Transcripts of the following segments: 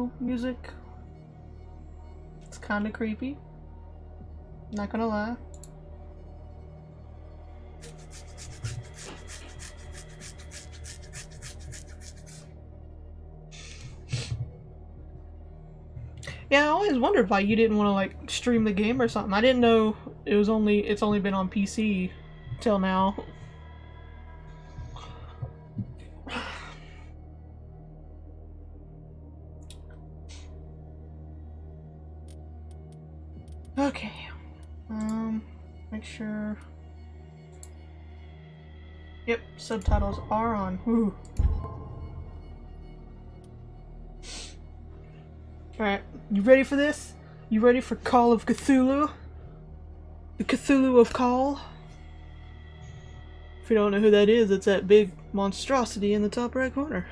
Cthulhu music. It's kind of creepy. Not gonna lie. Yeah, I always wondered why you didn't want to like stream the game or something. I didn't know it's only been on PC till now. Okay. Make sure. Yep, subtitles are on. Whew. Alright, you ready for this? You ready for Call of Cthulhu? The Cthulhu of Call? If you don't know who that is, it's that big monstrosity in the top right corner.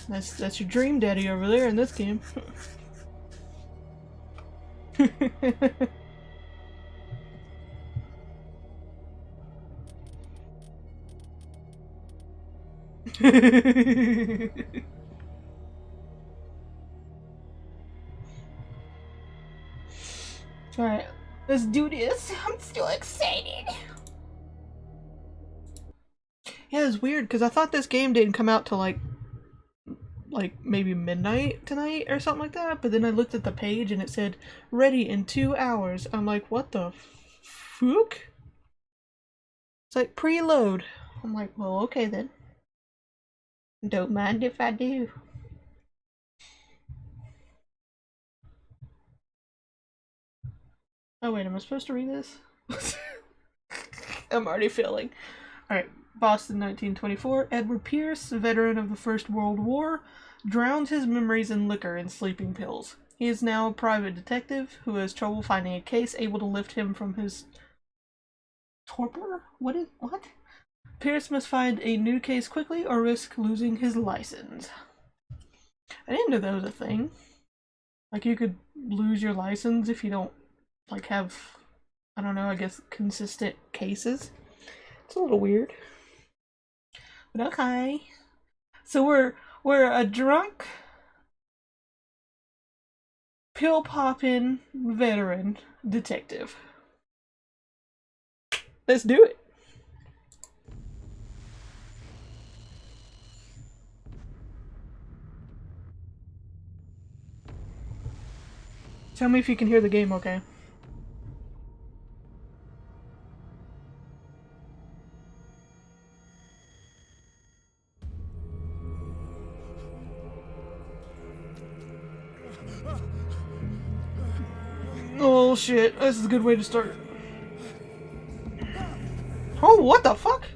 That's your dream daddy over there in this game. Alright, let's do this. I'm still excited. Yeah, it's weird because I thought this game didn't come out till like maybe midnight tonight or something like that, but then I looked at the page and it said ready in 2 hours. I'm like, what the fuck? It's like preload. I'm like, well, okay then. Don't mind if I do. Oh wait, am I supposed to read this? I'm already failing. Alright, Boston 1924. Edward Pierce, a veteran of the First World War, drowned his memories in liquor and sleeping pills. He is now a private detective who has trouble finding a case able to lift him from his torpor? What? Pierce must find a new case quickly or risk losing his license. I didn't know that was a thing. Like you could lose your license if you don't like have, I don't know, I guess consistent cases. It's a little weird. But okay. So we're a drunk pill popping veteran detective. Let's do it. Tell me if you can hear the game okay. Oh shit, this is a good way to start. Oh, what the fuck?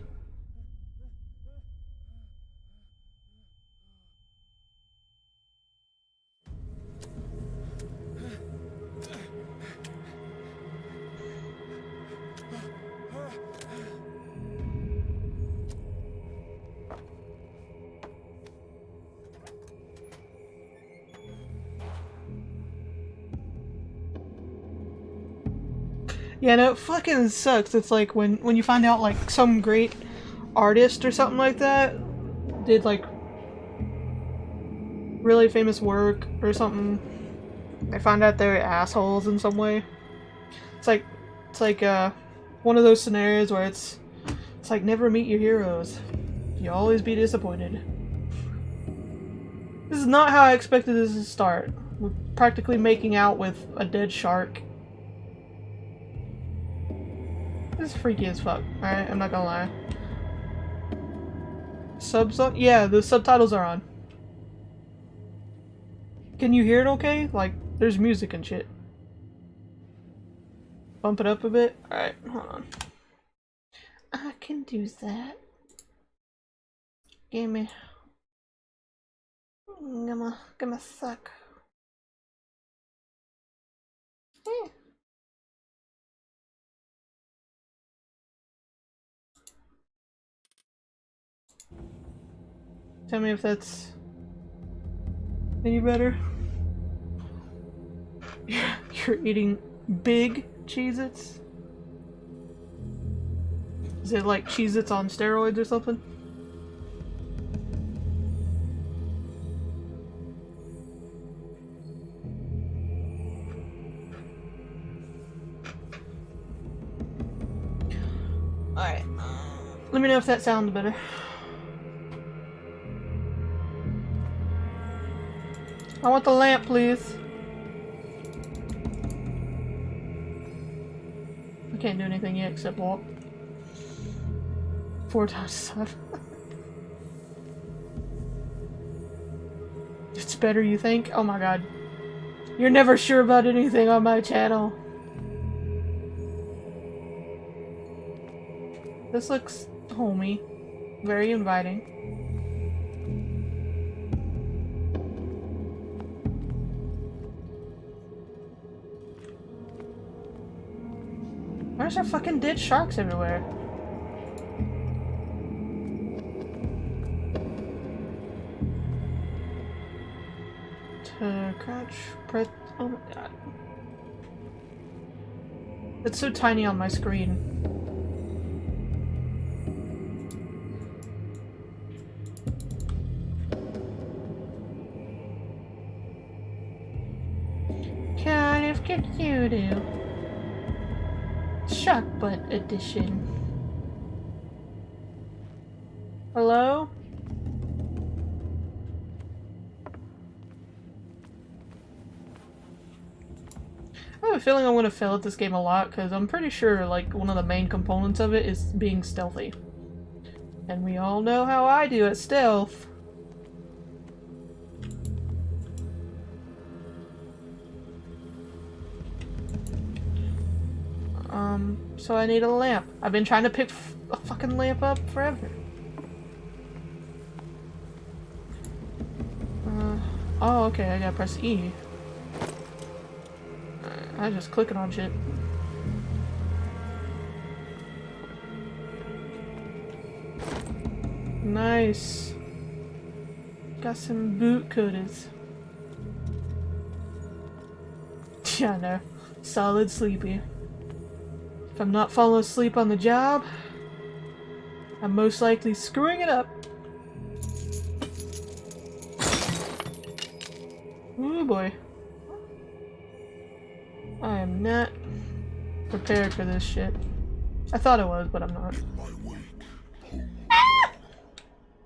Yeah, no, it fucking sucks. It's like when you find out like some great artist or something like that did like really famous work or something. They find out they're assholes in some way. It's like one of those scenarios where it's like never meet your heroes. You always be disappointed. This is not how I expected this to start. We're practically making out with a dead shark. This is freaky as fuck. Alright, I'm not gonna lie. Subs on? Yeah, the subtitles are on. Can you hear it okay? Like, there's music and shit. Bump it up a bit? Alright, hold on. I can do that. Gimme suck. Tell me if that's any better. You're eating big Cheez-Its? Is it like, like Cheez-Its on steroids or something? Alright. Let me know if that sounds better. I want the lamp, please. I can't do anything yet except walk. 4 times 7. It's better, you think? Oh my god. You're never sure about anything on my channel. This looks homey. Very inviting. Where's there fucking dead sharks everywhere? To crouch, press. Oh my god. It's so tiny on my screen. Kind of Cthulhu. Shark Butt Edition. Hello? I have a feeling I'm gonna fail at this game a lot because I'm pretty sure like one of the main components of it is being stealthy. And we all know how I do at stealth. So I need a lamp. I've been trying to pick a fucking lamp up forever. Oh, okay, I gotta press E. I just clicking on shit. Nice. Got some boot cutters. Yeah, no. Solid sleepy. If I'm not falling asleep on the job, I'm most likely screwing it up. Oh boy. I am not prepared for this shit. I thought I was, but I'm not. Ah!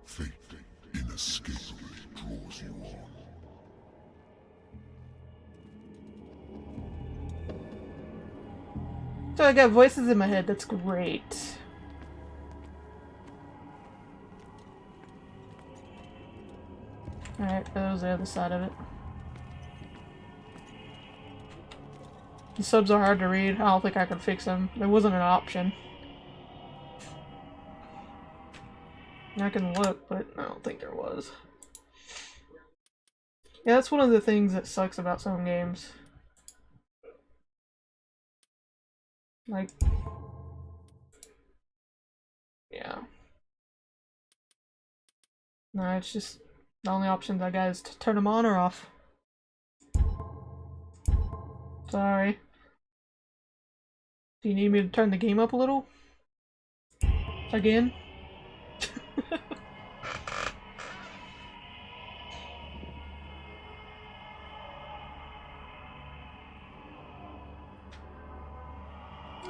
Fate inescapably draws you on. So I got voices in my head, that's great. Alright, that was the other side of it. The subs are hard to read. I don't think I could fix them. There wasn't an option. I can look, but I don't think there was. Yeah, that's one of the things that sucks about some games. Like... yeah. No, it's just... the only options I got is to turn them on or off. Sorry. Do you need me to turn the game up a little? Again?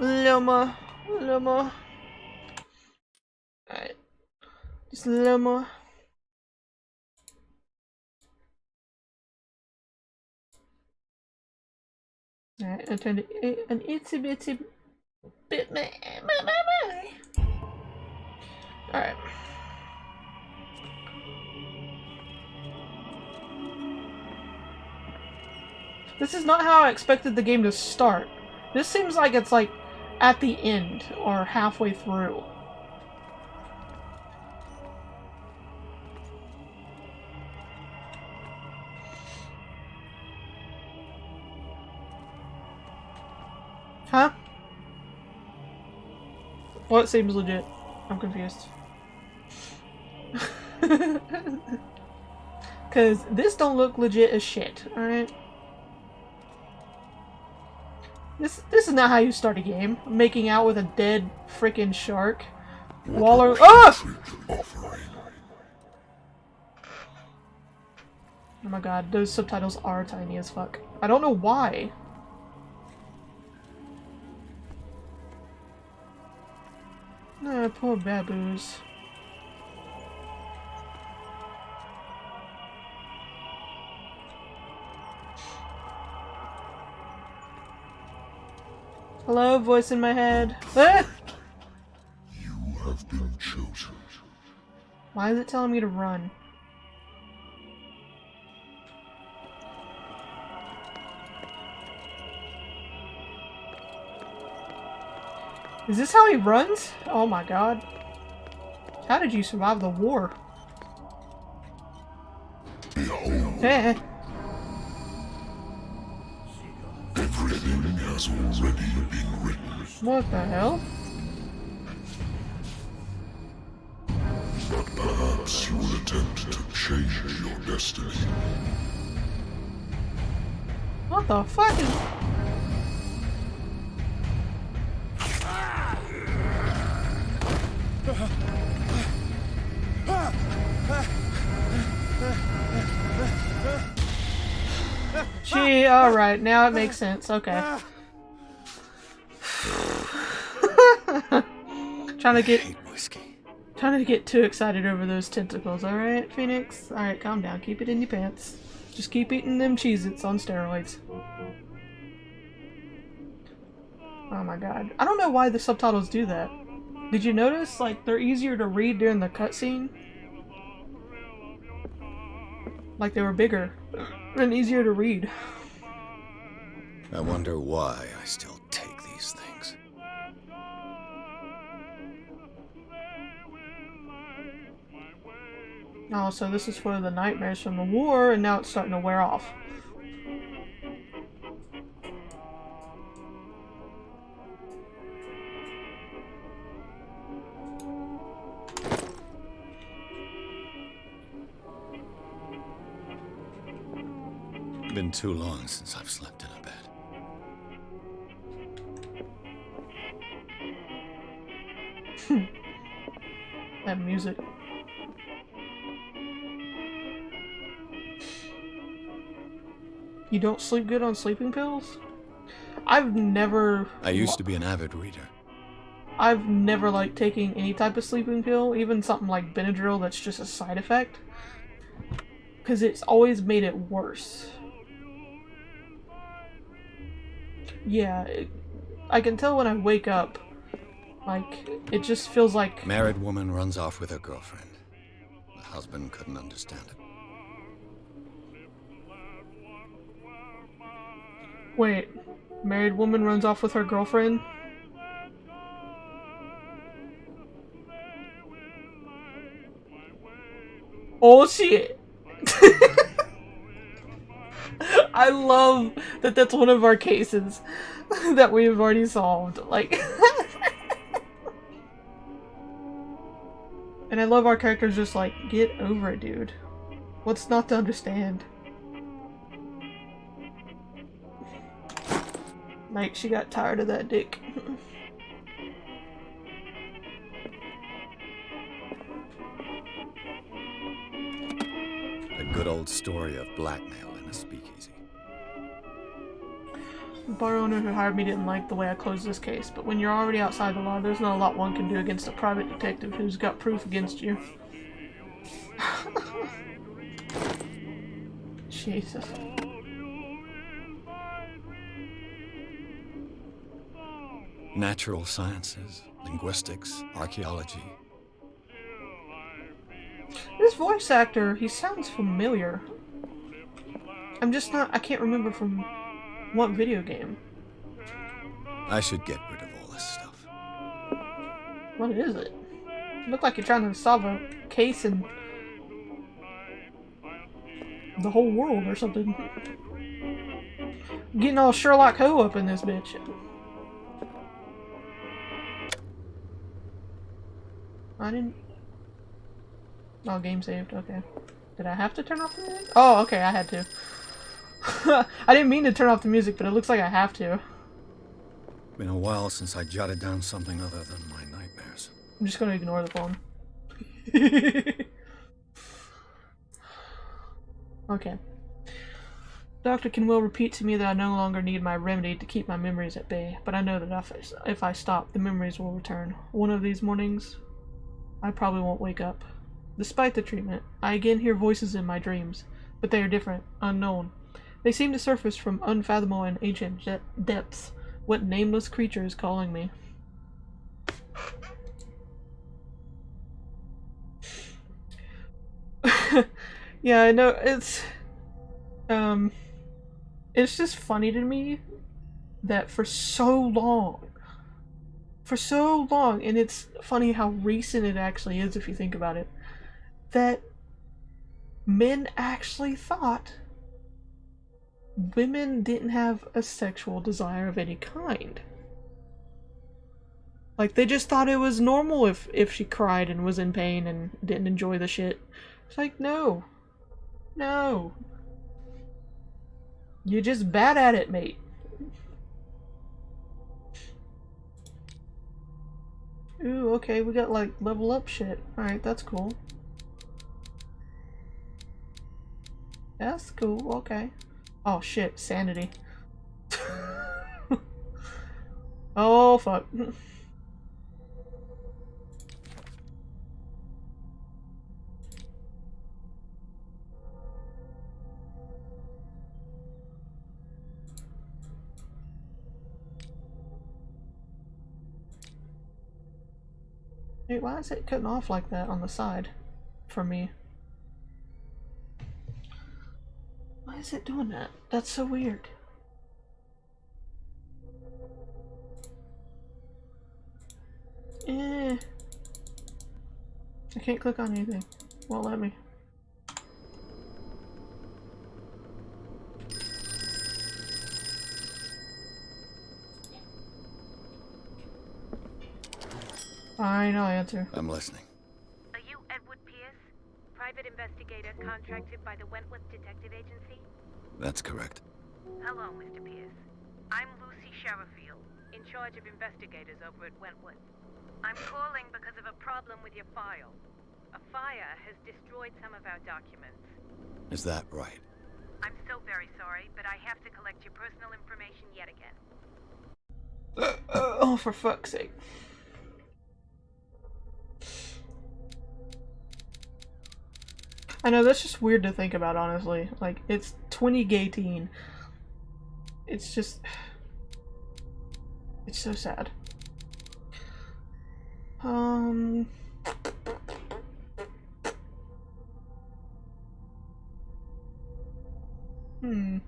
Llama. Llama. Alright. Just llama. Alright, I turned it an itsy bitsy bit. Alright. This is not how I expected the game to start. This seems like it's like at the end or halfway through. Huh? What seems legit? I'm confused. Cause this don't look legit as shit, alright? This is not how you start a game. Making out with a dead freaking shark. Waller. Ah! Oh my god, those subtitles are tiny as fuck. I don't know why. Poor baboos. Hello, voice in my head. Ah! You have been chosen. Why is it telling me to run? Is this how he runs? Oh my god. How did you survive the war? Behold, everything has already been written. What the hell? But perhaps you will attempt to change your destiny. What the fuck is... Gee, alright, now it makes sense, okay. Trying to get too excited over those tentacles, alright, Phoenix? Alright, calm down, keep it in your pants. Just keep eating them Cheez-Its on steroids. Oh my god. I don't know why the subtitles do that. Did you notice, like, they're easier to read during the cutscene? Like they were bigger and easier to read. I wonder why I still take these things. Oh, so this is for the nightmares from the war, and now it's starting to wear off. Been too long since I've slept in a bed. That music. You don't sleep good on sleeping pills? I used to be an avid reader. I've never liked taking any type of sleeping pill, even something like Benadryl that's just a side effect. Because it's always made it worse. Yeah, I can tell when I wake up. Like, it just feels like... Married woman runs off with her girlfriend. The husband couldn't understand it. Wait, married woman runs off with her girlfriend? Oh shit! I love that that's one of our cases that we've already solved. Like, and I love our characters just like, get over it, dude. What's not to understand? Like, she got tired of that dick. A good old story of blackmail in a speakeasy. The bar owner who hired me didn't like the way I closed this case, but when you're already outside the law, there's not a lot one can do against a private detective who's got proof against you. Jesus. Natural sciences, linguistics, archaeology. This voice actor, he sounds familiar. I can't remember from what video game. I should get rid of all this stuff. What is it? You look like you're trying to solve a case in the whole world or something. Getting all Sherlock Ho up in this bitch. I didn't... Oh, game saved. Okay. Did I have to turn off the music? Oh, okay, I had to. I didn't mean to turn off the music, but it looks like I have to. Been a while since I jotted down something other than my nightmares. I'm just gonna ignore the phone. Okay. Dr. Kenwill repeat to me that I no longer need my remedy to keep my memories at bay, but I know that if I stop, the memories will return. One of these mornings, I probably won't wake up. Despite the treatment, I again hear voices in my dreams, but they are different, unknown. They seem to surface from unfathomable and ancient depths. What nameless creature is calling me? Yeah, I know, it's just funny to me that for so long, and it's funny how recent it actually is if you think about it, that men actually thought women didn't have a sexual desire of any kind. Like, they just thought it was normal if she cried and was in pain and didn't enjoy the shit. It's like, no. No. You're just bad at it, mate. Ooh, okay, we got, like, level up shit. Alright, that's cool. That's cool, okay. Oh shit, sanity. Oh, fuck. Wait, why is it cutting off like that on the side for me? Why is it doing that? That's so weird. I can't click on anything. Won't let me. Fine, I'll answer. I'm listening. Are you Edward Pierce, private investigator contracted by the Wentworth Detective Agency? That's correct. Hello, Mr. Pierce. I'm Lucy Sherrifield, in charge of investigators over at Wentworth. I'm calling because of a problem with your file. A fire has destroyed some of our documents. Is that right? I'm so very sorry, but I have to collect your personal information yet again. Oh, for fuck's sake. I know, that's just weird to think about, honestly. Like, it's 2018. It's just... It's so sad. Hmm. Hmm.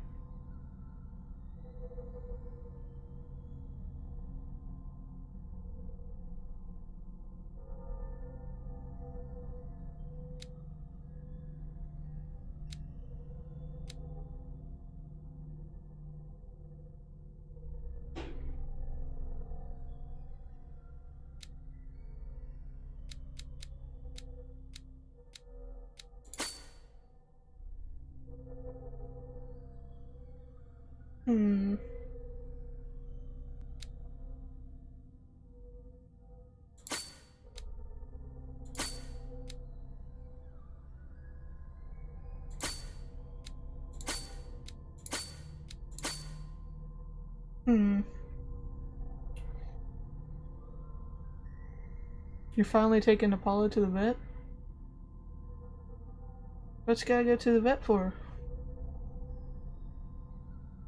Hmm. You're finally taking Apollo to the vet? What's you gotta go to the vet for?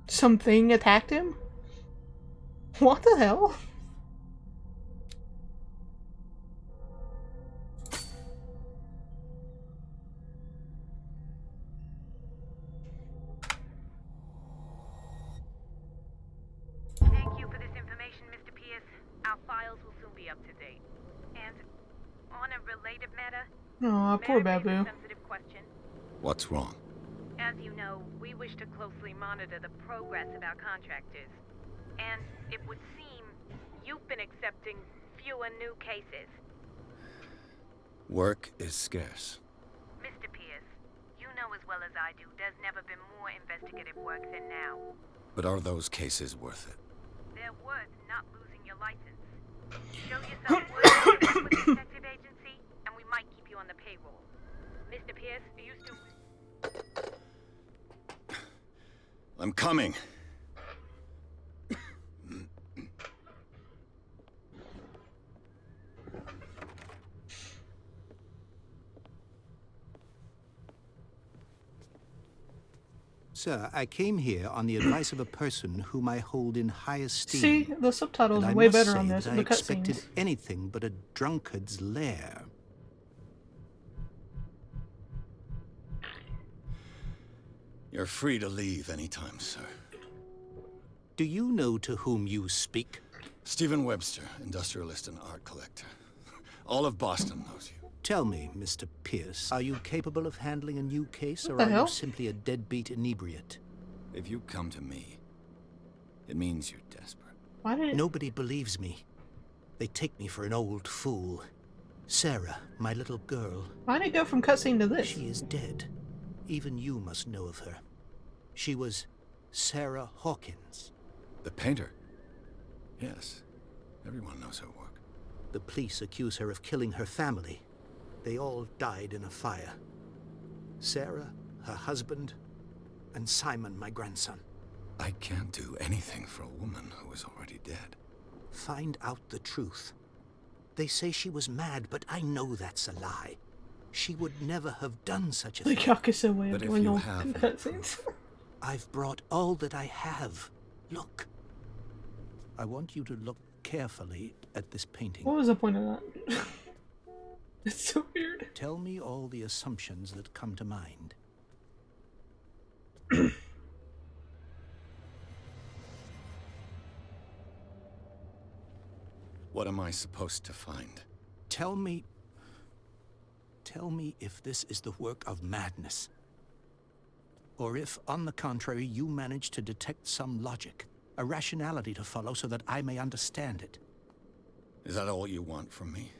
Something attacked him? What the hell? Thank you for this information, Mr. Pierce. Our files will soon be up to date. And on a related matter, Aw, poor may I raise a Babu. sensitive question? What's wrong? As you know, we wish to closely monitor the progress of our contractors. And it would seem you've been accepting fewer new cases. Work is scarce. Mr. Pierce, you know as well as I do, there's never been more investigative work than now. But are those cases worth it? They're worth not losing your license. Show yourself worthy with the detective agency, and we might keep you on the payroll. Mr. Pierce, are you still... I'm coming. Sir, I came here on the advice of a person whom I hold in high esteem. See, the subtitles and are I way must better say on this that than I the expected cutscenes. anything but a drunkard's lair. You're free to leave anytime, sir. Do you know to whom you speak? Stephen Webster, industrialist and art collector. All of Boston knows you. Tell me, Mr. Pierce, are you capable of handling a new case, or the are hell? you simply a deadbeat inebriate? If you come to me, it means you're desperate. Why did it... Nobody believes me. They take me for an old fool. Sarah, my little girl. Why did it go from cutscene to this? She is dead. Even you must know of her. She was Sarah Hawkins. The painter? Yes. Everyone knows her work. The police accuse her of killing her family. They all died in a fire. Sarah, her husband, and Simon, my grandson. I can't do anything for a woman who is already dead. Find out the truth. They say she was mad, but I know that's a lie. She would never have done such a The thing. Yakuza way of But if doing you all have no cutscenes. I've brought all that I have. Look. I want you to look carefully at this painting. What was the point of that? It's so weird. Tell me all the assumptions that come to mind. What am I supposed to find? Tell me if this is the work of madness. Or if, on the contrary, you manage to detect some logic, a rationality to follow so that I may understand it. Is that all you want from me?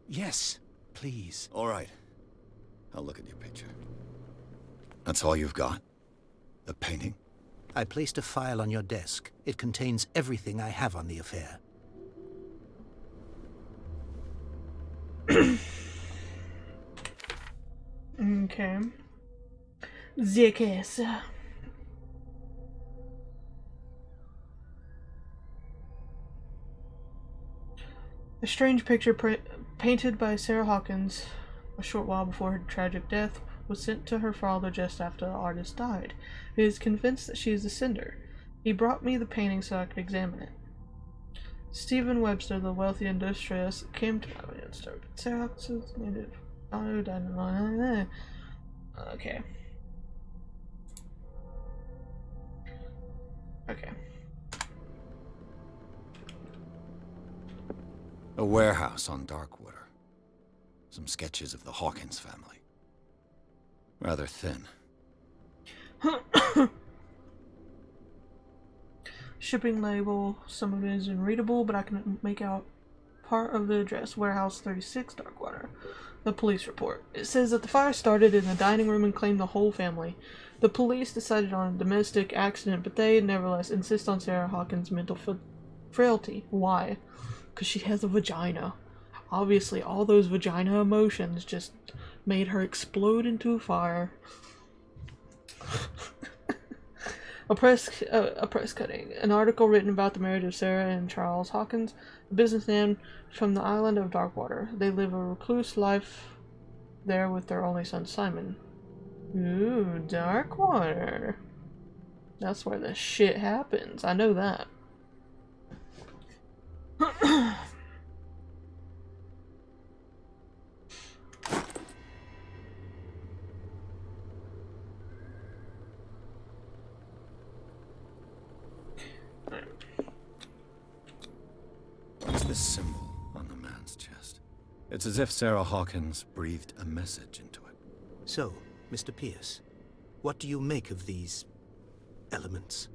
Yes, please. All right. I'll look at your picture. That's all you've got? The painting? I placed a file on your desk. It contains everything I have on the affair. Okay. The case. A strange picture painted by Sarah Hawkins a short while before her tragic death was sent to her father just after the artist died. He is convinced that she is the sender. He brought me the painting so I could examine it. Stephen Webster, the wealthy industrialist, came to my and started. Sarah Hawkins native. Okay. Okay. A warehouse on Darkwater. Some sketches of the Hawkins family. Rather thin. Shipping label, some of it is unreadable, but I can make out part of the address, Warehouse 36, Darkwater. The police report. It says that the fire started in the dining room and claimed the whole family. The police decided on a domestic accident, but they nevertheless insist on Sarah Hawkins' mental frailty. Why? Because she has a vagina. Obviously, all those vagina emotions just made her explode into a fire. A press cutting. An article written about the marriage of Sarah and Charles Hawkins, a businessman from the island of Darkwater. They live a recluse life there with their only son, Simon. Ooh, Darkwater. That's where the shit happens. I know that. What's this symbol on the man's chest? It's as if Sarah Hawkins breathed a message into it. So, Mr. Pierce, what do you make of these elements?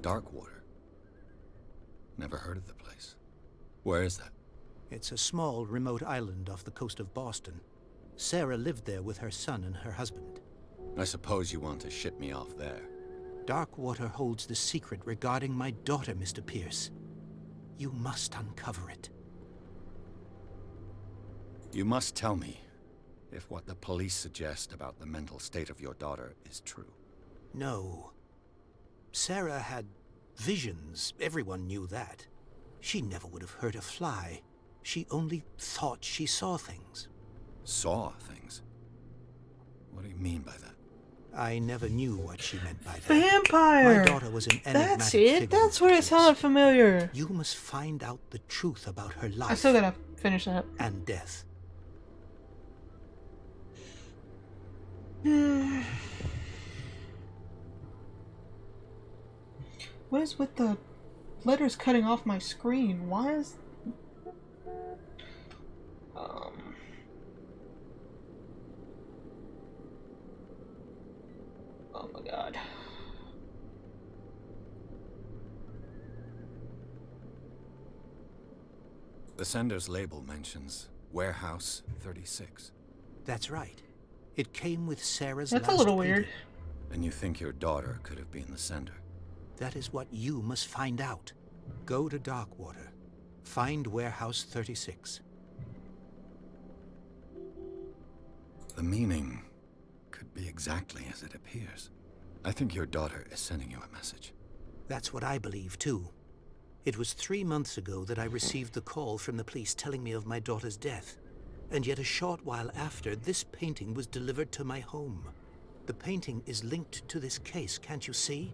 Darkwater. Never heard of the place. Where is that? It's a small, remote island off the coast of Boston. Sarah lived there with her son and her husband. I suppose you want to ship me off there. Darkwater holds the secret regarding my daughter, Mr. Pierce. You must uncover it. You must tell me if what the police suggest about the mental state of your daughter is true. No. Sarah had visions. Everyone knew that. She never would have hurt a fly. She only thought she saw things. Saw things? What do you mean by that? I never knew what she meant by that. Vampire! My daughter was an enigmatic That's figure, it? That's Mr. where it Pierce. sounded familiar. You must find out the truth about her life I still gotta finish that. and death. What is with the letters cutting off my screen? Why is... Oh my god. The sender's label mentions Warehouse 36. That's right. It came with Sarah's That's a last little painting. weird. And you think your daughter could have been the sender? That is what you must find out. Go to Darkwater. Find Warehouse 36. The meaning could be exactly as it appears. I think your daughter is sending you a message. That's what I believe, too. It was 3 months ago that I received the call from the police telling me of my daughter's death. And yet a short while after, this painting was delivered to my home. The painting is linked to this case, can't you see?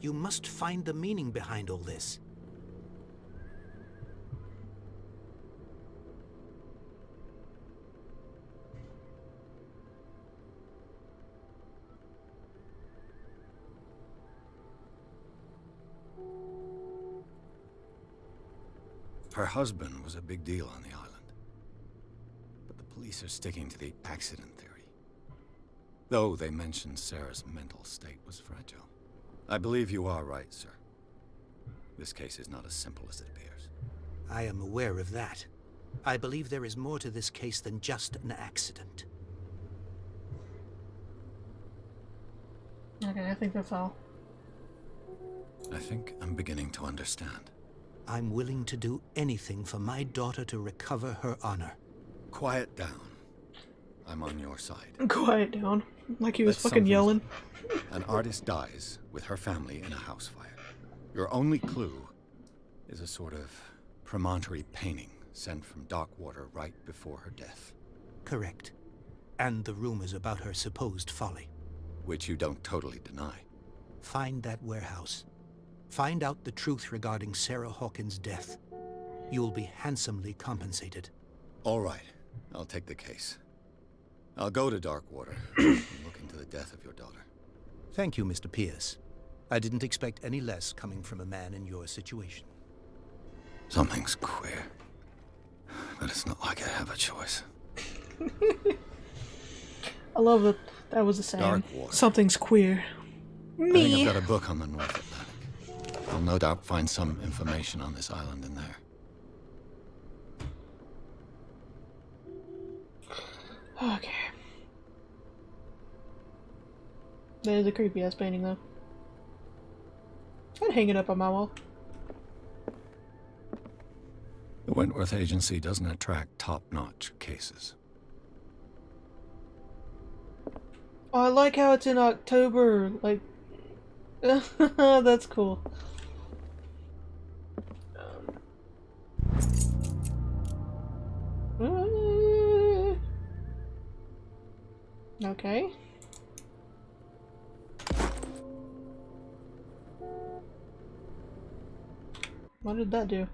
You must find the meaning behind all this. Her husband was a big deal on the island. But the police are sticking to the accident theory. Though they mentioned Sarah's mental state was fragile. I believe you are right, sir. This case is not as simple as it appears. I am aware of that. I believe there is more to this case than just an accident. Okay, I think that's all. I think I'm beginning to understand. I'm willing to do anything for my daughter to recover her honor. Quiet down. I'm on your side. Quiet down. Like he was Let fucking something- yelling. An artist dies with her family in a house fire. Your only clue is a sort of promontory painting sent from Darkwater right before her death. Correct. And the rumors about her supposed folly. Which you don't totally deny. Find that warehouse. Find out the truth regarding Sarah Hawkins' death. You will be handsomely compensated. All right, I'll take the case. I'll go to Darkwater and look into the death of your daughter. Thank you, Mr. Pierce. I didn't expect any less coming from a man in your situation. Something's queer. But it's not like I have a choice. I love that that was a saying. Darkwater. Something's queer. I think Me. I've got a book on the North Atlantic. I'll no doubt find some information on this island in there. Okay. That is a creepy ass painting though. I'd hang it up on my wall. The Wentworth Agency doesn't attract top-notch cases. Oh, I like how it's in October. Like, that's cool. Okay. What did that do?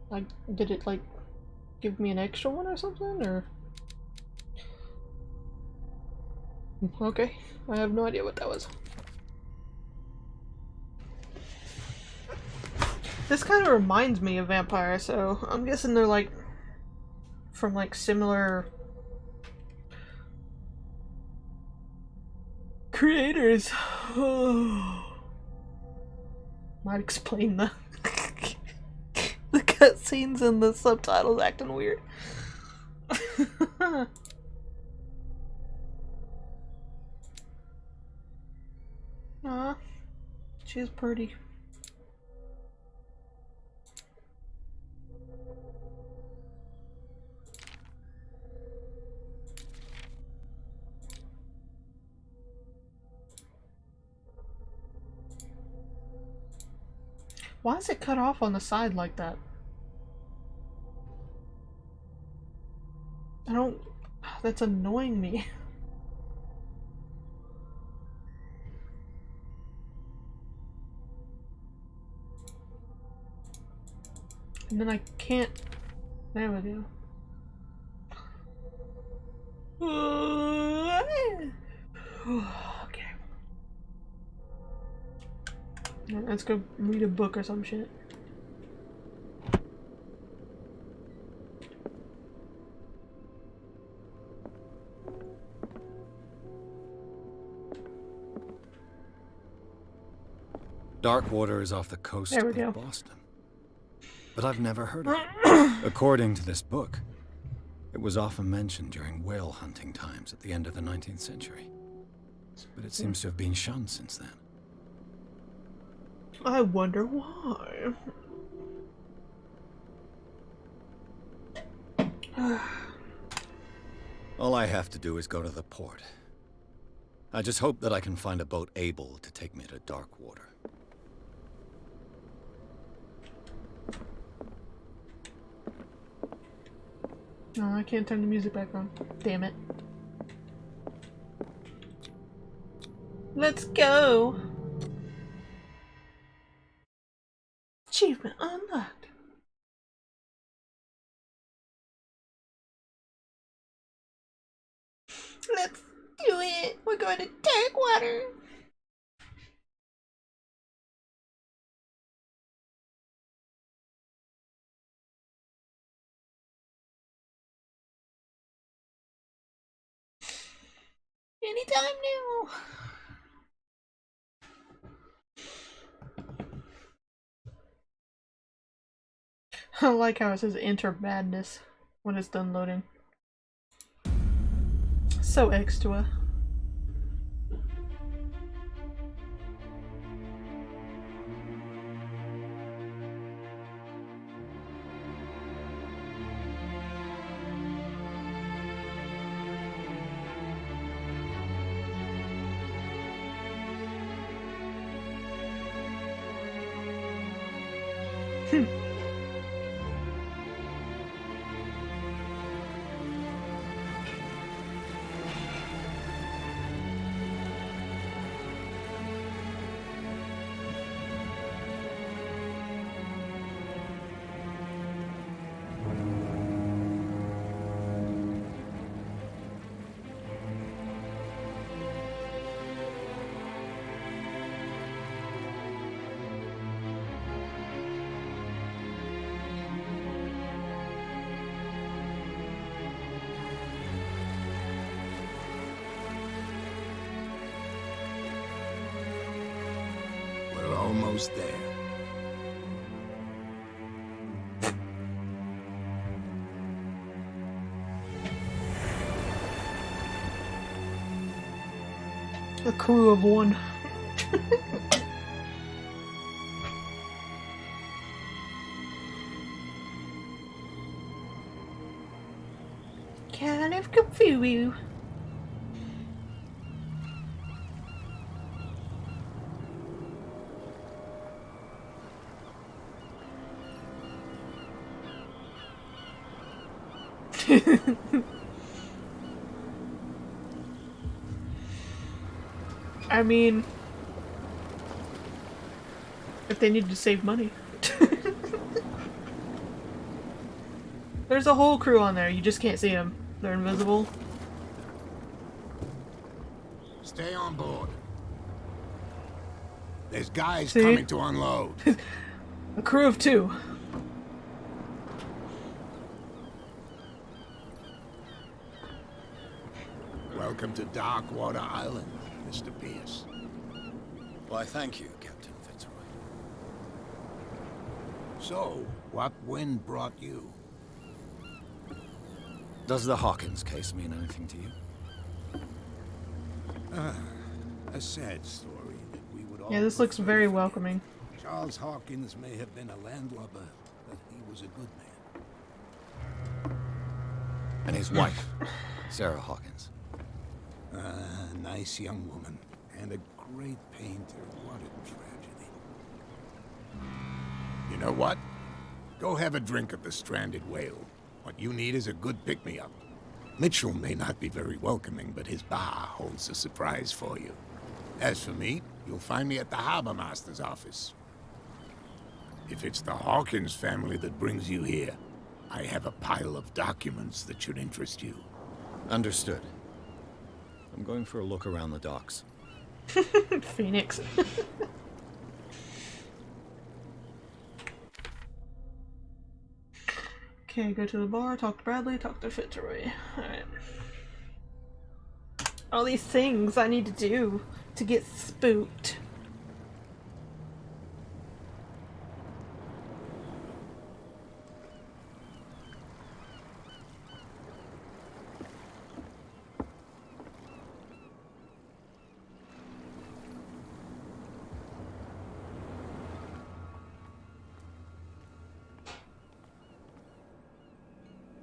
Like, did it, like, give me an extra one or something, or? Okay, I have no idea what that was. This kind of reminds me of Vampire, so I'm guessing they're, like, from, like, similar creators. Might explain the cutscenes and the subtitles acting weird. Aw, she's pretty. Why is it cut off on the side like that? I don't... That's annoying me. And then I can't... There we go. Okay. Let's go read a book or some shit. Darkwater is off the coast There we of go. Boston. But I've never heard of it. According to this book, it was often mentioned during whale hunting times at the end of the 19th century. But it seems to have been shunned since then. I wonder why. All I have to do is go to the port. I just hope that I can find a boat able to take me to Darkwater. No, I can't turn the music back on. Damn it. Let's go! Achievement unlocked. Let's do it! We're going to Darkwater! Anytime now! I like how it says enter madness when it's done loading. So extra. We're almost there. A crew of one. Kind of confused. I mean, if they needed to save money. There's a whole crew on there, you just can't see them. They're invisible. Stay on board. There's guys See? coming to unload. A crew of two. Welcome to Darkwater Island, Mr. Pierce. Why, thank you, Captain Fitzroy. So, What wind brought you? Does the Hawkins case mean anything to you? A sad story that we would all Yeah, this looks prefer very to forget. welcoming. Charles Hawkins may have been a landlubber, but he was a good man. And his wife, Sarah Hawkins. Nice young woman, and a great painter. What a tragedy. You know what? Go have a drink at the Stranded Whale. What you need is a good pick-me-up. Mitchell may not be very welcoming, but his bar holds a surprise for you. As for me, you'll find me at the Harbor Master's office. If it's the Hawkins family that brings you here, I have a pile of documents that should interest you. Understood. I'm going for a look around the docks. Phoenix. Okay, go to the bar, talk to Bradley, talk to Fitzroy. Alright. All these things I need to do to get spooked.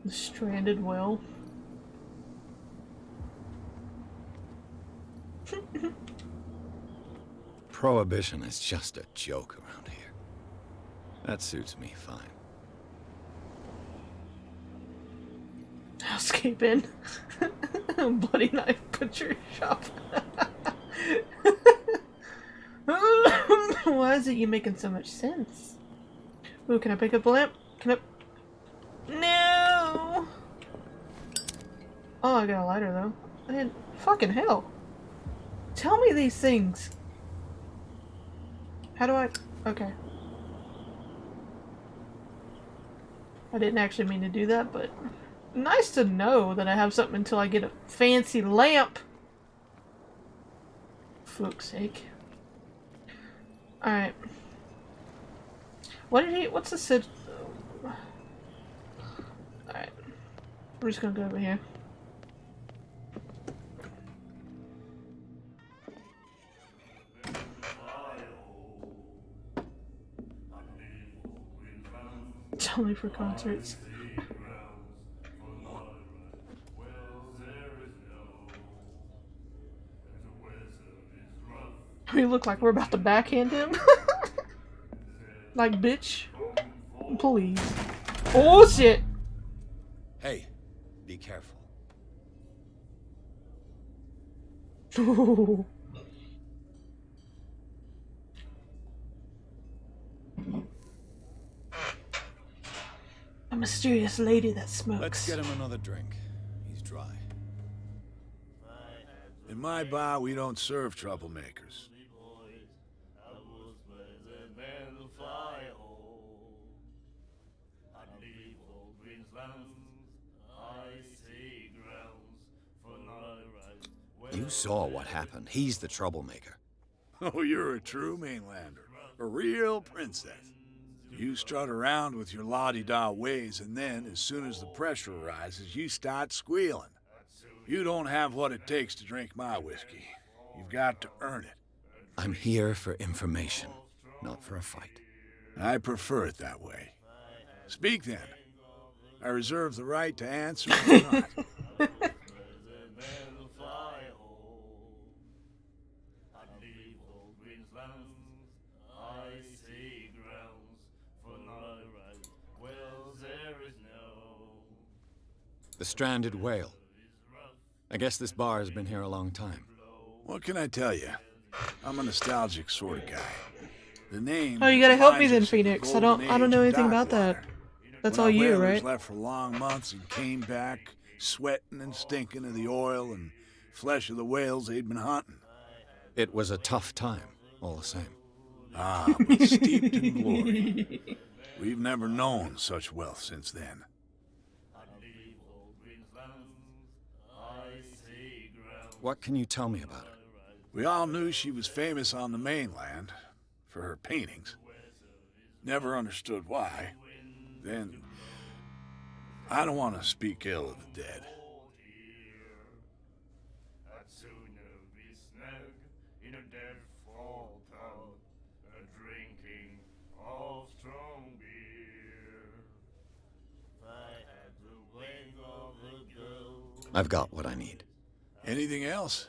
The Stranded Whale. Prohibition is just a joke around here. That suits me fine. Housekeeping. Bloody knife butcher shop. Why is it you making so much sense? Ooh, can I pick up the lamp? Can I... No! Oh, I got a lighter though. I didn't... Fucking hell. Tell me these things. How do I... Okay. I didn't actually mean to do that, but... Nice to know that I have something until I get a fancy lamp. For fuck's sake. Alright. What did he... What's the sit... Alright. We're just gonna go over here. It's only for concerts. We look like we're about to backhand him. Like, bitch. Please. Oh, shit! Hey, be careful. A mysterious lady that smokes. Let's get him another drink. He's dry. In my bar, we don't serve troublemakers. You saw what happened. He's the troublemaker. Oh, you're a true mainlander. A real princess. You strut around with your la-di-da ways, and then, as soon as the pressure rises, you start squealing. You don't have what it takes to drink my whiskey. You've got to earn it. I'm here for information, not for a fight. I prefer it that way. Speak then. I reserve the right to answer or not. The Stranded Whale. I guess this bar has been here a long time. What can I tell you? I'm a nostalgic sort of guy. The name. Oh, you gotta help me reminds then, us of the Phoenix. I golden don't know age of anything dock about that. water. That's When all our you, whalers right? left for long months and came back, sweating and stinking of the oil and flesh of the whales they'd been hunting. It was a tough time, all the same. Ah, but steeped in glory. We've never known such wealth since then. What can you tell me about her? We all knew she was famous on the mainland for her paintings. Never understood why. Then, I don't want to speak ill of the dead. I've got what I need. Anything else?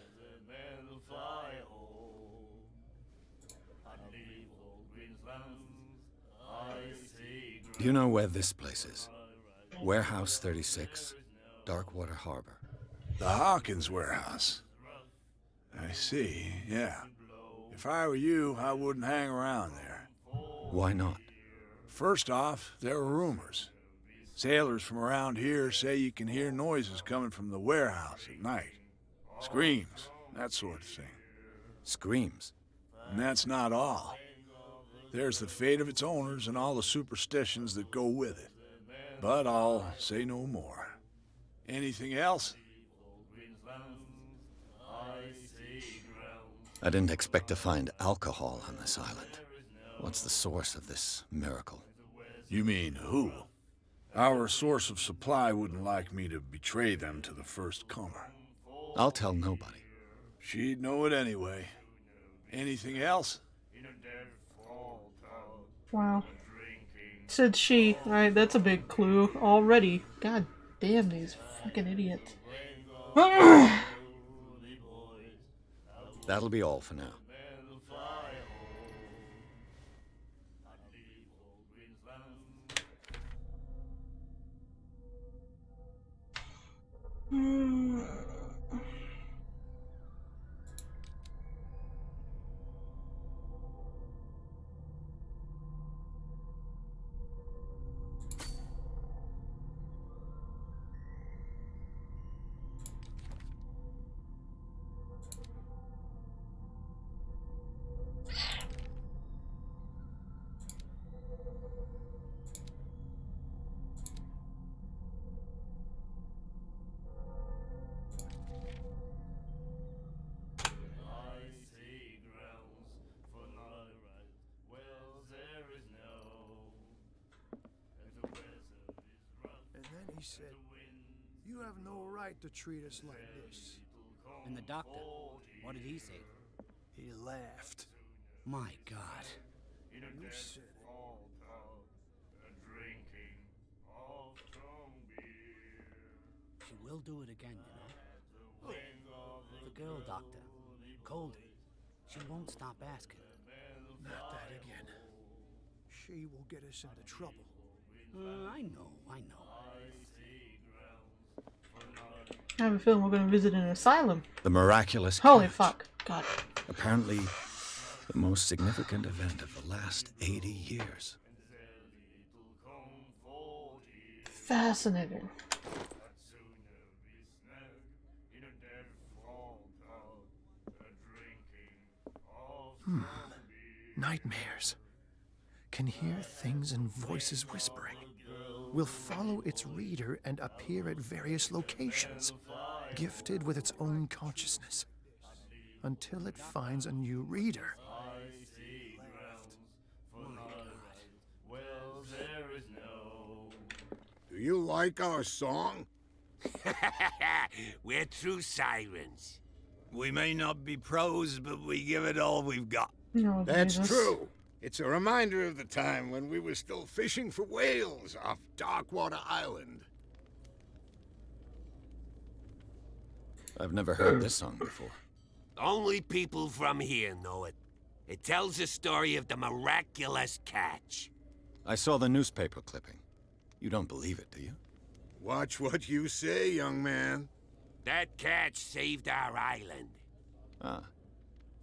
Do you know where this place is? Warehouse 36, Darkwater Harbor. The Hawkins warehouse. I see, yeah. If I were you, I wouldn't hang around there. Why not? First off, there are rumors. Sailors from around here say you can hear noises coming from the warehouse at night. Screams, that sort of thing. Screams? And that's not all. There's the fate of its owners and all the superstitions that go with it. But I'll say no more. Anything else? I didn't expect to find alcohol on this island. What's the source of this miracle? You mean who? Our source of supply wouldn't like me to betray them to the first comer. I'll tell nobody. She'd know it anyway. Anything else? Wow. Said she. Alright, that's a big clue already. God damn these fucking idiots. That'll be all for now. He said, "You have no right to treat us like this." And the doctor, what did he say? He laughed. My God. You said it. She will do it again, you know. The girl doctor, Coldy, she won't stop asking. Not that again. She will get us into trouble. I know. I have a feeling we're gonna visit an asylum. The miraculous Holy catch. fuck. God. Apparently, the most significant event of the last 80 years. Fascinating. Nightmares. Can hear things and voices whispering. Will follow its reader and appear at various locations, gifted with its own consciousness, until it finds a new reader. Do you like our song? We're true sirens. We may not be pros, but we give it all we've got. No, That's Jesus. true. It's a reminder of the time when we were still fishing for whales off Darkwater Island. I've never heard this song before. Only people from here know it. It tells the story of the miraculous catch. I saw the newspaper clipping. You don't believe it, do you? Watch what you say, young man. That catch saved our island. Ah.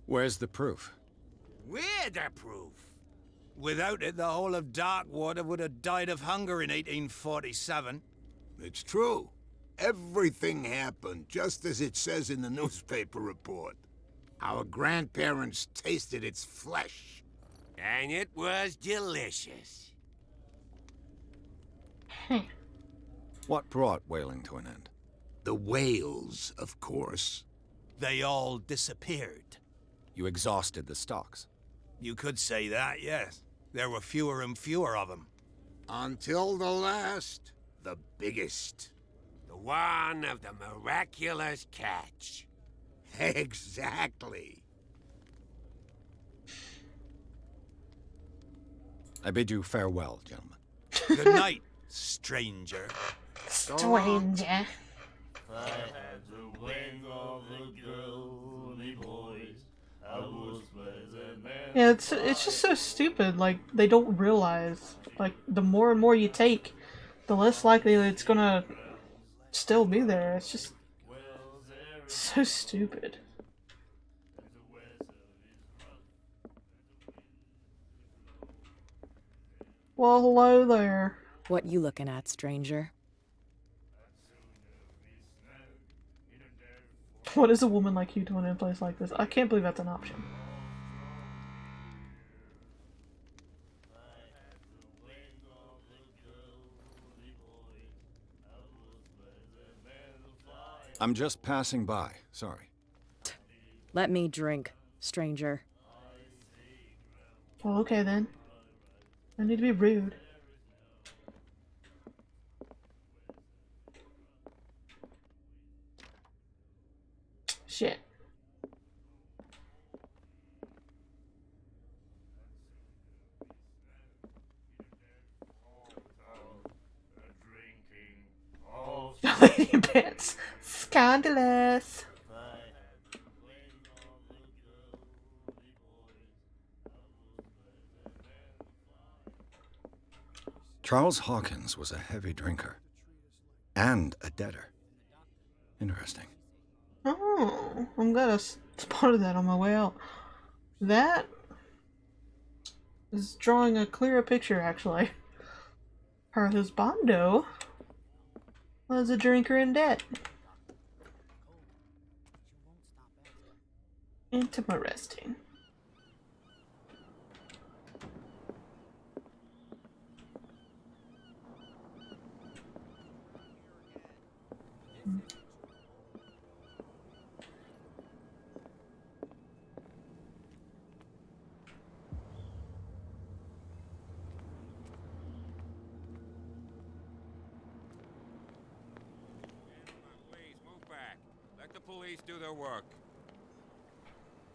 Where's the proof? We're the proof. Without it, the whole of Darkwater would have died of hunger in 1847. It's true. Everything happened just as it says in the newspaper report. Our grandparents tasted its flesh. And it was delicious. What brought whaling to an end? The whales, of course. They all disappeared. You exhausted the stocks. You could say that, yes. There were fewer and fewer of them. Until the last, the biggest. The one of the miraculous catch. Exactly. I bid you farewell, gentlemen. Good night, stranger. Stranger. Yeah, it's just so stupid. Like, they don't realize, like, the more and more you take, the less likely it's gonna still be there. It's just so stupid. Well, hello there. What you looking at, stranger? What is a woman like you doing in a place like this? I can't believe that's an option. I'm just passing by. Sorry. Let me drink, stranger. Well, okay then. I need to be rude. Shit. Lady Bits. Scandalous. Charles Hawkins was a heavy drinker. And a debtor. Interesting. Oh, I'm gonna spot that on my way out. That is drawing a clearer picture, actually. Her husbando was a drinker in debt. Interesting. Let the police do their work.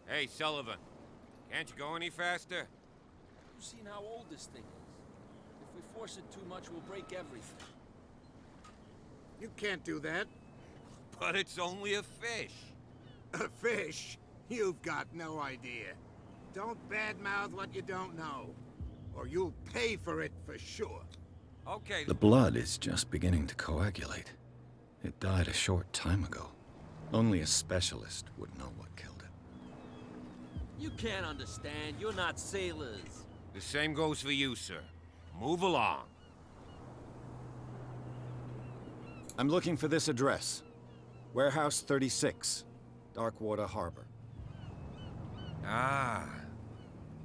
Hey, Sullivan. Can't you go any faster? You've seen how old this thing is. If we force it too much, we'll break everything. You can't do that. But it's only a fish. A fish? You've got no idea. Don't badmouth what you don't know, or you'll pay for it for sure. Okay. The blood is just beginning to coagulate. It died a short time ago. Only a specialist would know what killed it. You can't understand. You're not sailors. The same goes for you, sir. Move along. I'm looking for this address. Warehouse 36, Darkwater Harbor. Ah.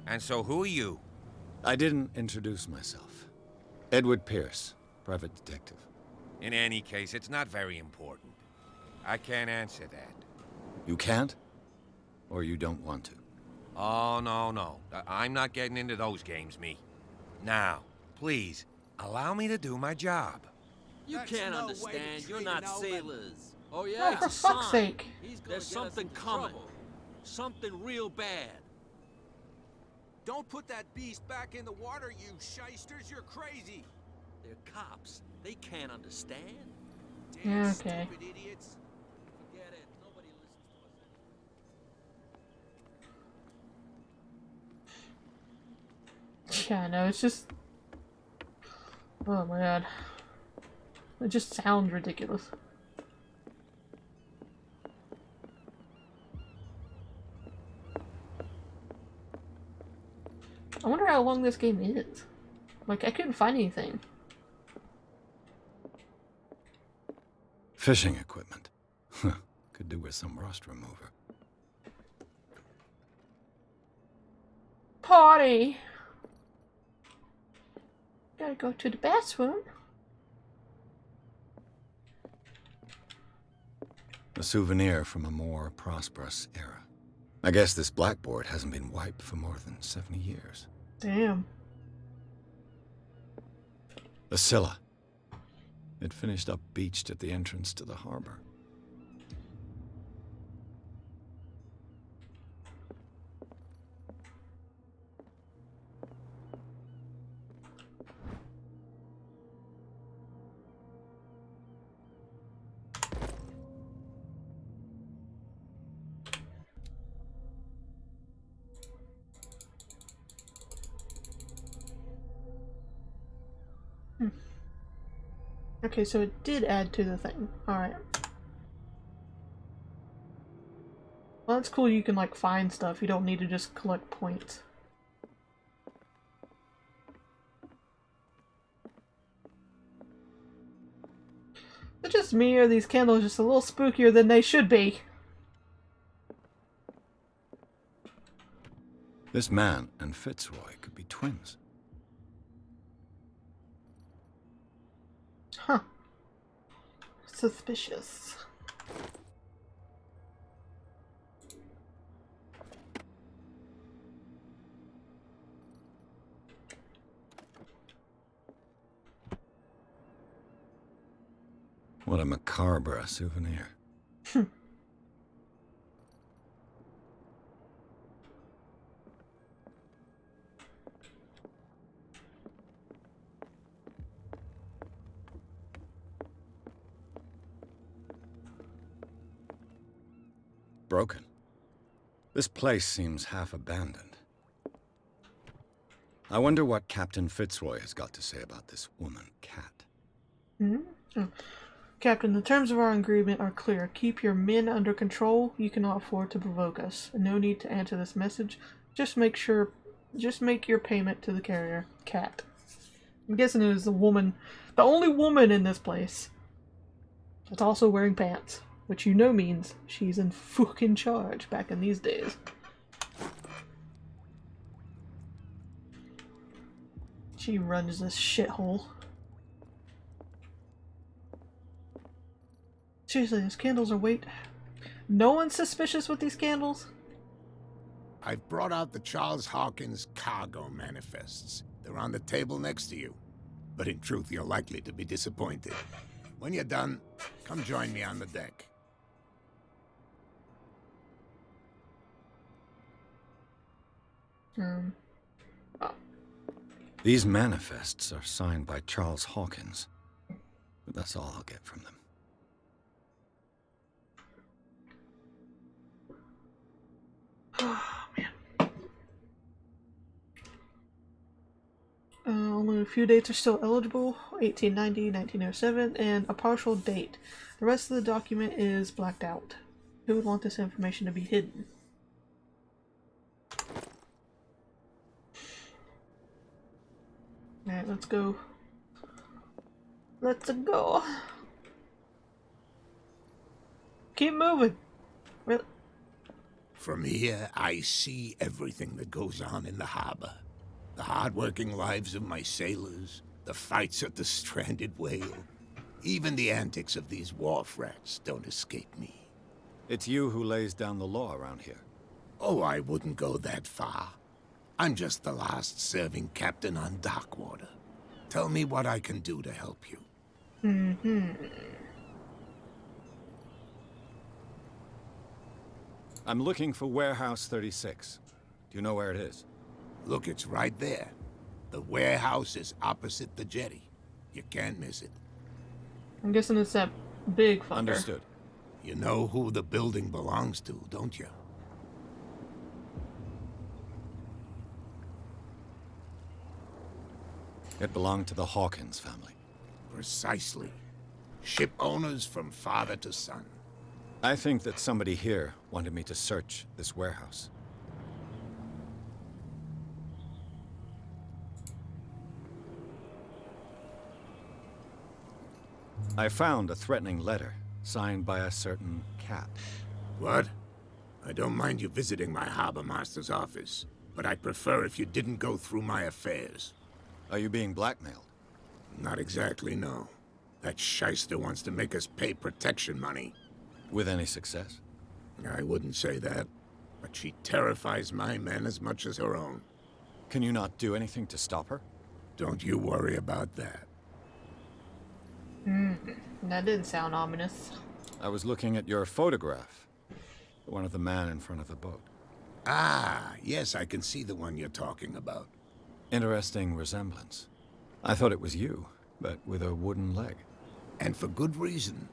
And so who are you? I didn't introduce myself. Edward Pierce, private detective. In any case, it's not very important. I can't answer that. You can't? Or you don't want to? Oh, no. I'm not getting into those games, me. Now, please, allow me to do my job. You can't understand. You're not sailors. Oh, yeah? Oh, It's for a fuck's sign. sake. There's something coming. Something real bad. Don't put that beast back in the water, you shysters. You're crazy. They're cops. They can't understand. Yeah, okay. Stupid idiots. Forget it. Nobody listens to us. Yeah, no, it's just... Oh my god. It just sounds ridiculous. I wonder how long this game is. Like, I couldn't find anything. Fishing equipment. Could do with some rust remover. Party! Gotta go to the bathroom. A souvenir from a more prosperous era. I guess this blackboard hasn't been wiped for more than 70 years. Damn. The Scylla. It finished up beached at the entrance to the harbor. Okay, so it did add to the thing. Alright. Well, that's cool. You can, like, find stuff. You don't need to just collect points. Is it just me, or are these candles just a little spookier than they should be? This man and Fitzroy could be twins. Huh. Suspicious. What a macabre souvenir. Broken. This place seems half abandoned. I wonder what Captain Fitzroy has got to say about this woman, Cat. Oh. Captain, the terms of our agreement are clear. Keep your men under control. You cannot afford to provoke us. No need to answer this message. Just make your payment to the carrier, Cat. I'm guessing it was the woman, the only woman in this place that's also wearing pants, which you know means she's in fucking charge back in these days. She runs this shithole. Seriously, these candles are weight. No one's suspicious with these candles? I've brought out the Charles Hawkins cargo manifests. They're on the table next to you. But in truth, you're likely to be disappointed. When you're done, come join me on the deck. Oh. These manifests are signed by Charles Hawkins. But that's all I'll get from them. Oh, man. Only a few dates are still eligible. 1890, 1907, and a partial date. The rest of the document is blacked out. Who would want this information to be hidden? Alright, let's go. Let's go. Keep moving. Really? From here, I see everything that goes on in the harbor. The hard-working lives of my sailors, the fights at the stranded whale. Even the antics of these wharf rats don't escape me. It's you who lays down the law around here. Oh, I wouldn't go that far. I'm just the last serving captain on Darkwater. Tell me what I can do to help you. I'm looking for Warehouse 36. Do you know where it is? Look, it's right there. The warehouse is opposite the jetty. You can't miss it. I'm guessing it's that big fucker. Understood. You know who the building belongs to, don't you? It belonged to the Hawkins family. Precisely. Ship owners from father to son. I think that somebody here wanted me to search this warehouse. I found a threatening letter signed by a certain Cat. What? I don't mind you visiting my harbor master's office, but I'd prefer if you didn't go through my affairs. Are you being blackmailed? Not exactly, no. That shyster wants to make us pay protection money. With any success? I wouldn't say that, but she terrifies my men as much as her own. Can you not do anything to stop her? Don't you worry about that. That didn't sound ominous. I was looking at your photograph. The one of the man in front of the boat. Ah, yes, I can see the one you're talking about. Interesting resemblance. I thought it was you, but with a wooden leg. And for good reason.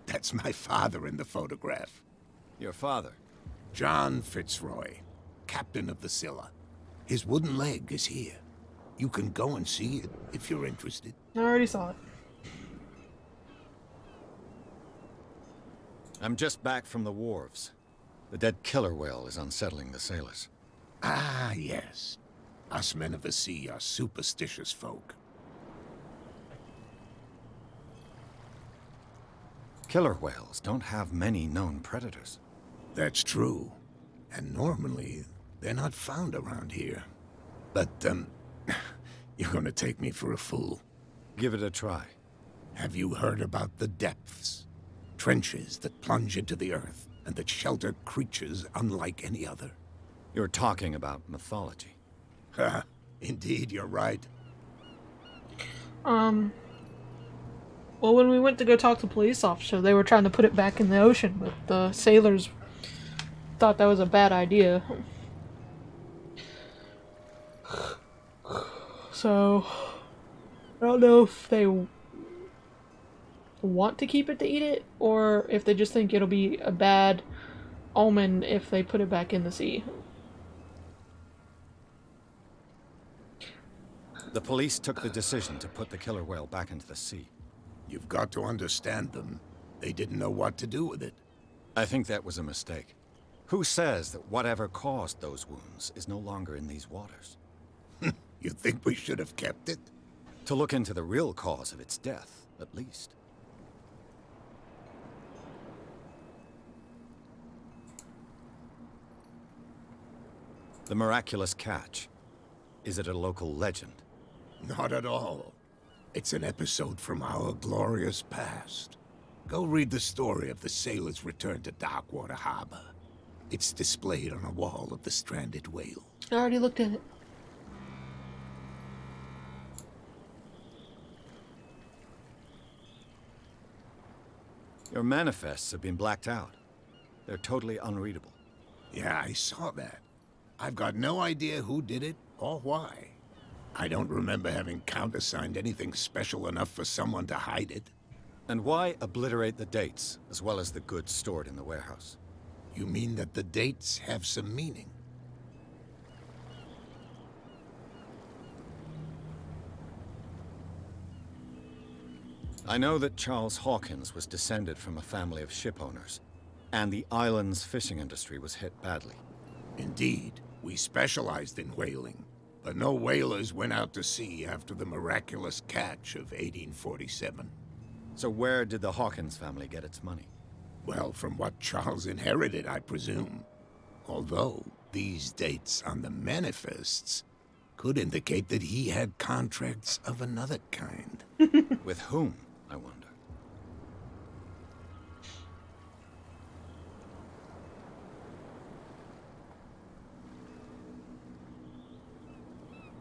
That's my father in the photograph. Your father? John Fitzroy, captain of the Scylla. His wooden leg is here. You can go and see it if you're interested. I already saw it. I'm just back from the wharves. The dead killer whale is unsettling the sailors. Ah, yes. Us men of the sea are superstitious folk. Killer whales don't have many known predators. That's true. And normally, they're not found around here. But, you're gonna take me for a fool. Give it a try. Have you heard about the depths? Trenches that plunge into the earth and that shelter creatures unlike any other. You're talking about mythology. Ha! Indeed, you're right. Well, when we went to go talk to the police officer, they were trying to put it back in the ocean, but the sailors thought that was a bad idea. So, I don't know if they want to keep it to eat it, or if they just think it'll be a bad omen if they put it back in the sea. The police took the decision to put the killer whale back into the sea. You've got to understand them. They didn't know what to do with it. I think that was a mistake. Who says that whatever caused those wounds is no longer in these waters? You think we should have kept it? To look into the real cause of its death, at least. The miraculous catch. Is it a local legend? Not at all. It's an episode from our glorious past. Go read the story of the sailor's return to Darkwater Harbor. It's displayed on a wall of the stranded whale. I already looked at it. Your manifests have been blacked out. They're totally unreadable. Yeah, I saw that. I've got no idea who did it or why. I don't remember having countersigned anything special enough for someone to hide it. And why obliterate the dates, as well as the goods stored in the warehouse? You mean that the dates have some meaning? I know that Charles Hawkins was descended from a family of ship owners, and the island's fishing industry was hit badly. Indeed, we specialized in whaling, but no whalers went out to sea after the miraculous catch of 1847. So where did the Hawkins family get its money? Well, from what Charles inherited, I presume. Although, these dates on the manifests could indicate that he had contracts of another kind. With whom, I wonder?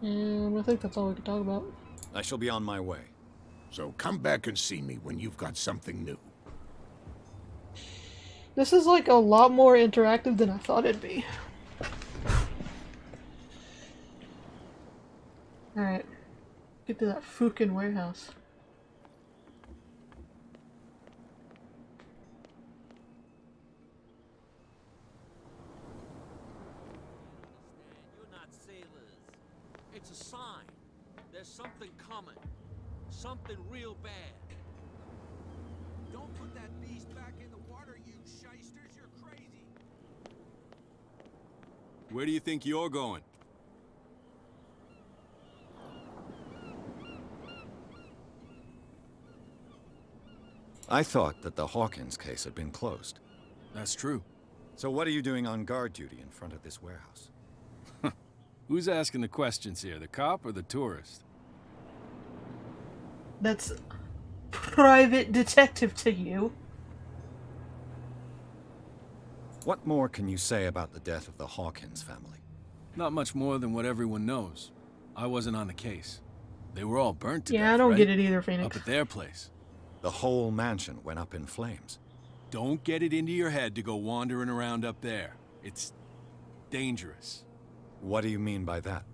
I think that's all we can talk about. I shall be on my way. So come back and see me when you've got something new. This is like a lot more interactive than I thought it'd be. Alright. Get to that fucking warehouse. You're not sailors. It's a sign. There's something coming. Something real bad. Don't put that beast back in the water, you shysters. You're crazy. Where do you think you're going? I thought that the Hawkins case had been closed. That's true. So what are you doing on guard duty in front of this warehouse? Who's asking the questions here, the cop or the tourist? That's private detective to you. What more can you say about the death of the Hawkins family? Not much more than what everyone knows. I wasn't on the case. They were all burnt to death, Yeah, I don't right? get it either, Phoenix. Up at their place. The whole mansion went up in flames. Don't get it into your head to go wandering around up there. It's dangerous. What do you mean by that?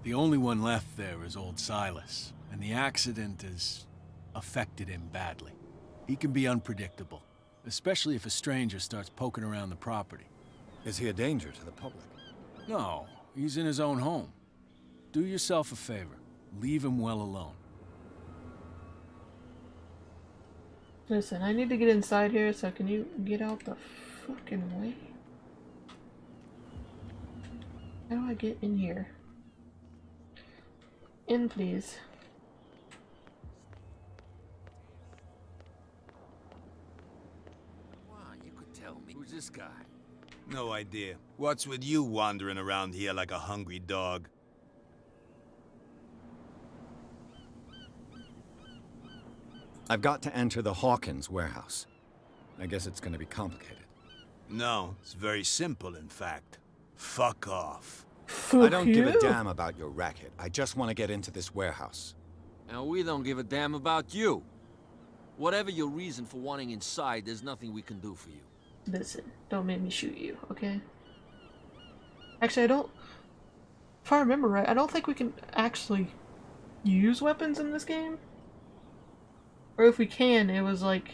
The only one left there is old Silas, and the accident has affected him badly. He can be unpredictable, especially if a stranger starts poking around the property. Is he a danger to the public? No, he's in his own home. Do yourself a favor. Leave him well alone. Listen, I need to get inside here, so can you get out the fucking way? How do I get in here? In, please. Wow, you could tell me. Who's this guy? No idea. What's with you wandering around here like a hungry dog? I've got to enter the Hawkins warehouse. I guess it's gonna be complicated. No, it's very simple, in fact. Fuck off. I don't give a damn about your racket. I just want to get into this warehouse. And we don't give a damn about you. Whatever your reason for wanting inside, there's nothing we can do for you. Listen, don't make me shoot you, okay? Actually, I don't... If I remember right, I don't think we can actually use weapons in this game. Or if we can, it was, like,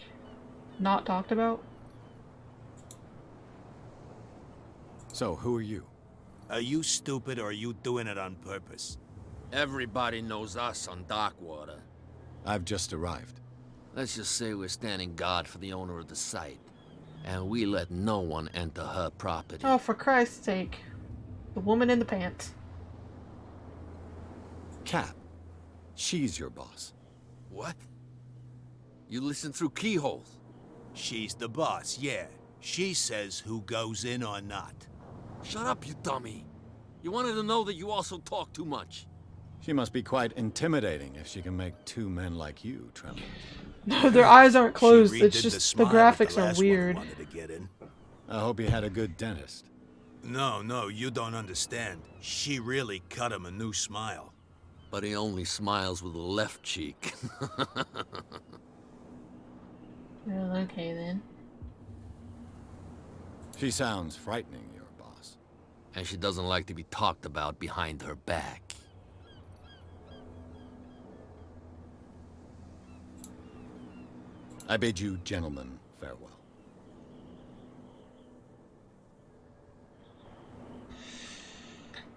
not talked about. So, who are you? Are you stupid or are you doing it on purpose? Everybody knows us on Darkwater. I've just arrived. Let's just say we're standing guard for the owner of the site. And we let no one enter her property. Oh, for Christ's sake. The woman in the pants. Cat. She's your boss. What? You listen through keyholes? She's the boss, yeah. She says who goes in or not. Shut up, you dummy. You wanted to know that you also talk too much. She must be quite intimidating if she can make two men like you tremble. Their eyes aren't closed, it's just the graphics are weird. I hope you had a good dentist. No, you don't understand. She really cut him a new smile. But he only smiles with the left cheek. Well, okay then. She sounds frightening, your boss. And she doesn't like to be talked about behind her back. I bid you gentlemen farewell.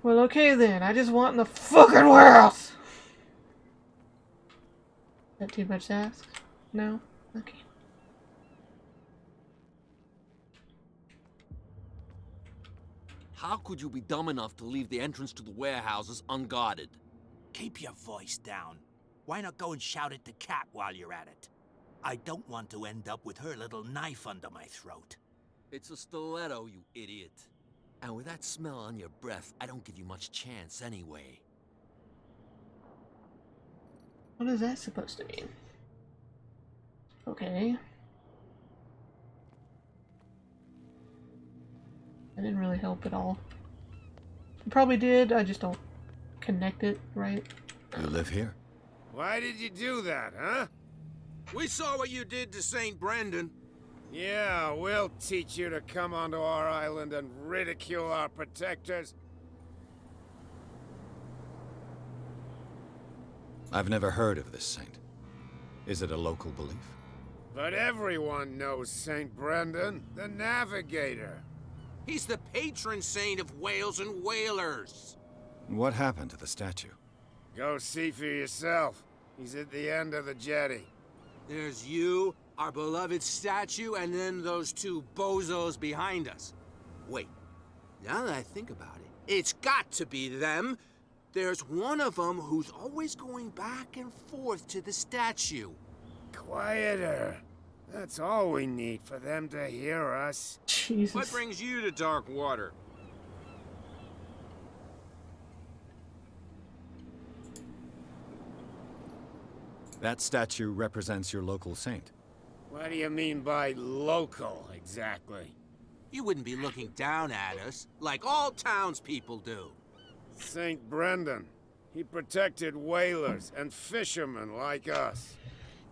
Well, okay then. I just want in the fucking warehouse. Is that too much to ask? No? Okay. How could you be dumb enough to leave the entrance to the warehouses unguarded? Keep your voice down. Why not go and shout at the cat while you're at it? I don't want to end up with her little knife under my throat. It's a stiletto, you idiot. And with that smell on your breath, I don't give you much chance anyway. What is that supposed to mean? Okay. That didn't really help at all. It probably did, I just don't connect it right. You live here? Why did you do that, huh? We saw what you did to St. Brendan. Yeah, we'll teach you to come onto our island and ridicule our protectors. I've never heard of this saint. Is it a local belief? But everyone knows St. Brendan, the Navigator. He's the patron saint of whales and whalers. What happened to the statue? Go see for yourself. He's at the end of the jetty. There's you, our beloved statue, and then those two bozos behind us. Wait, now that I think about it, it's got to be them. There's one of them who's always going back and forth to the statue. Quieter. That's all we need for them to hear us. Jesus. What brings you to Darkwater? That statue represents your local saint. What do you mean by local, exactly? You wouldn't be looking down at us, like all townspeople do. St. Brendan. He protected whalers and fishermen like us.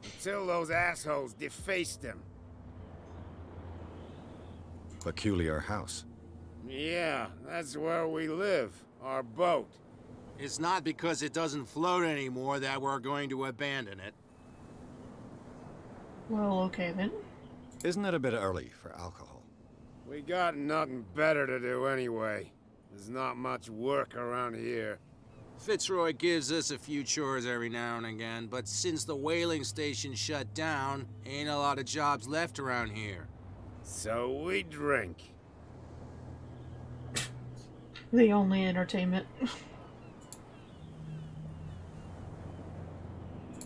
Until those assholes defaced him. Peculiar house. Yeah, that's where we live. Our boat. It's not because it doesn't float anymore that we're going to abandon it. Well, okay then. Isn't it a bit early for alcohol? We got nothing better to do anyway. There's not much work around here. Fitzroy gives us a few chores every now and again, but since the whaling station shut down, ain't a lot of jobs left around here. So we drink. The only entertainment.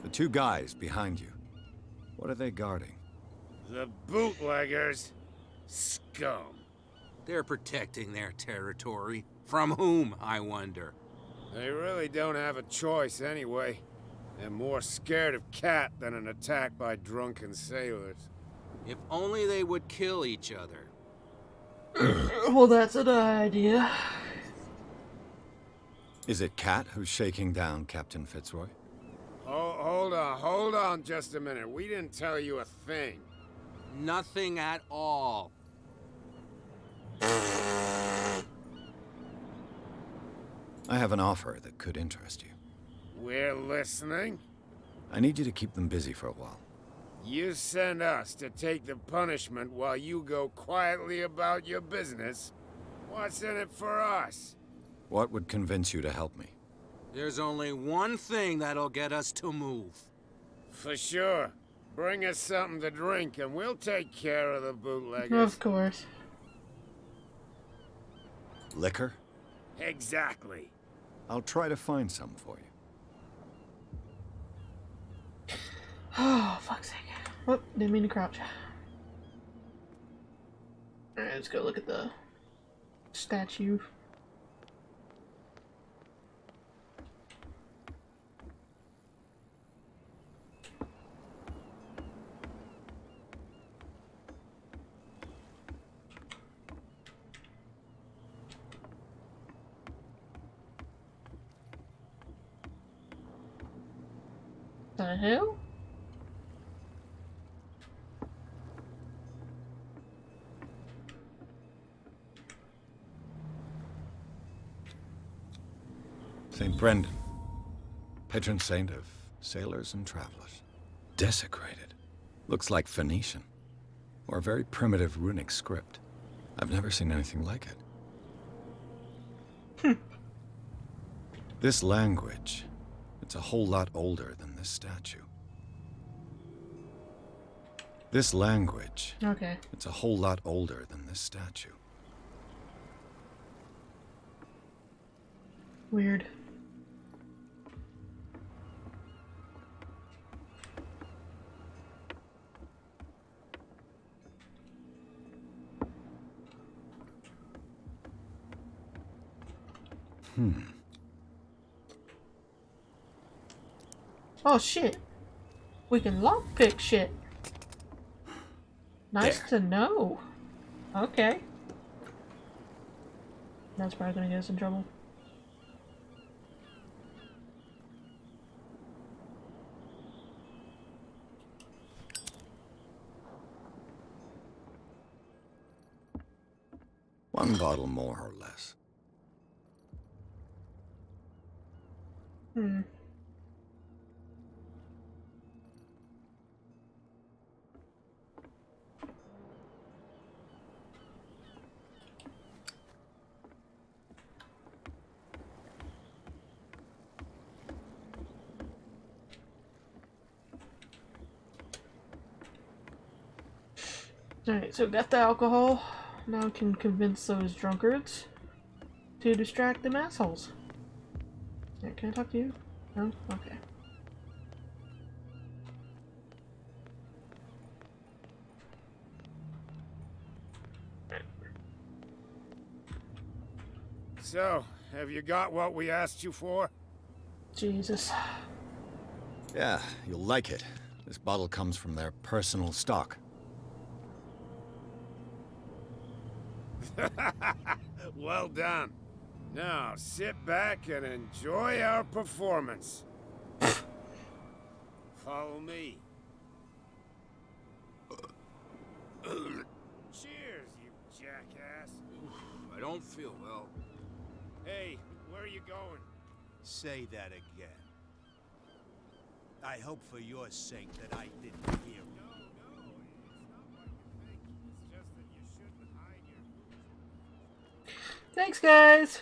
The two guys behind you. What are they guarding? The bootleggers. Scum. They're protecting their territory. From whom, I wonder? They really don't have a choice anyway. They're more scared of Cat than an attack by drunken sailors. If only they would kill each other. Well, that's an idea. Is it Cat who's shaking down Captain Fitzroy? Oh, hold on just a minute. We didn't tell you a thing. Nothing at all. I have an offer that could interest you. We're listening. I need you to keep them busy for a while. You send us to take the punishment while you go quietly about your business. What's in it for us? What would convince you to help me? There's only one thing that'll get us to move. For sure. Bring us something to drink and we'll take care of the bootleggers. Of course. Liquor? Exactly. I'll try to find some for you. Oh, fuck's sake. Oh, didn't mean to crouch. Alright, let's go look at the statue. The hell? St. Brendan, patron saint of sailors and travelers. Desecrated. Looks like Phoenician, or a very primitive runic script. I've never seen anything like it. This language, it's a whole lot older than this statue. This language, okay, it's a whole lot older than this statue. Weird. Oh shit. We can lockpick shit. Nice to know. Okay. That's probably gonna get us in trouble. One bottle more or less. Alright, so got the alcohol. Now we can convince those drunkards to distract them assholes. Yeah, can I talk to you? No? Okay. So, have you got what we asked you for? Jesus. Yeah, you'll like it. This bottle comes from their personal stock. Well done. Now, sit back and enjoy our performance. Follow me. jackass. I don't feel well. Hey, where are you going? Say that again. I hope for your sake that I didn't hear you. No, it's not what you think. It's just that you shouldn't hide your... Thanks, guys.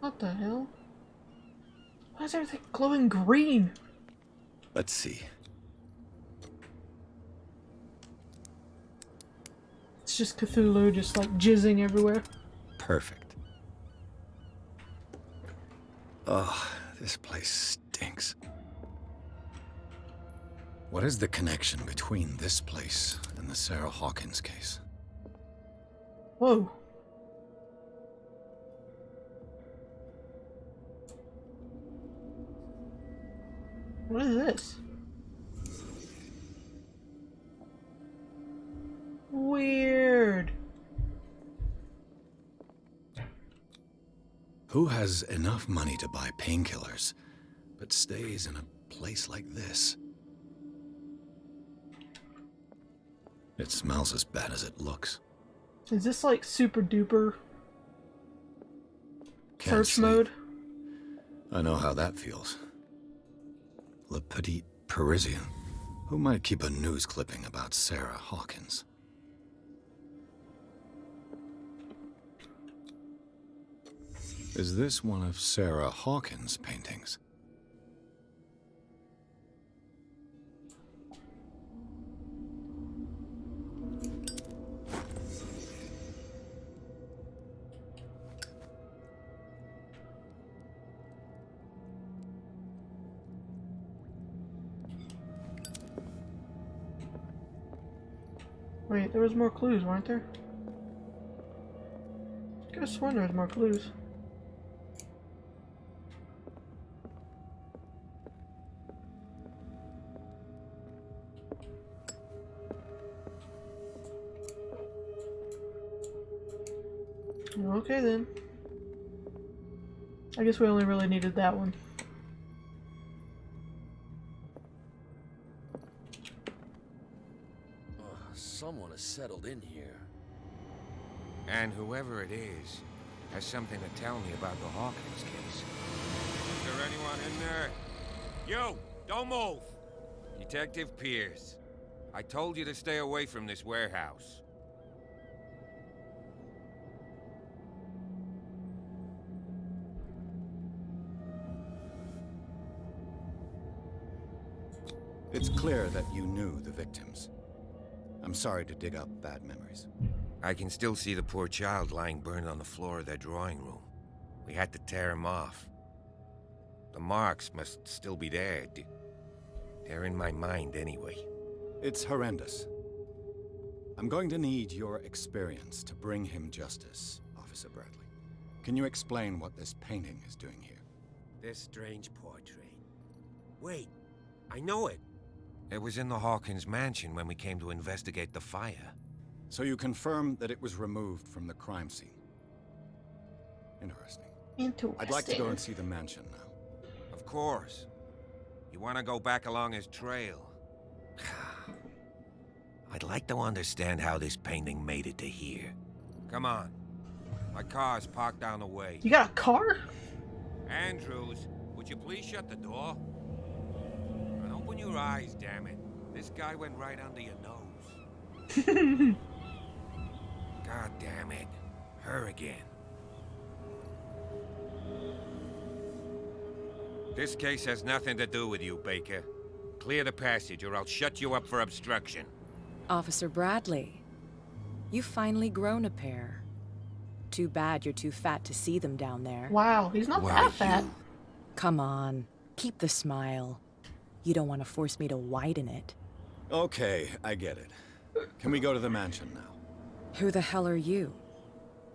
What the hell? Why is everything glowing green? Let's see. It's just Cthulhu just like jizzing everywhere. Perfect. Oh, this place stinks. What is the connection between this place and the Sarah Hawkins case? Whoa. What is this? Weird. Who has enough money to buy painkillers, but stays in a place like this? It smells as bad as it looks. Is this like super duper Can't search sleep. mode? I know how that feels. Le Petit Parisien. Who might keep a news clipping about Sarah Hawkins? Is this one of Sarah Hawkins' paintings? Wait, there was more clues, weren't there? I could have sworn there was more clues. Okay then. I guess we only really needed that one. Someone has settled in here. And whoever it is has something to tell me about the Hawkins case. Is there anyone in there? You! Don't move! Detective Pierce. I told you to stay away from this warehouse. It's clear that you knew the victims. I'm sorry to dig up bad memories. I can still see the poor child lying burned on the floor of their drawing room. We had to tear him off. The marks must still be there. They're in my mind anyway. It's horrendous. I'm going to need your experience to bring him justice, Officer Bradley. Can you explain what this painting is doing here? This strange portrait. Wait, I know it. It was in the Hawkins mansion when we came to investigate the fire. So you confirm that it was removed from the crime scene? Interesting. I'd like to go and see the mansion now. Of course. You want to go back along his trail? I'd like to understand how this painting made it to here. Come on. My car's parked down the way. You got a car? Andrews, would you please shut the door? And open your eyes, damn it. This guy went right under your nose. God damn it. Her again. This case has nothing to do with you, Baker. Clear the passage or I'll shut you up for obstruction. Officer Bradley, you've finally grown a pair. Too bad you're too fat to see them down there. Wow, he's not that fat. Come on, keep the smile. You don't want to force me to widen it. Okay, I get it. Can we go to the mansion now? Who the hell are you?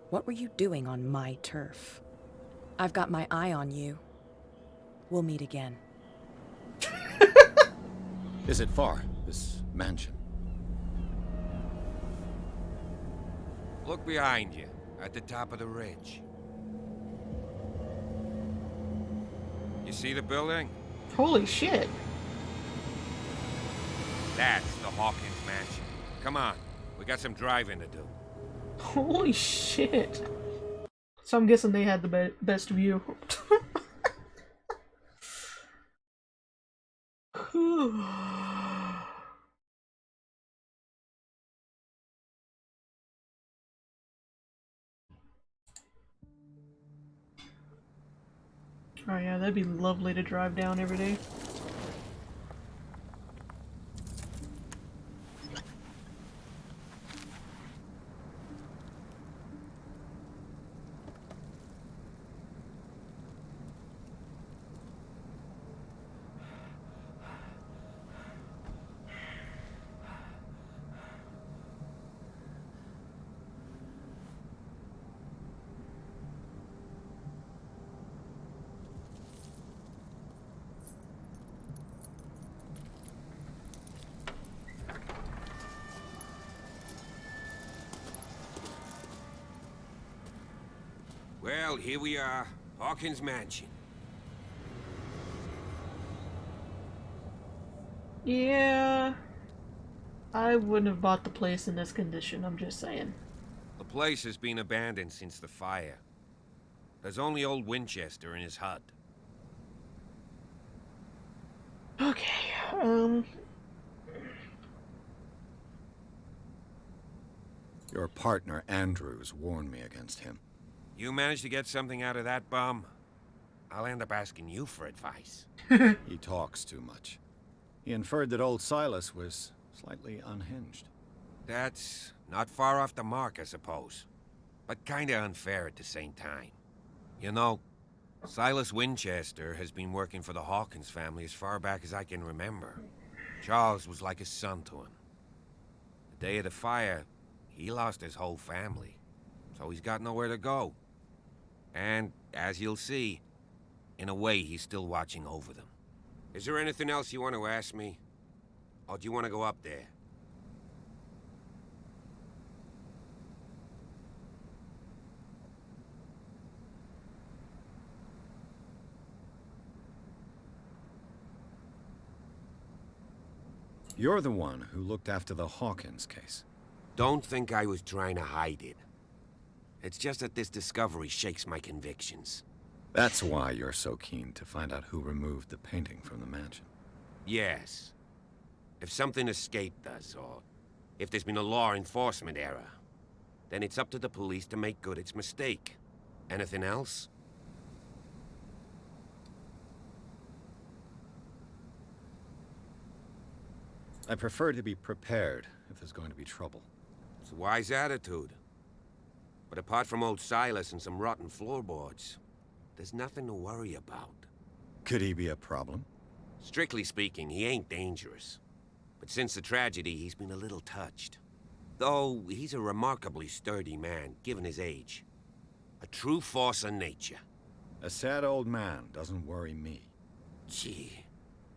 What were you doing on my turf? I've got my eye on you. We'll meet again. Is it far, this mansion? Look behind you, at the top of the ridge. You see the building? Holy shit. That's the Hawkins mansion. Come on, we got some driving to do. Holy shit. So I'm guessing they had the best view. Oh yeah, that'd be lovely to drive down every day. Well, here we are. Hawkins mansion. Yeah. I wouldn't have bought the place in this condition, I'm just saying. The place has been abandoned since the fire. There's only old Winchester in his hut. Okay, Your partner, Andrews, warned me against him. You managed to get something out of that bum? I'll end up asking you for advice. He talks too much. He inferred that old Silas was slightly unhinged. That's not far off the mark, I suppose. But kinda unfair at the same time. You know, Silas Winchester has been working for the Hawkins family as far back as I can remember. Charles was like a son to him. The day of the fire, he lost his whole family. So he's got nowhere to go. And, as you'll see, in a way, he's still watching over them. Is there anything else you want to ask me? Or do you want to go up there? You're the one who looked after the Hawkins case. Don't think I was trying to hide it. It's just that this discovery shakes my convictions. That's why you're so keen to find out who removed the painting from the mansion. Yes. If something escaped us, or if there's been a law enforcement error, then it's up to the police to make good its mistake. Anything else? I prefer to be prepared if there's going to be trouble. It's a wise attitude. But apart from old Silas and some rotten floorboards, there's nothing to worry about. Could he be a problem? Strictly speaking, he ain't dangerous. But since the tragedy, he's been a little touched. Though, he's a remarkably sturdy man, given his age. A true force of nature. A sad old man doesn't worry me. Gee,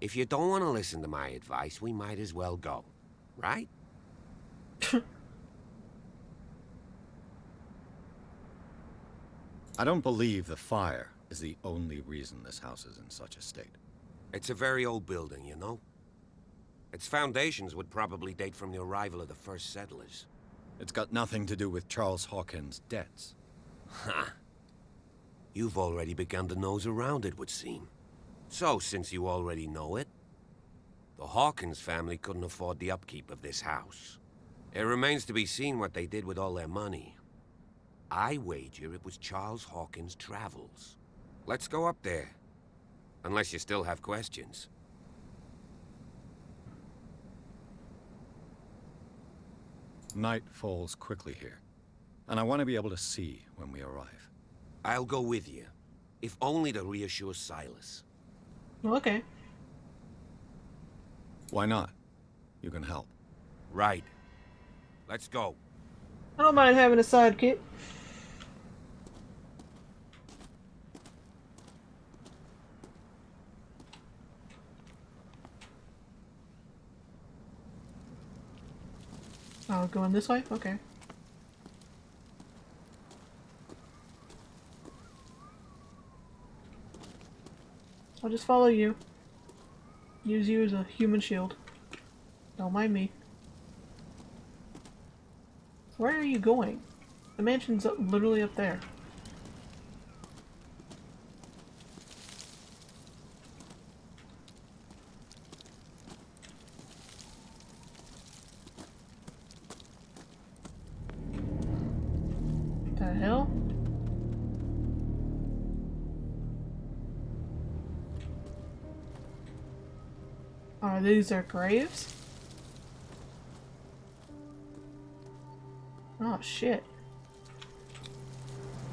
if you don't want to listen to my advice, we might as well go. Right? I don't believe the fire is the only reason this house is in such a state. It's a very old building, you know? Its foundations would probably date from the arrival of the first settlers. It's got nothing to do with Charles Hawkins' debts. Ha! You've already begun to nose around it, would seem. So, since you already know it, the Hawkins family couldn't afford the upkeep of this house. It remains to be seen what they did with all their money. I wager it was Charles Hawkins' travels. Let's go up there. Unless you still have questions. Night falls quickly here, and I want to be able to see when we arrive. I'll go with you, if only to reassure Silas. Okay. Why not? You can help. Right. Let's go. I don't mind having a sidekick. Oh, going this way? Okay. I'll just follow you. Use you as a human shield. Don't mind me. Where are you going? The mansion's literally up there. The hell? Are these their graves? Oh shit.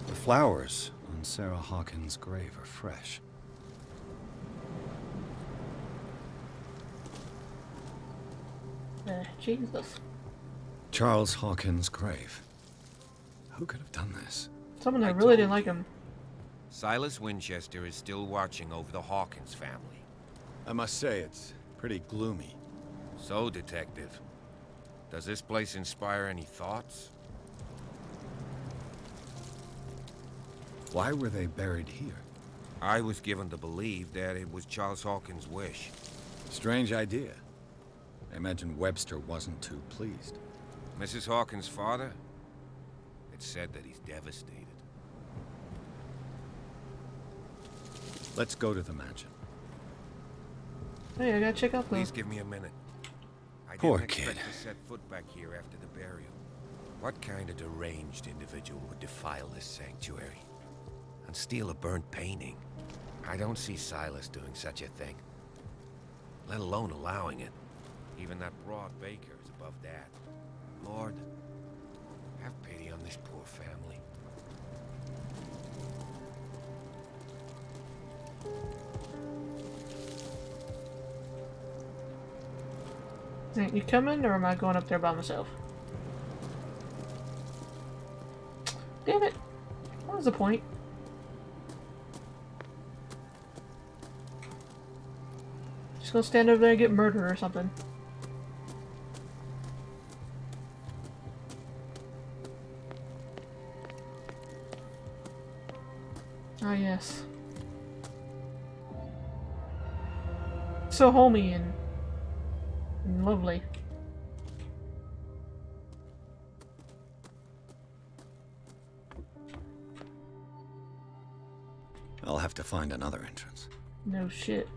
The flowers on Sarah Hawkins' grave are fresh. Jesus. Charles Hawkins' grave. Who could have done this? Someone that really didn't like him. Silas Winchester is still watching over the Hawkins family. I must say, it's pretty gloomy. So, Detective, does this place inspire any thoughts? Why were they buried here? I was given to believe that it was Charles Hawkins' wish. Strange idea. I imagine Webster wasn't too pleased. Mrs. Hawkins' father? It's said that he's devastated. Let's go to the mansion. Hey, I gotta check out Please give me a minute. I Poor didn't expect kid. to set foot back here after the burial. What kind of deranged individual would defile this sanctuary and steal a burnt painting? I don't see Silas doing such a thing, let alone allowing it. Even that broad baker is above that. Lord, have pity on this poor family. Ain't you coming, or am I going up there by myself? Damn it! What was the point? Just gonna stand over there and get murdered or something. Ah, yes. So homey and lovely. I'll have to find another entrance. No shit.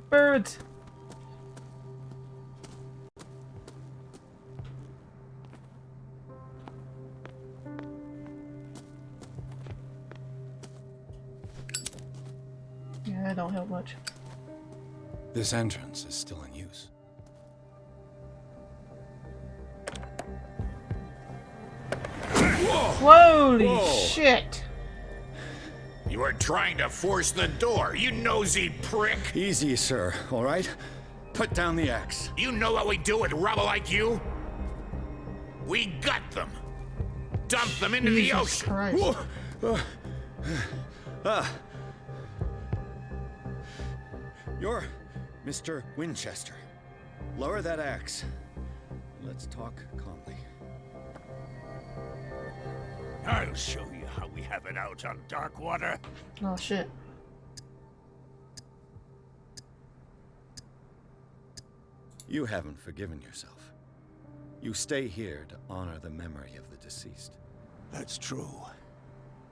Birds! Yeah, that don't help much. This entrance is still in use. Holy shit! You are trying to force the door, you nosy prick! Easy, sir, all right? Put down the axe. You know what we do with rubble like you? We gut them. Dump them into the Jesus ocean. Christ. You're Mr. Winchester. Lower that axe. Let's talk calmly. I'll show you how we have it out on Darkwater. Oh shit. You haven't forgiven yourself. You stay here to honor the memory of the deceased. That's true.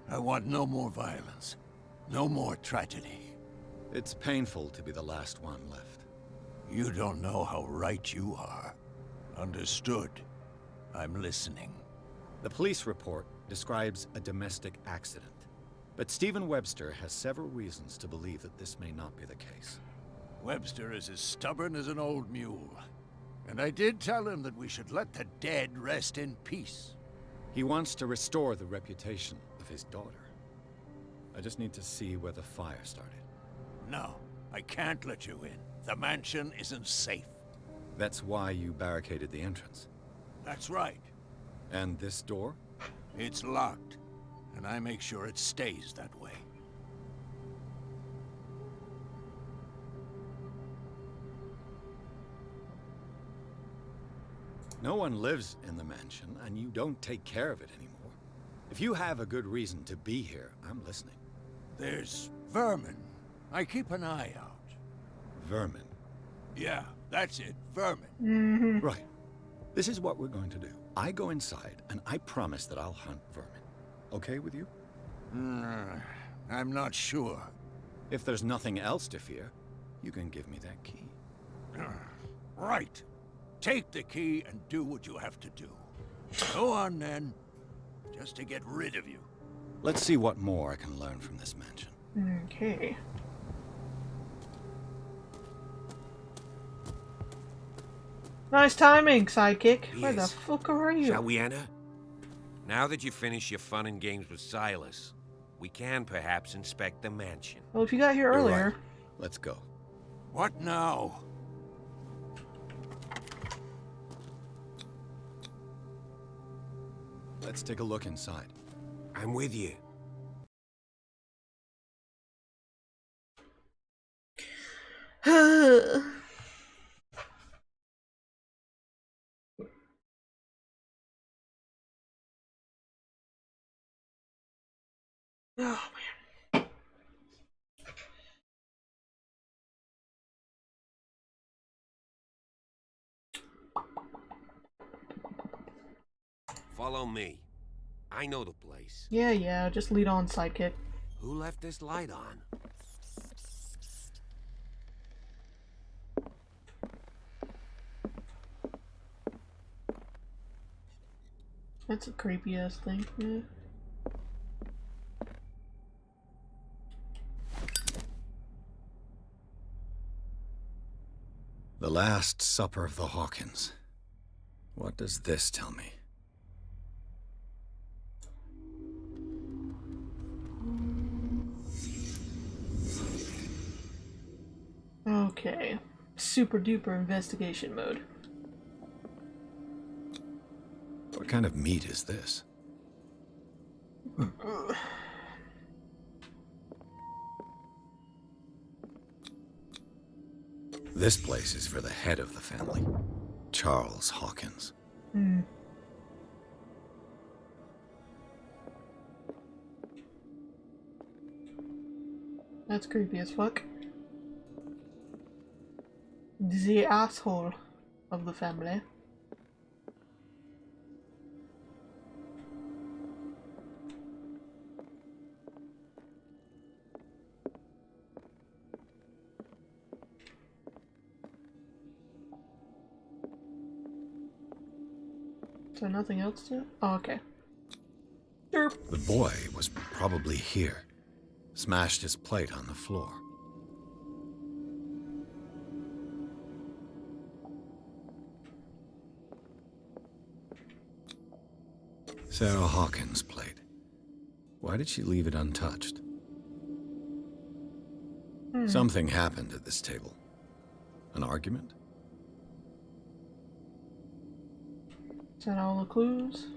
I want no more violence. No more tragedy. It's painful to be the last one left. You don't know how right you are. Understood. I'm listening. The police report describes a domestic accident, but Stephen Webster has several reasons to believe that this may not be the case. Webster is as stubborn as an old mule. And I did tell him that we should let the dead rest in peace. He wants to restore the reputation of his daughter. I just need to see where the fire started. No, I can't let you in. The mansion isn't safe. That's why you barricaded the entrance. That's right. And this door? It's locked, and I make sure it stays that way. No one lives in the mansion, and you don't take care of it anymore. If you have a good reason to be here, I'm listening. There's vermin. I keep an eye out. Vermin? Yeah, that's it. Vermin. Mm-hmm. Right. This is what we're going to do. I go inside, and I promise that I'll hunt vermin. Okay with you? I'm not sure. If there's nothing else to fear, you can give me that key. Right. Take the key and do what you have to do. Go on, then. Just to get rid of you. Let's see what more I can learn from this mansion. Okay. Nice timing, sidekick. Where the Yes. fuck are you? Shall we enter? Now that you finish your fun and games with Silas, we can perhaps inspect the mansion. Well, if you got here You're earlier. right. Let's go. What now? Let's take a look inside. I'm with you. Oh, Follow me. I know the place. yeah, just lead on, sidekick. Who left this light on? That's a creepy ass thing. Yeah. The Last Supper of the Hawkins. What does this tell me? Okay. Super duper investigation mode. What kind of meat is this? This place is for the head of the family, Charles Hawkins. Hmm. That's creepy as fuck. The asshole of the family. Is there nothing else to? Oh, okay. Derp. The boy was probably here. Smashed his plate on the floor. Sarah Hawkins' plate. Why did she leave it untouched? Something happened at this table. An argument? Is that all the clues?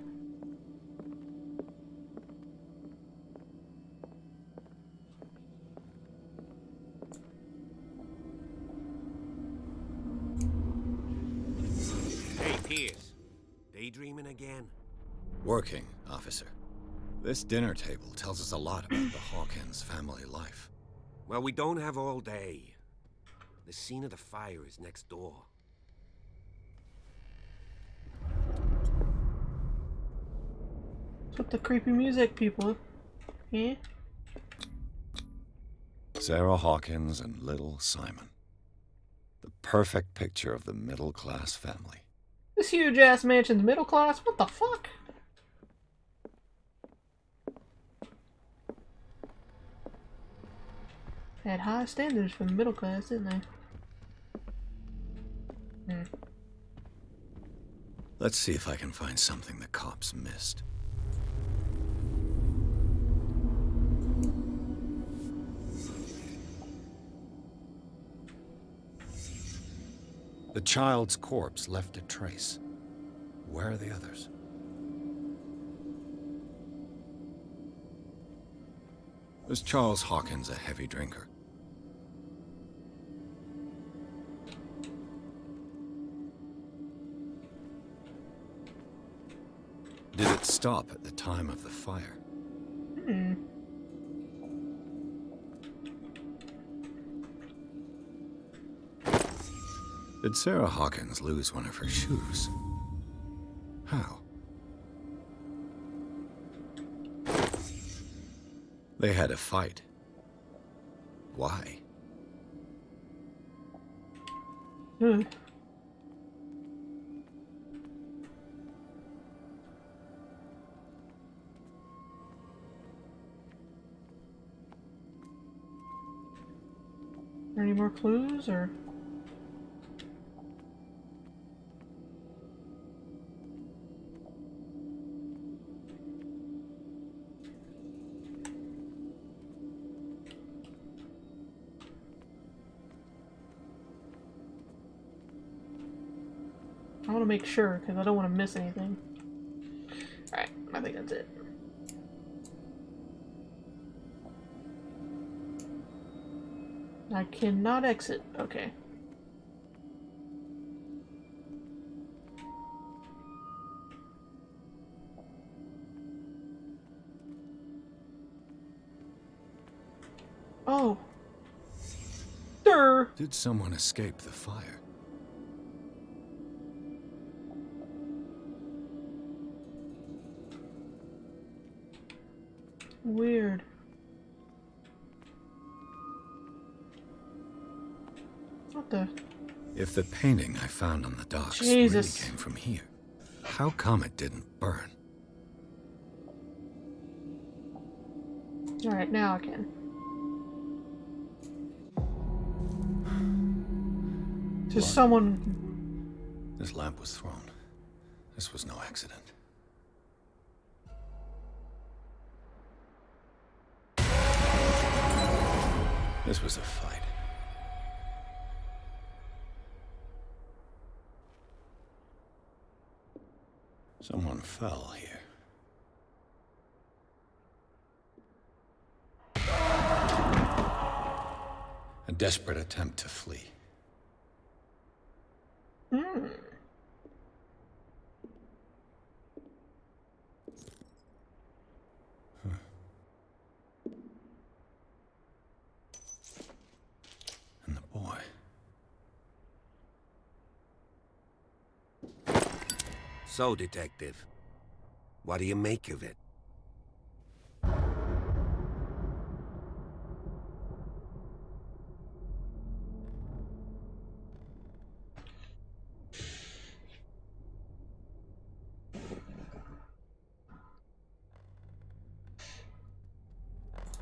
Hey, Pierce. Daydreaming again? Working, officer. This dinner table tells us a lot about the Hawkins family life. Well, we don't have all day. The scene of the fire is next door. What's with the creepy music, people? Yeah? Sarah Hawkins and little Simon. The perfect picture of the middle-class family. This huge ass mansion's middle class? What the fuck? They had high standards for the middle class, didn't they? Let's see if I can find something the cops missed. The child's corpse left a trace. Where are the others? Was Charles Hawkins a heavy drinker? Did it stop at the time of the fire? Hmm. Did Sarah Hawkins lose one of her shoes? How? They had a fight. Why? Hmm. Any more clues, or? I want to make sure, because I don't want to miss anything. Alright, I think that's it. I cannot exit. Okay. Oh. Durr. Did someone escape the fire? Weird. What the? If the painting I found on the docks Jesus. really came from here, how come it didn't burn? Alright, now I can. Just someone. This lamp was thrown. This was no accident. This was a fight. Someone fell here. A desperate attempt to flee. Hmm. And the boy. So, Detective, what do you make of it?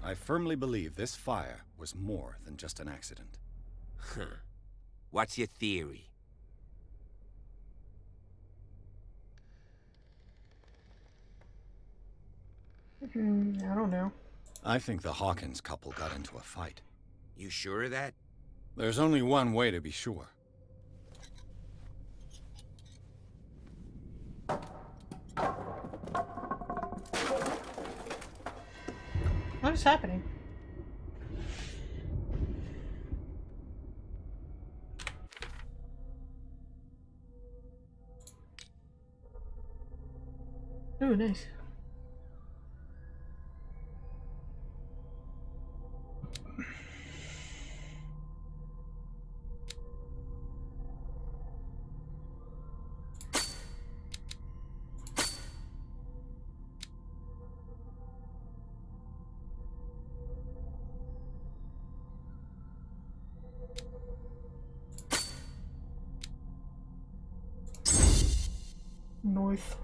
I firmly believe this fire was more than just an accident. Huh. What's your theory? I don't know. I think the Hawkins couple got into a fight. You sure of that? There's only one way to be sure. What is happening? Oh, nice. North.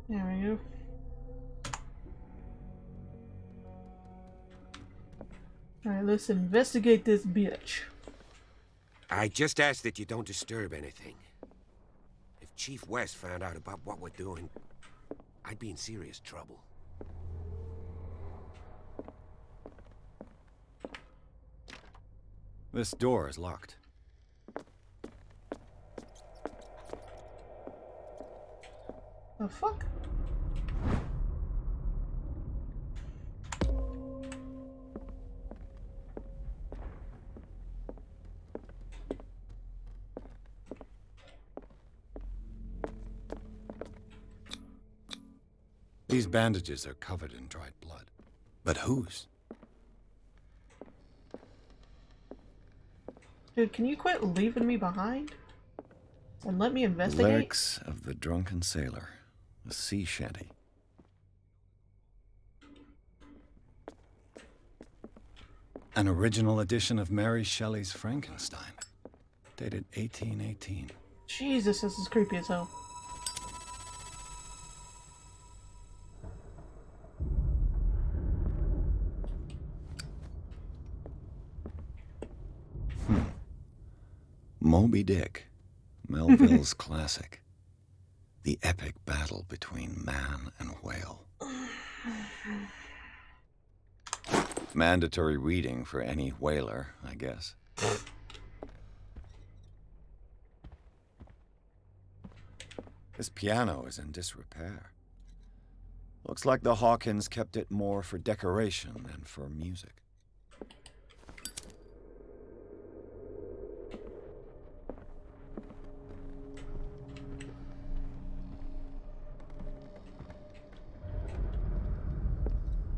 There we go. Alright, let's investigate this bitch. I just ask that you don't disturb anything. If Chief West found out about what we're doing, I'd be in serious trouble. This door is locked. The fuck? These bandages are covered in dried blood. But whose? Dude, can you quit leaving me behind? And let me The investigate? lyrics of the drunken sailor. A sea shanty. An original edition of Mary Shelley's Frankenstein. Dated 1818. Jesus, this is creepy as hell. Moby Dick. Melville's classic. The epic battle between man and whale. Mandatory reading for any whaler, I guess. This piano is in disrepair. Looks like the Hawkins kept it more for decoration than for music.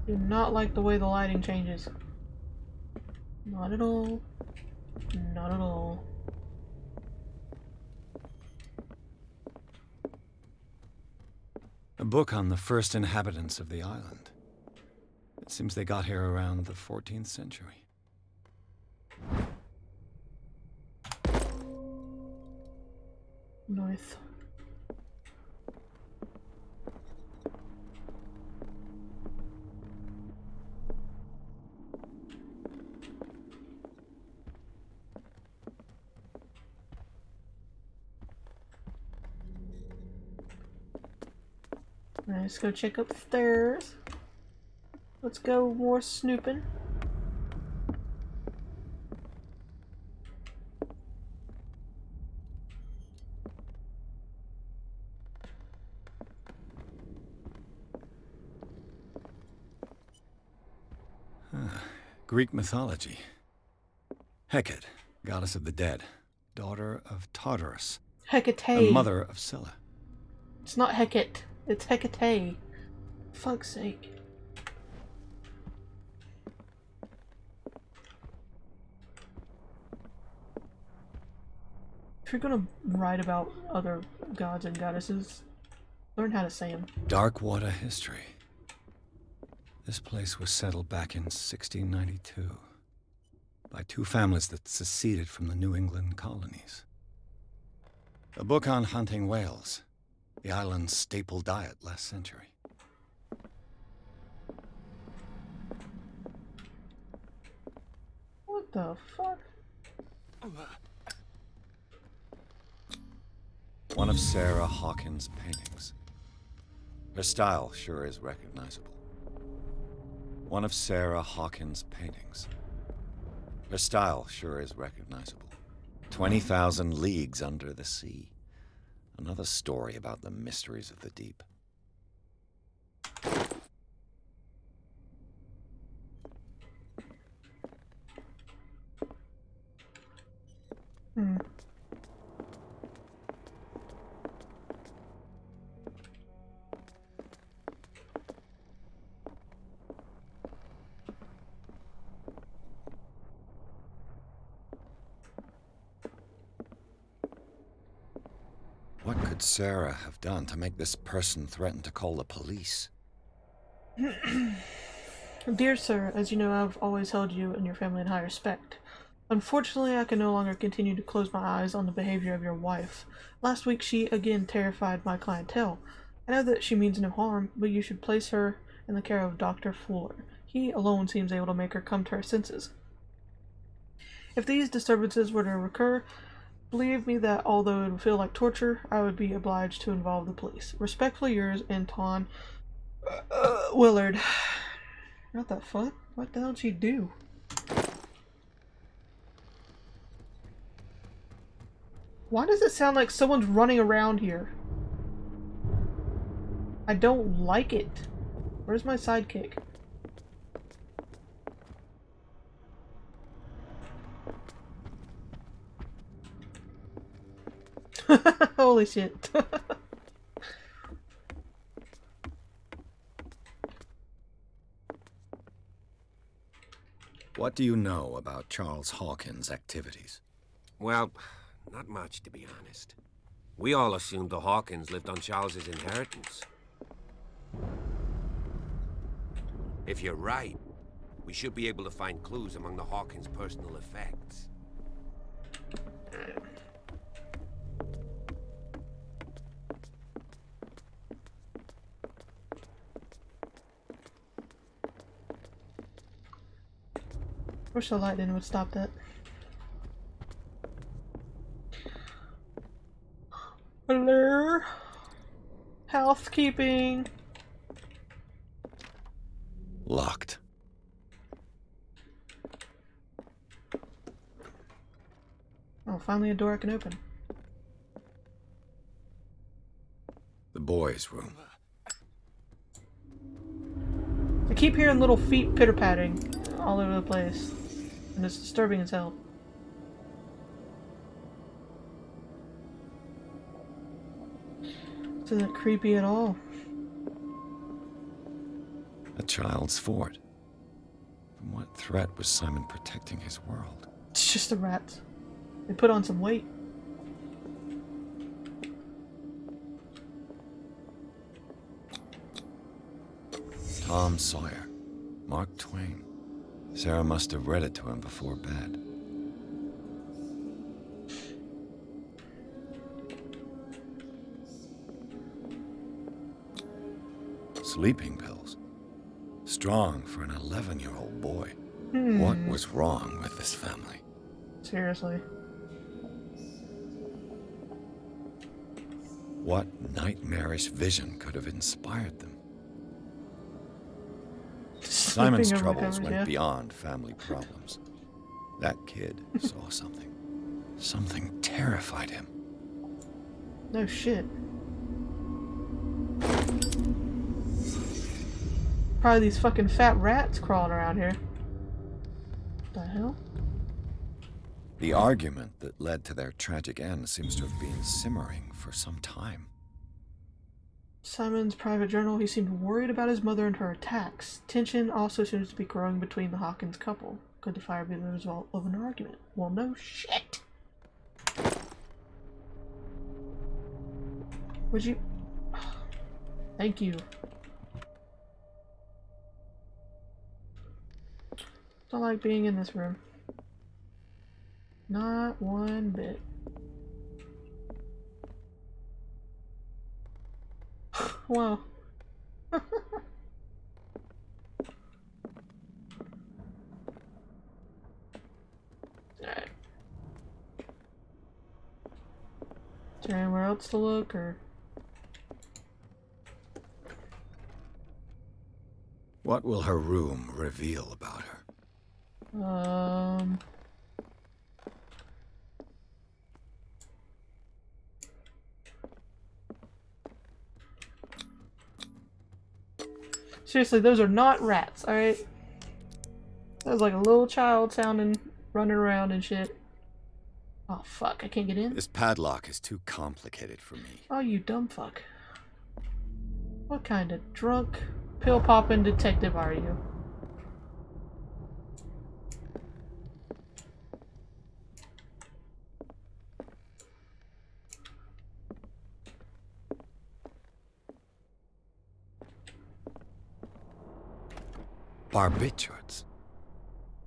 Do not like the way the lighting changes. Not at all. Not at all. A book on the first inhabitants of the island. It seems they got here around the 14th century. North. Let's go check upstairs. Let's go more snooping. Greek mythology. Hecate, goddess of the dead, daughter of Tartarus, Hecate. and mother of Scylla. It's not Hecate. It's Hecate. Fuck's sake. If you're gonna write about other gods and goddesses, learn how to say them. Darkwater history. This place was settled back in 1692 by two families that seceded from the New England colonies. A book on hunting whales, the island's staple diet last century. What the fuck? One of Sarah Hawkins' paintings. Her style sure is recognizable. One of Sarah Hawkins' paintings. Her style sure is recognizable. 20,000 Leagues Under the Sea. Another story about the mysteries of the deep. What could Sarah have done to make this person threaten to call the police? Dear sir, as you know, I've always held you and your family in high respect. Unfortunately, I can no longer continue to close my eyes on the behavior of your wife. Last week, she again terrified my clientele. I know that she means no harm, but you should place her in the care of Dr. Fuller. He alone seems able to make her come to her senses. If these disturbances were to recur, Believe me that although it would feel like torture, I would be obliged to involve the police. Respectfully yours, Anton Willard. What the fuck? What the hell did she do? Why does it sound like someone's running around here? I don't like it. Where's my sidekick? Holy shit. What do you know about Charles Hawkins' activities? Well, not much, to be honest. We all assumed the Hawkins lived on Charles's inheritance. If you're right, we should be able to find clues among the Hawkins' personal effects. Wish the lightning would stop that. Hello? Housekeeping. Locked. Oh, finally a door I can open. The boys' room. I keep hearing little feet pitter-patting all over the place, and it's disturbing as hell. This isn't creepy at all. A child's fort. From what threat was Simon protecting his world? It's just the rats. They put on some weight. Tom Sawyer. Mark Twain. Sarah must have read it to him before bed. Sleeping pills. Strong for an 11-year-old boy. What was wrong with this family? Seriously. What nightmarish vision could have inspired them? Simon's troubles went beyond family problems. That kid saw something. Something terrified him. No shit. Probably these fucking fat rats crawling around here. What the hell? The argument that led to their tragic end seems to have been simmering for some time. Simon's private journal, he seemed worried about his mother and her attacks. Tension also seems to be growing between the Hawkins couple. Could the fire be the result of an argument? Well, no shit. Would you... Thank you. Don't like being in this room. Not one bit. Wow. Alright. Is there anywhere else to look, or? What will her room reveal about her? Seriously, those are not rats, alright? That was like a little child sounding, running around and shit. Oh fuck, I can't get in? This padlock is too complicated for me. Oh, you dumb fuck. What kind of drunk, pill-popping detective are you? Barbiturates.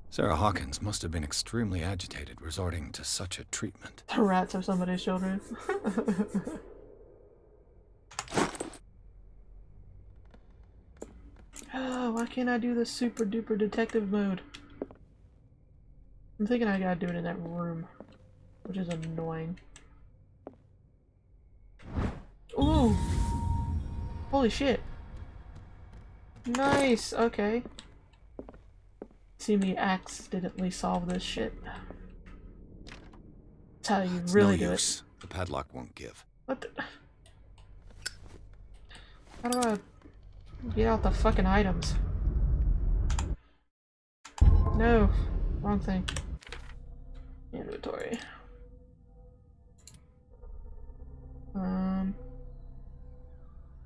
Sarah Hawkins must have been extremely agitated, resorting to such a treatment. The rats are somebody's children. Oh, why can't I do the super duper detective mode? I'm thinking I gotta do it in that room. which is annoying. Ooh! Holy shit. Nice, okay. See me accidentally solve this shit. That's how you It's really no do use. it. The padlock won't give. What the? How do I get out the fucking items? No, wrong thing. Inventory.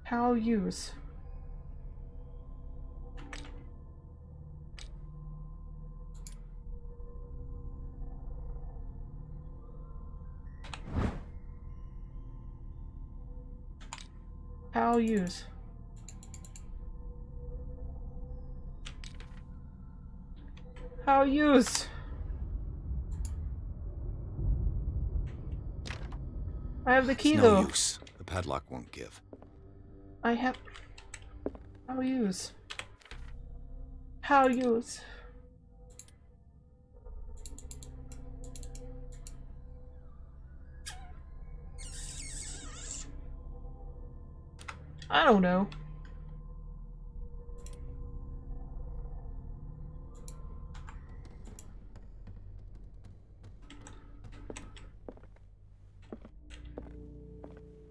How use? How use? How use? I have the key It's though. no use. The padlock won't give. I have. How use? How use? I don't know.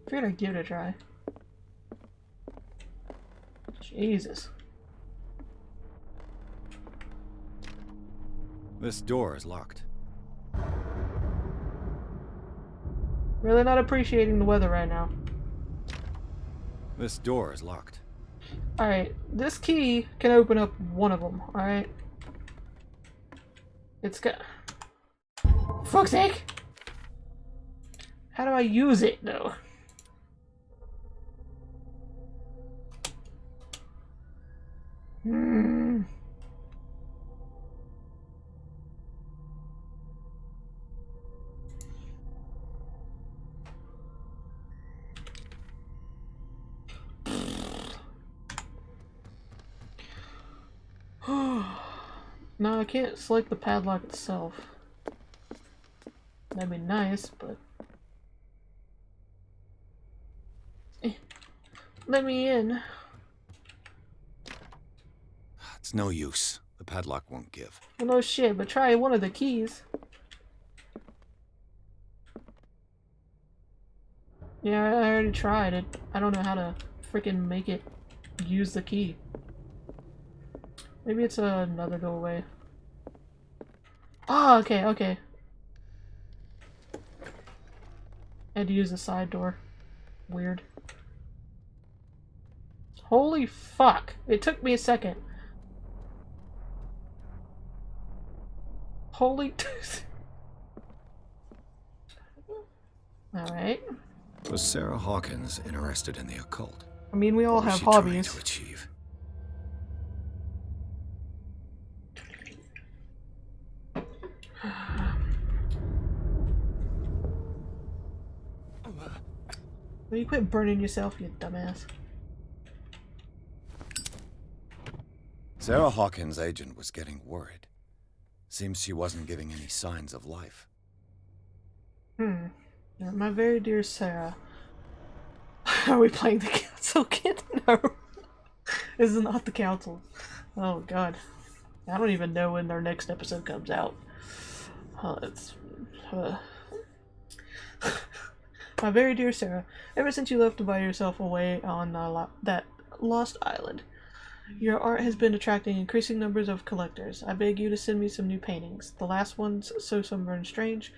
Figured I'd give it a try. Jesus. This door is locked. Really not appreciating the weather right now. This door is locked. Alright, this key can open up one of them, alright? It's got... Fuck's sake! How do I use it, though? No, I can't select the padlock itself. That'd be nice, but... Let me in. It's no use. The padlock won't give. Well, no shit, but try one of the keys. Yeah, I already tried it. I don't know how to freaking make it use the key. Maybe it's another doorway. Oh, okay, okay. I had to use the side door. Weird. Holy fuck! It took me a second. Holy... Alright. Was Sarah Hawkins interested in the occult? I mean, we all What was have she trying hobbies. to achieve? Will you quit burning yourself, you dumbass? Sarah Hawkins' agent was getting worried. Seems she wasn't giving any signs of life. My very dear Sarah. Are we playing the council kid? No. This is not the council. Oh god. I don't even know when their next episode comes out. My very dear Sarah, ever since you left by yourself away on that lost island, your art has been attracting increasing numbers of collectors. I beg you to send me some new paintings. The last ones, so somber and strange,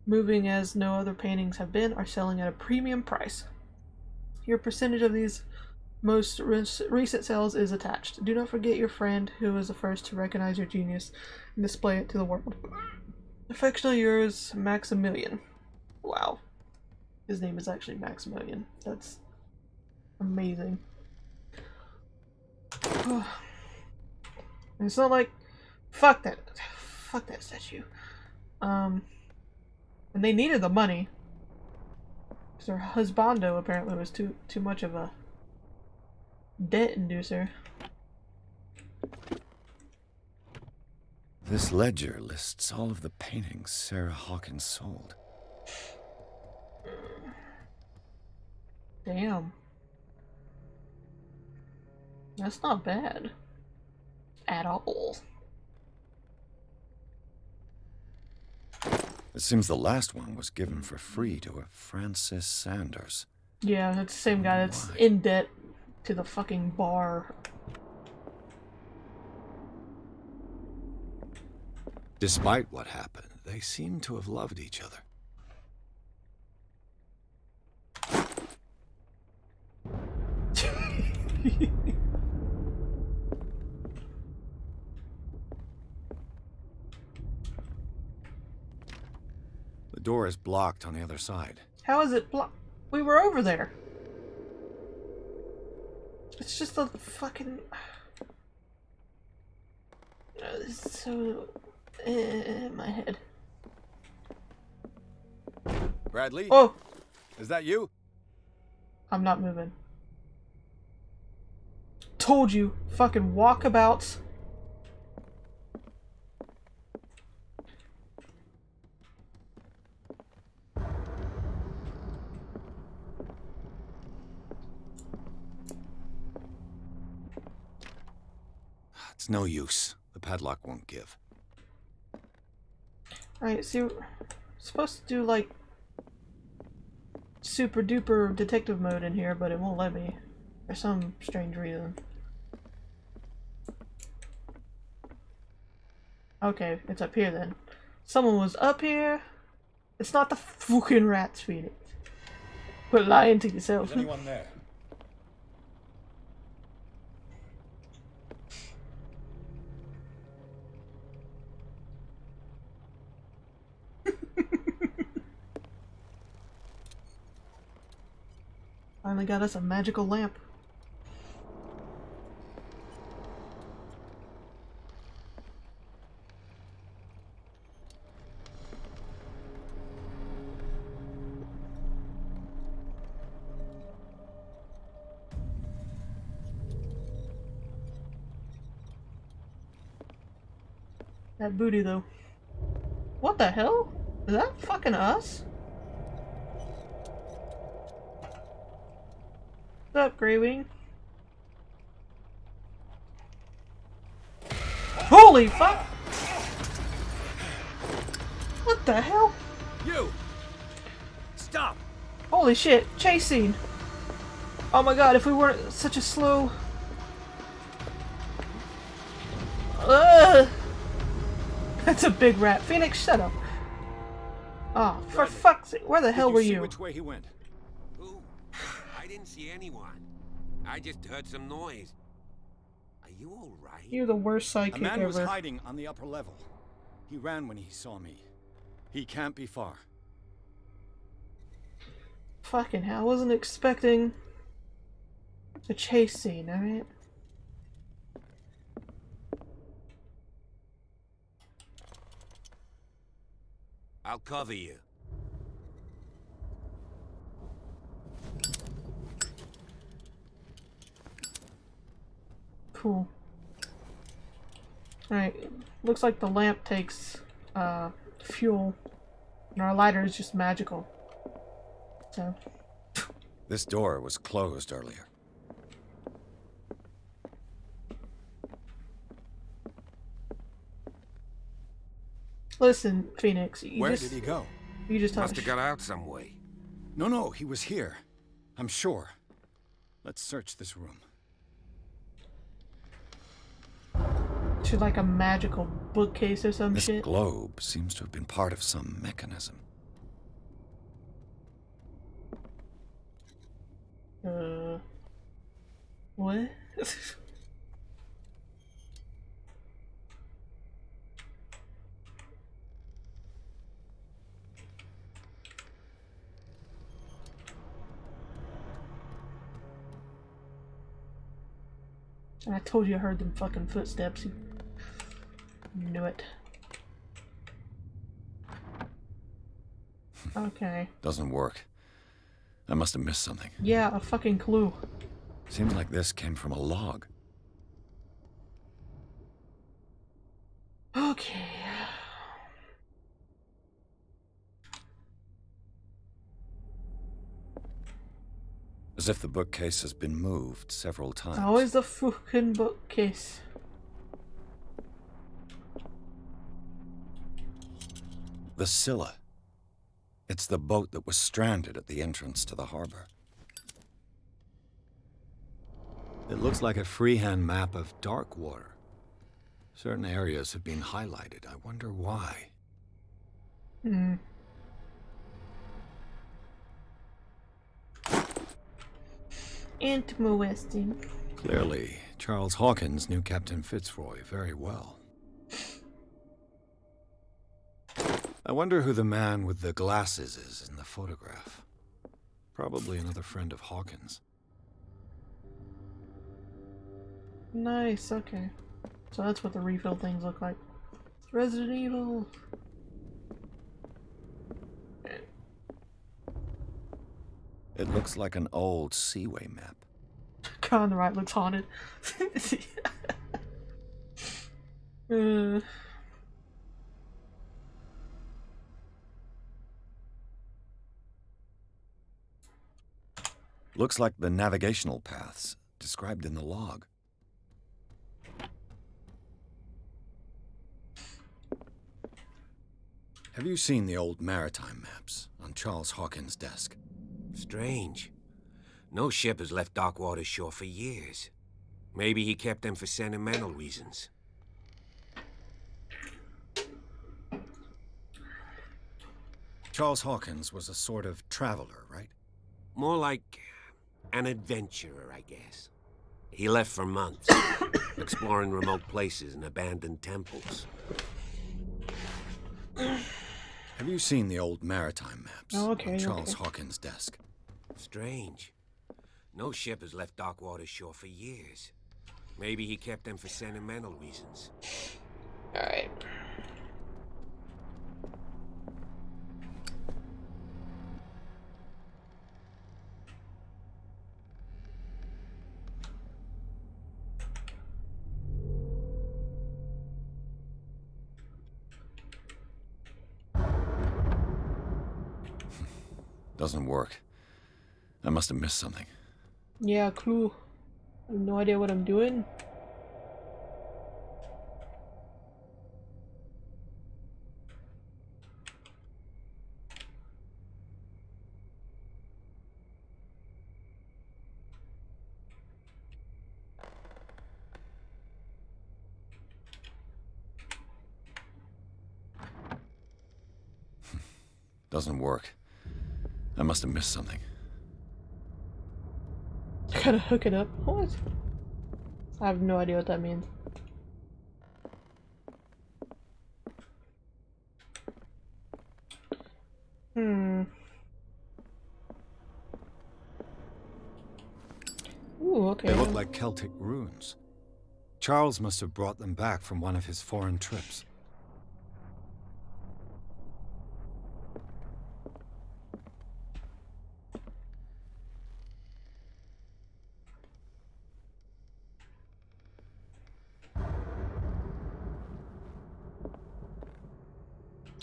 moving as no other paintings have been, are selling at a premium price. Your percentage of these most recent sales is attached. Do not forget your friend who was the first to recognize your genius and display it to the world. Affectionately yours, Maximilian. Wow. His name is actually Maximilian. That's amazing. It's not like... Fuck that statue. And they needed the money. Because their husbando apparently was too much of a debt inducer. This ledger lists all of the paintings Sarah Hawkins sold. Damn. That's not bad. At all. It seems the last one was given for free to a Francis Sanders. Yeah, that's the same guy that's in debt to the fucking bar. Despite what happened, they seem to have loved each other. The door is blocked on the other side. How is it blocked? We were over there. It's just a fucking... It's so... in my head. Bradley? Oh! Is that you? I'm not moving. Told you. Fucking walkabouts. It's no use. The padlock won't give. Alright, so you're supposed to do like super duper detective mode in here, but it won't let me for some strange reason. Okay, it's up here then. Someone was up here. It's not the fucking rats, Phoenix. Quit lying to yourself. Is anyone there? Finally got us a magical lamp. That booty though. What the hell? Is that fucking us? What's up, Grey Wing? Holy fuck! What the hell? You! Stop! Holy shit, chase scene! Oh my god, if we weren't such a slow... Ugh! That's a big rat. Phoenix, shut up. Oh, for fuck's sake, where the hell were you? Which way he went? Who? I didn't see anyone. I just heard some noise. Are you all right? You're the worst psychic A man ever. was hiding on the upper level. He ran when he saw me. He can't be far. Fucking hell, I wasn't expecting a chase scene, alright? I'll cover you. Cool. Alright, looks like the lamp takes fuel, and our lighter is just magical. So. This door was closed earlier. Listen, Phoenix, Where did he go? You just Must have got out some way. No, he was here. I'm sure. Let's search this room. To like a magical bookcase or some This shit. globe seems to have been part of some mechanism. What? I told you I heard them fucking footsteps. You knew it. Okay. Doesn't work. I must have missed something. Yeah, a fucking clue. Seems like this came from a log. Okay. As if the bookcase has been moved several times. Always the fucking bookcase. The Scylla. It's the boat that was stranded at the entrance to the harbor. It looks like a freehand map of dark water. Certain areas have been highlighted. I wonder why. Hmm. Interesting. Clearly, Charles Hawkins knew Captain Fitzroy very well. I wonder who the man with the glasses is in the photograph. Probably another friend of Hawkins. Nice, okay. So that's what the refill things look like. It's Resident Evil. It looks like an old Seaway map. God on the right looks haunted. uh, Looks like the navigational paths described in the log. Have you seen the old maritime maps on Charles Hawkins' desk? Strange. No ship has left Darkwater's shore for years. Maybe he kept them for sentimental reasons. Charles Hawkins was a sort of traveler, right? More like an adventurer, I guess. He left for months, exploring remote places and abandoned temples. Have you seen the old maritime maps on Charles Hawkins' desk? Strange. No ship has left Darkwater's shore for years. Maybe he kept them for sentimental reasons. Alright. Doesn't work. I must have missed something. Yeah, clue. I have no idea what I'm doing. Doesn't work. I must have missed something. Gotta hook it up. What? I have no idea what that means. Ooh, okay. They look like Celtic runes. Charles must have brought them back from one of his foreign trips.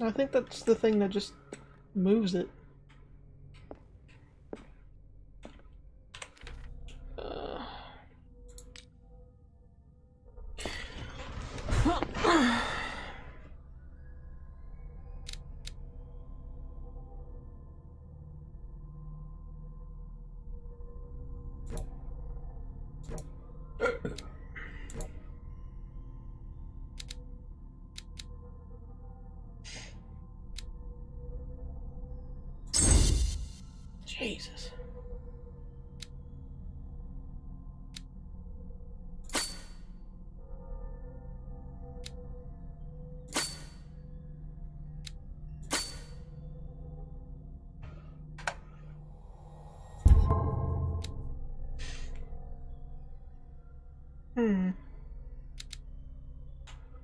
I think that's the thing that just moves it. Jesus.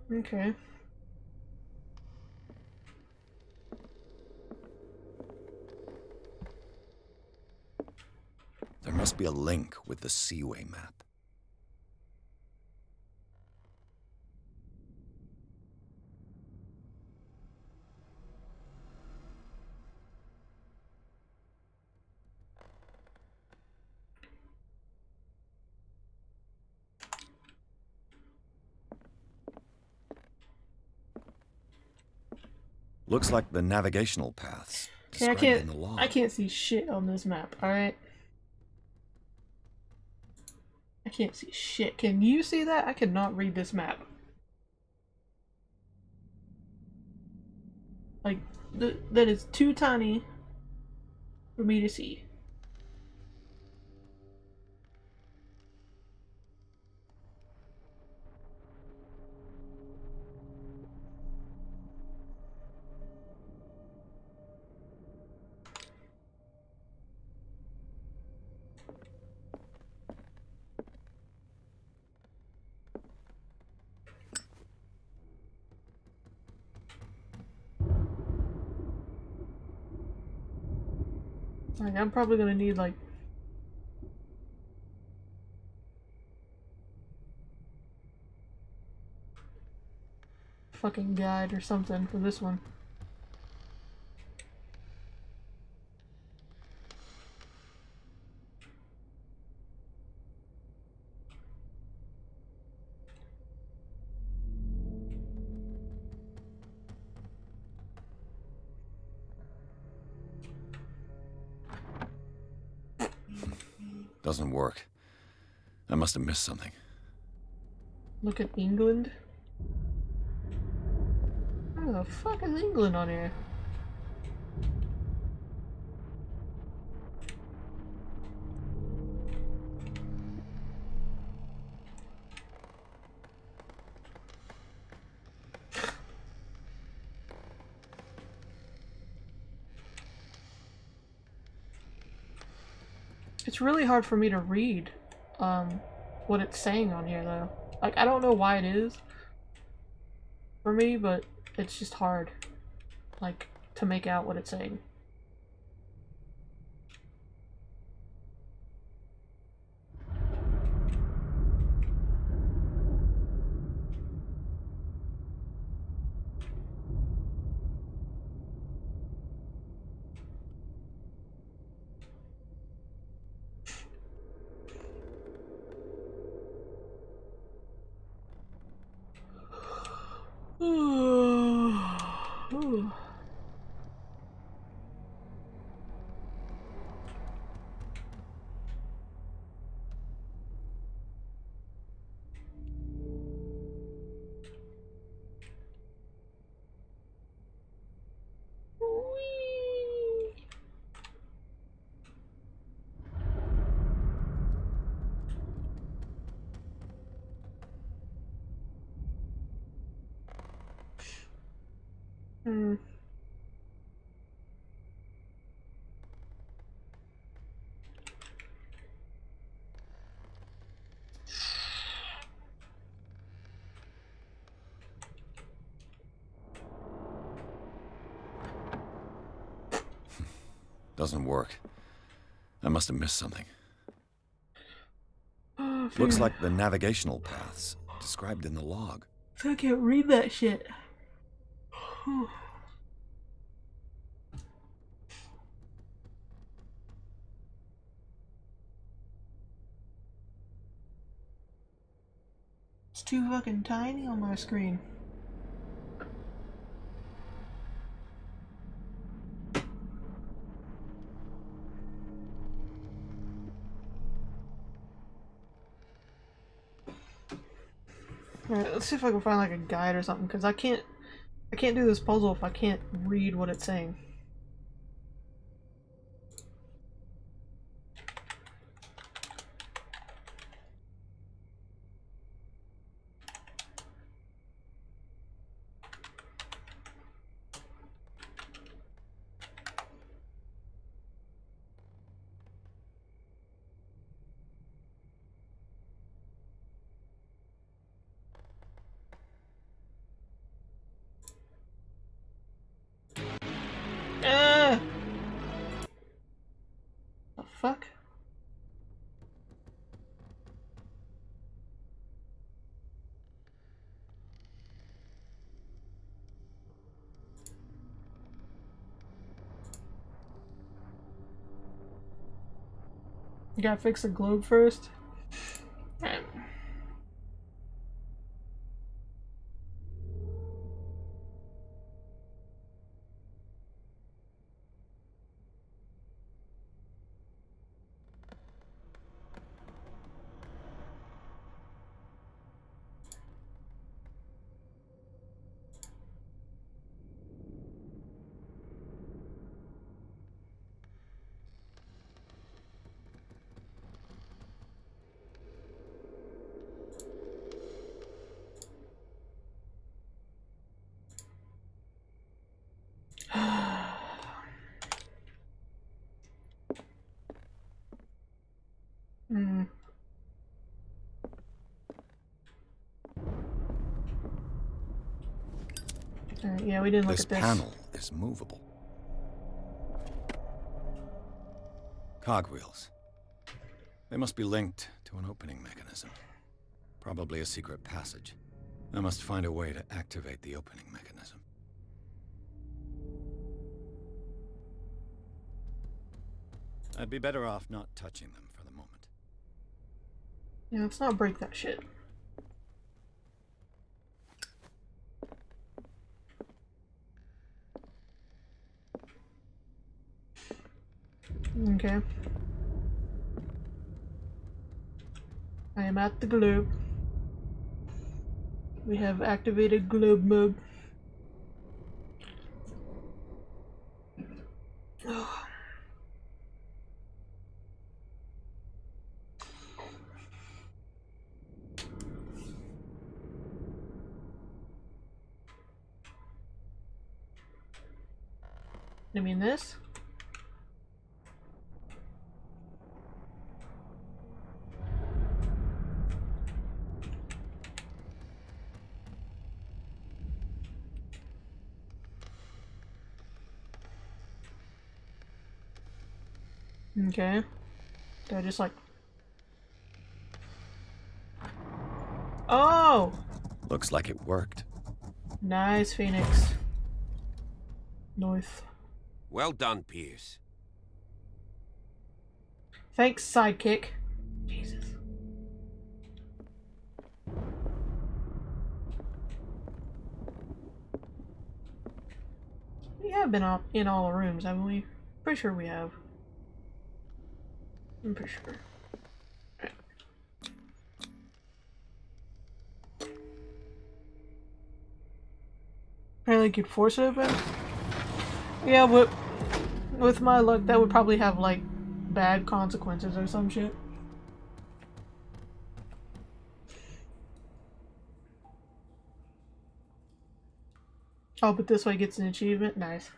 Okay. There must be a link with the Seaway map. Looks like the navigational paths Okay, described in the log. I can't see shit on this map, alright? I can't see shit. Can you see that? I cannot read this map. Like, that is too tiny for me to see. Like, I'm probably gonna need, like, fucking guide or something for this one. Doesn't work. I must have missed something. Look at England. Where the fuck is England on here? It's really hard for me to read what it's saying on here though. Like, I don't know why it is for me, but it's just hard, like, to make out what it's saying. Ooh. Doesn't work. I must have missed something. Looks like the navigational paths described in the log. I can't read that shit. It's too fucking tiny on my screen. Alright, let's see if I can find like a guide or something, because I can't do this puzzle if I can't read what it's saying. The fuck? You gotta fix the globe first. Alright. Alright, yeah, we didn't look This at this. panel is movable. Cogwheels. They must be linked to an opening mechanism. Probably a secret passage. I must find a way to activate the opening mechanism. I'd be better off not touching them for the moment. Yeah, let's not break that shit. Okay. I am at the globe. We have activated globe mode. Oh. I mean this? Okay. Do I just like... Oh! Looks like it worked. Nice, Phoenix. North. Well done, Pierce. Thanks, sidekick. Jesus. We have been in all the rooms, haven't we? Pretty sure we have. I'm pretty sure. Right. Apparently, could force it open. Yeah, but with my luck, that would probably have like bad consequences or some shit. Oh, but this way gets an achievement. Nice,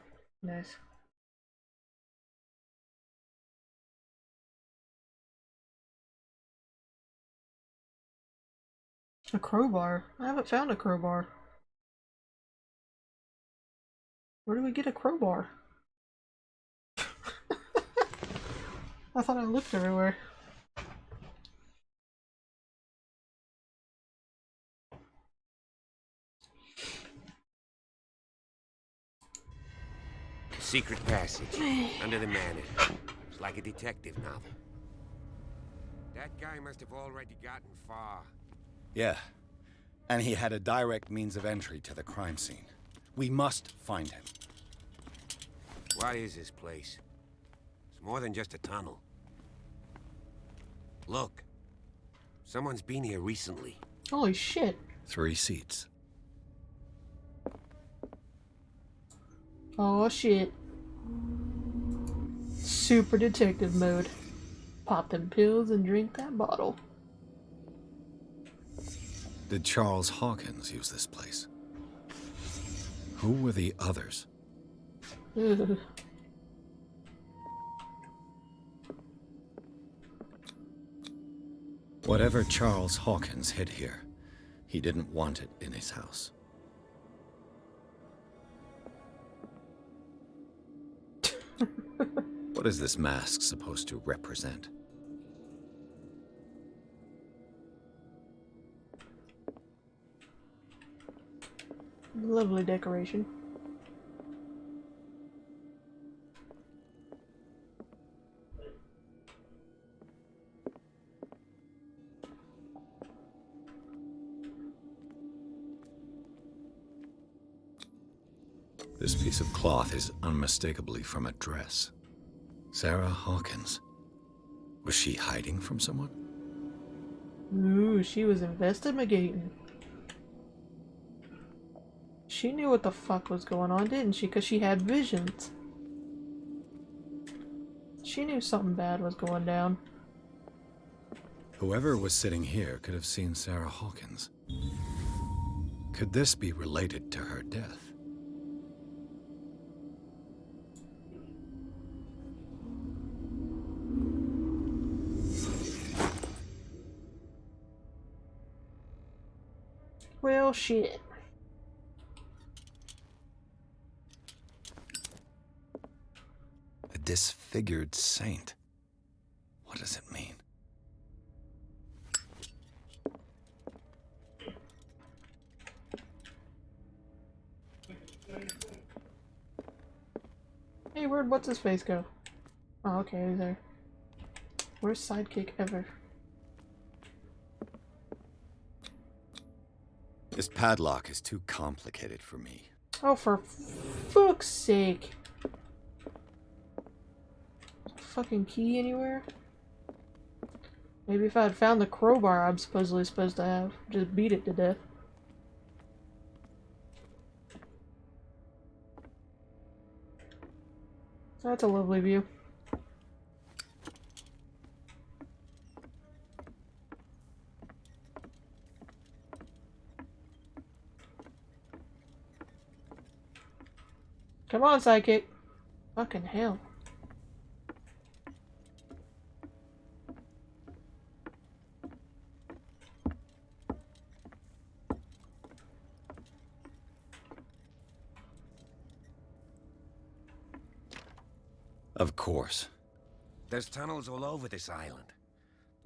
nice. A crowbar? I haven't found a crowbar. Where do we get a crowbar? I thought I looked everywhere. Secret passage under the manor. It's like a detective novel. That guy must have already gotten far. Yeah. And he had a direct means of entry to the crime scene. We must find him. What is this place? It's more than just a tunnel. Look. Someone's been here recently. Holy shit. 3 seats. Oh shit. Super detective mode. Pop them pills and drink that bottle. Did Charles Hawkins use this place? Who were the others? Ugh. Whatever Charles Hawkins hid here, he didn't want it in his house. What is this mask supposed to represent? Lovely decoration. This piece of cloth is unmistakably from a dress. Sarah Hawkins. Was she hiding from someone? Ooh, she was investigating. She knew what the fuck was going on, didn't she? Because she had visions. She knew something bad was going down. Whoever was sitting here could have seen Sarah Hawkins. Could this be related to her death? Well, shit. disfigured saint. What does it mean? Hey, where'd what's-his-face go? Oh, okay, he's there. Worst sidekick ever. This padlock is too complicated for me. Oh, for fuck's sake. Fucking key anywhere? Maybe if I had found the crowbar I'm supposedly supposed to have, just beat it to death. That's a lovely view. Come on, sidekick. Fucking hell. Of course. There's tunnels all over this island.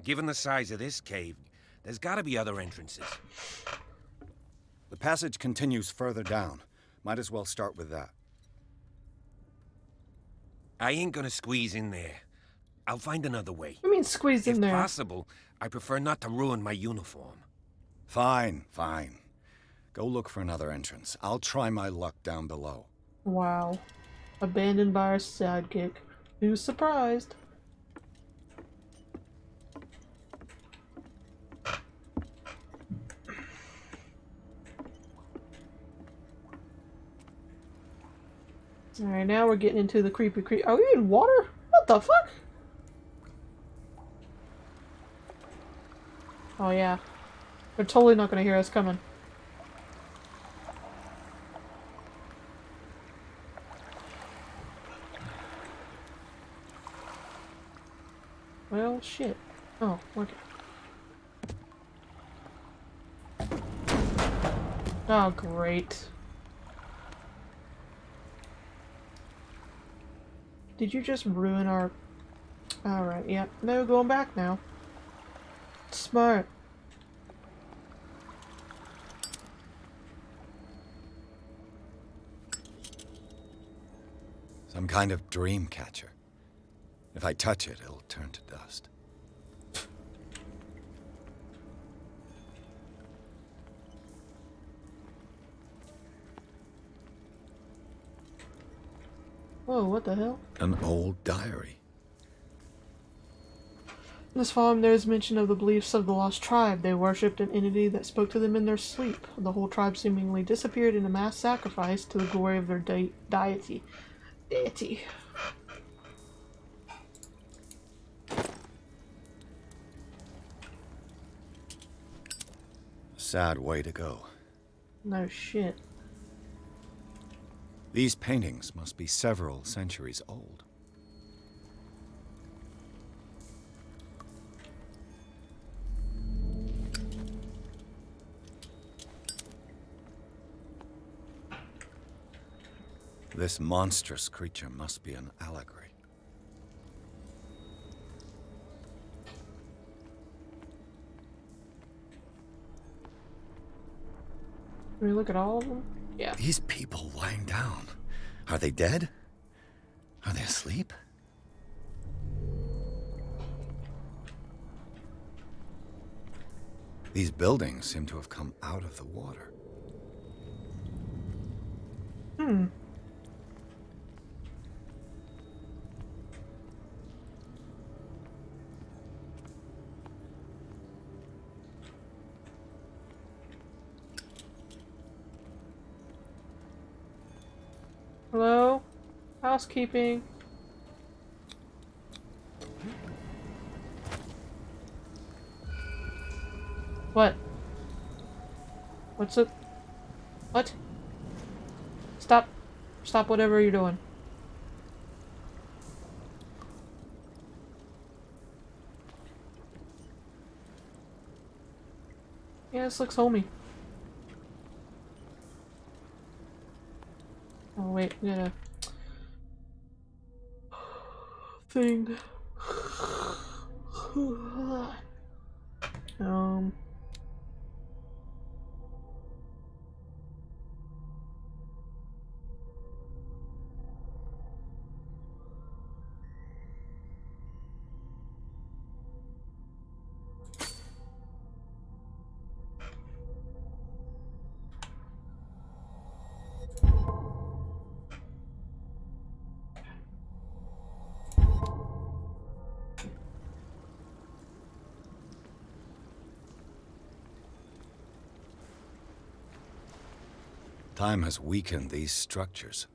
Given the size of this cave, there's gotta be other entrances. The passage continues further down. Might as well start with that. I ain't gonna squeeze in there. I'll find another way. I mean squeeze in there. If possible, I prefer not to ruin my uniform. Fine, fine. Go look for another entrance. I'll try my luck down below. Wow. Abandoned by our sidekick. Who's surprised? Alright, now we're getting into the creepy. Are we in water? What the fuck? Oh yeah. They're totally not gonna hear us coming. Well, shit. Oh, okay. Oh, great. Did you just ruin our... Alright, yep. No, going back now. Smart. Some kind of dream catcher. If I touch it, it'll turn to dust. Whoa, what the hell? An old diary. In this poem, there is mention of the beliefs of the lost tribe. They worshipped an entity that spoke to them in their sleep. The whole tribe seemingly disappeared in a mass sacrifice to the glory of their deity. Sad way to go. No shit. These paintings must be several centuries old. This monstrous creature must be an allegory. Can we look at all of them? Yeah. These people lying down. Are they dead? Are they asleep? These buildings seem to have come out of the water. Hmm. Hello? Housekeeping. What? What's it? What? Stop. Stop whatever you're doing. Yeah, this looks homey. Oh wait, we gotta... thing. Time has weakened these structures.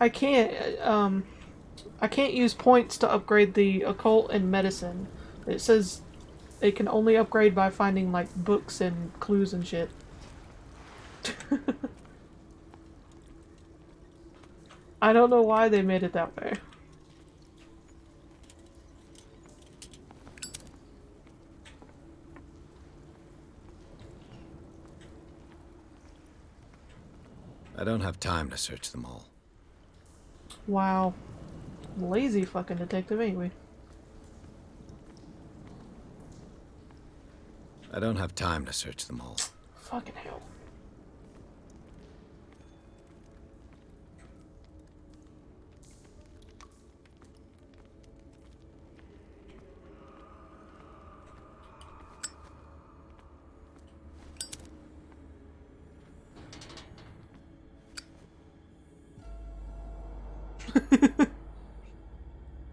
I can't use points to upgrade the occult and medicine. It says it can only upgrade by finding like books and clues and shit. I don't know why they made it that way. I don't have time to search them all. Wow. Lazy fucking detective, ain't we? I don't have time to search them all. Fucking hell.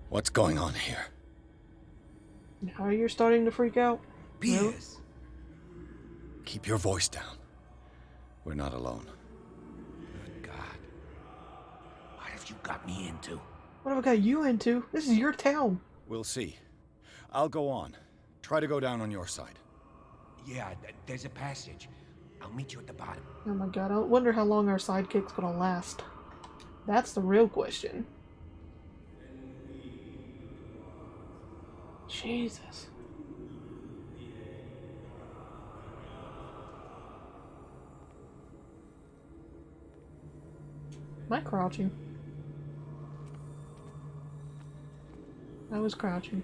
What's going on here? Now you're starting to freak out? Pierce! Keep your voice down. We're not alone. Good God. What have you got me into? What have I got you into? This is your town. We'll see. I'll go on. Try to go down on your side. Yeah, there's a passage. I'll meet you at the bottom. Oh my god, I wonder how long our sidekick's gonna last. That's the real question. Jesus. Am I crouching? I was crouching.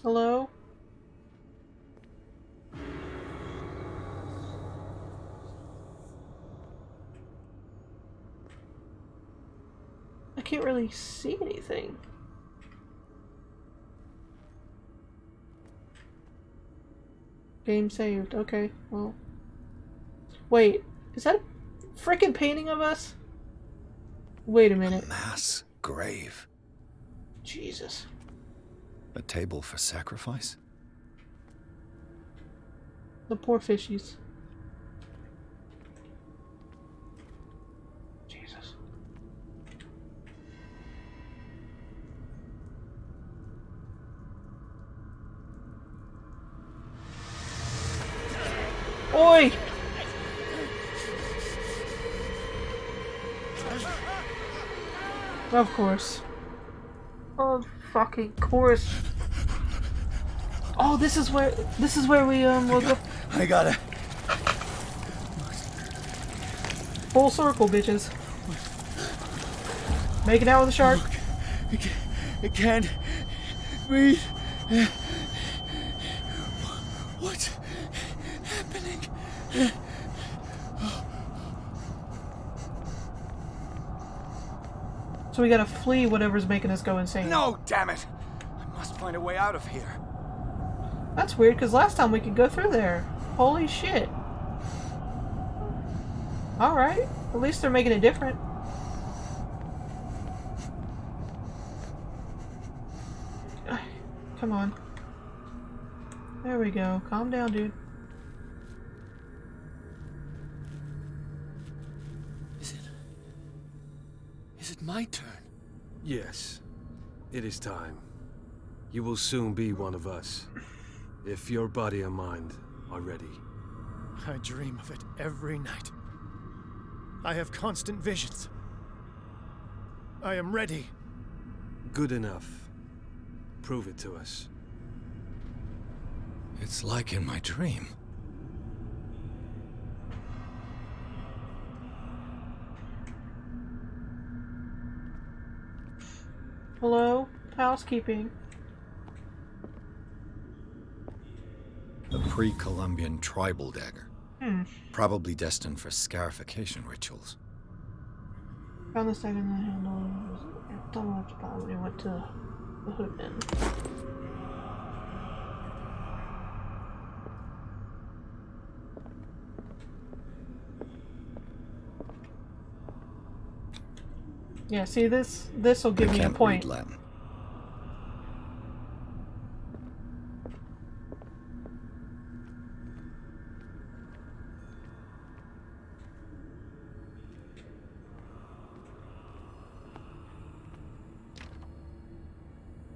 Hello? I can't really see anything. Game saved. Okay, well. Wait, is that a freaking painting of us? Wait a minute. Mass grave. Jesus. A table for sacrifice? The poor fishies. Jesus. Oi! Of course. Of fucking course. Oh, this is where we woke up. I gotta. Full circle, bitches. Making out with the shark. I can't breathe. What's happening? So we gotta flee whatever's making us go insane. No, damn it! I must find a way out of here. That's weird, because last time we could go through there. Holy shit. Alright. At least they're making it different. Come on. There we go. Calm down, dude. Is it my turn? Yes. It is time. You will soon be one of us. If your body and mind are ready. I dream of it every night. I have constant visions. I am ready. Good enough. Prove it to us. It's like in my dream. Hello? Housekeeping. A pre-Columbian tribal dagger. Hmm. Probably destined for scarification rituals. Found the second the handle. Double left bottom when he went to the hood bin. Yeah, see this will give me a point. Read Latin.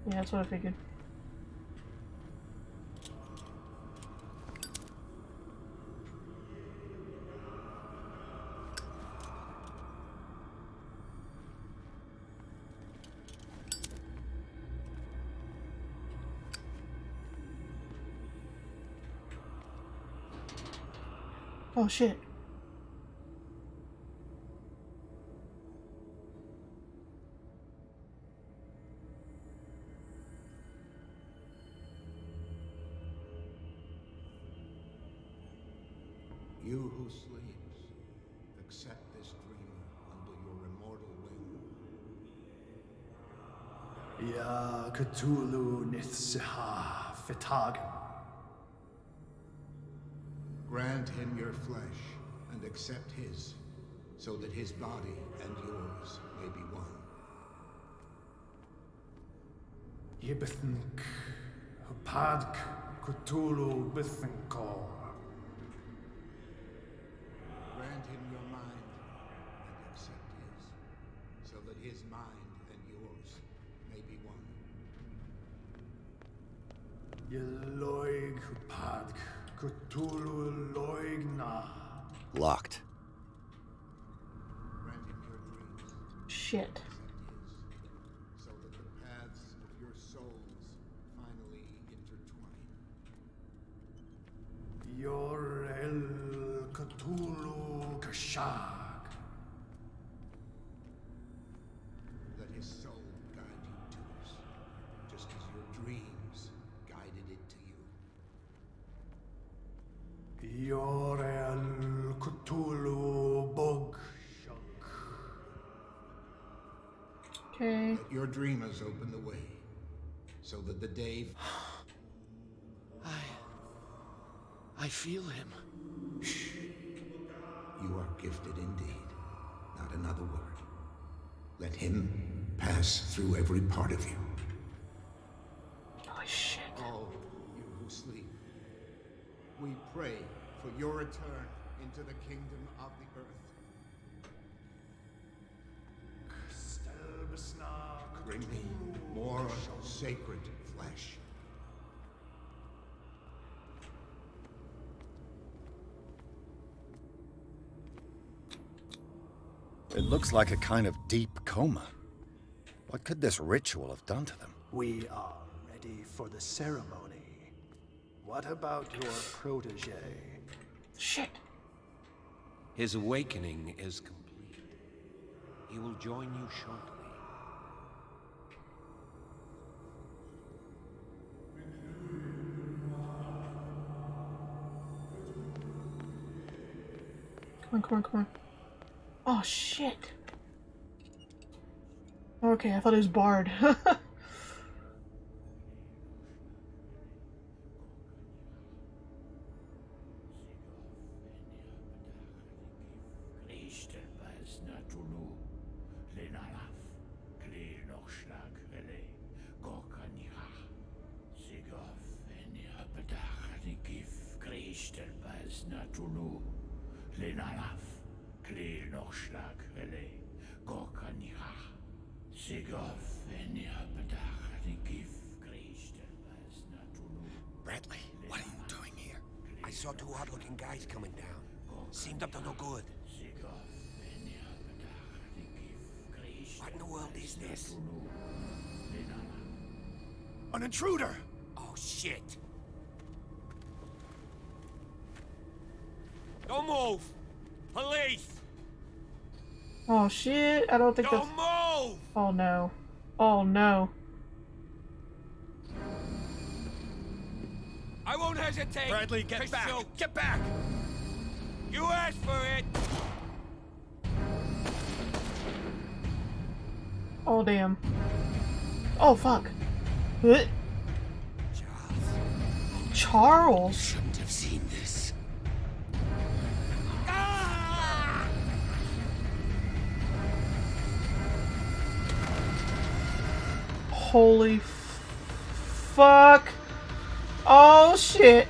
Yeah, that's what I figured. Oh shit. You who sleeps, accept this dreamer under your immortal wing. Ya Cthulhu Nithsiha Fitagan. Grant him your flesh and accept his, so that his body and yours may be one. Yibithink Hupadk Cthulhu Bithinkor. Grant him your mind and accept his, so that his mind and yours may be one. Yeloig Hupadk Cthulhu Loigna. Locked. Grant him your dreams. Shit. So that the paths of your souls finally intertwine. Yor El Cthulhu Kashag. Let his soul guide you to us, just as your dreams guided it to you. Yor El Cthulhu Bog. Okay. Let your dreamers open the way, so that the day... I feel him. You are gifted indeed. Not another word. Let him pass through every part of you. Oh shit. All you who sleep, we pray for your return into the kingdom of the earth. Bring me more sacred flesh. It looks like a kind of deep coma. What could this ritual have done to them? We are ready for the ceremony. What about your protege? Shit. His awakening is complete. He will join you shortly. Come on. Oh shit. Okay, I thought it was barred. Bradley, what are you doing here? I saw two odd-looking guys coming down. Seemed up to no good. What in the world is this? An intruder! Oh, shit. Don't move! Police! Oh shit, I don't think that's... Don't move! Oh no. Oh no. I won't hesitate. Bradley, get back! Get back! You asked for it. Oh damn. Oh fuck. What? Charles. Shouldn't have seen this. Holy fuck. Oh shit.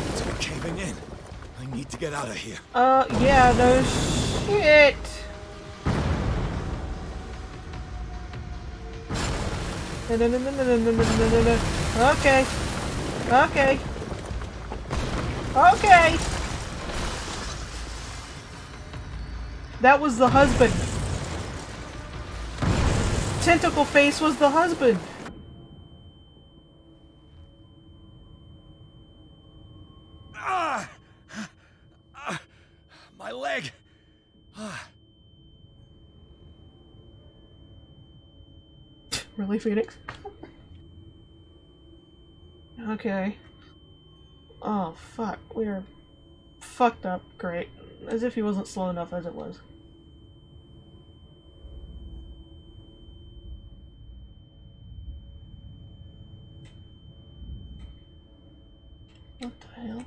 It's all caving in. I need to get out of here. Yeah, no shit. No. Okay. Okay. Okay. That was the husband. Tentacle face was the husband. My leg! Really, Phoenix? Okay. Oh, fuck. We are fucked up. Great. As if he wasn't slow enough as it was. What the hell?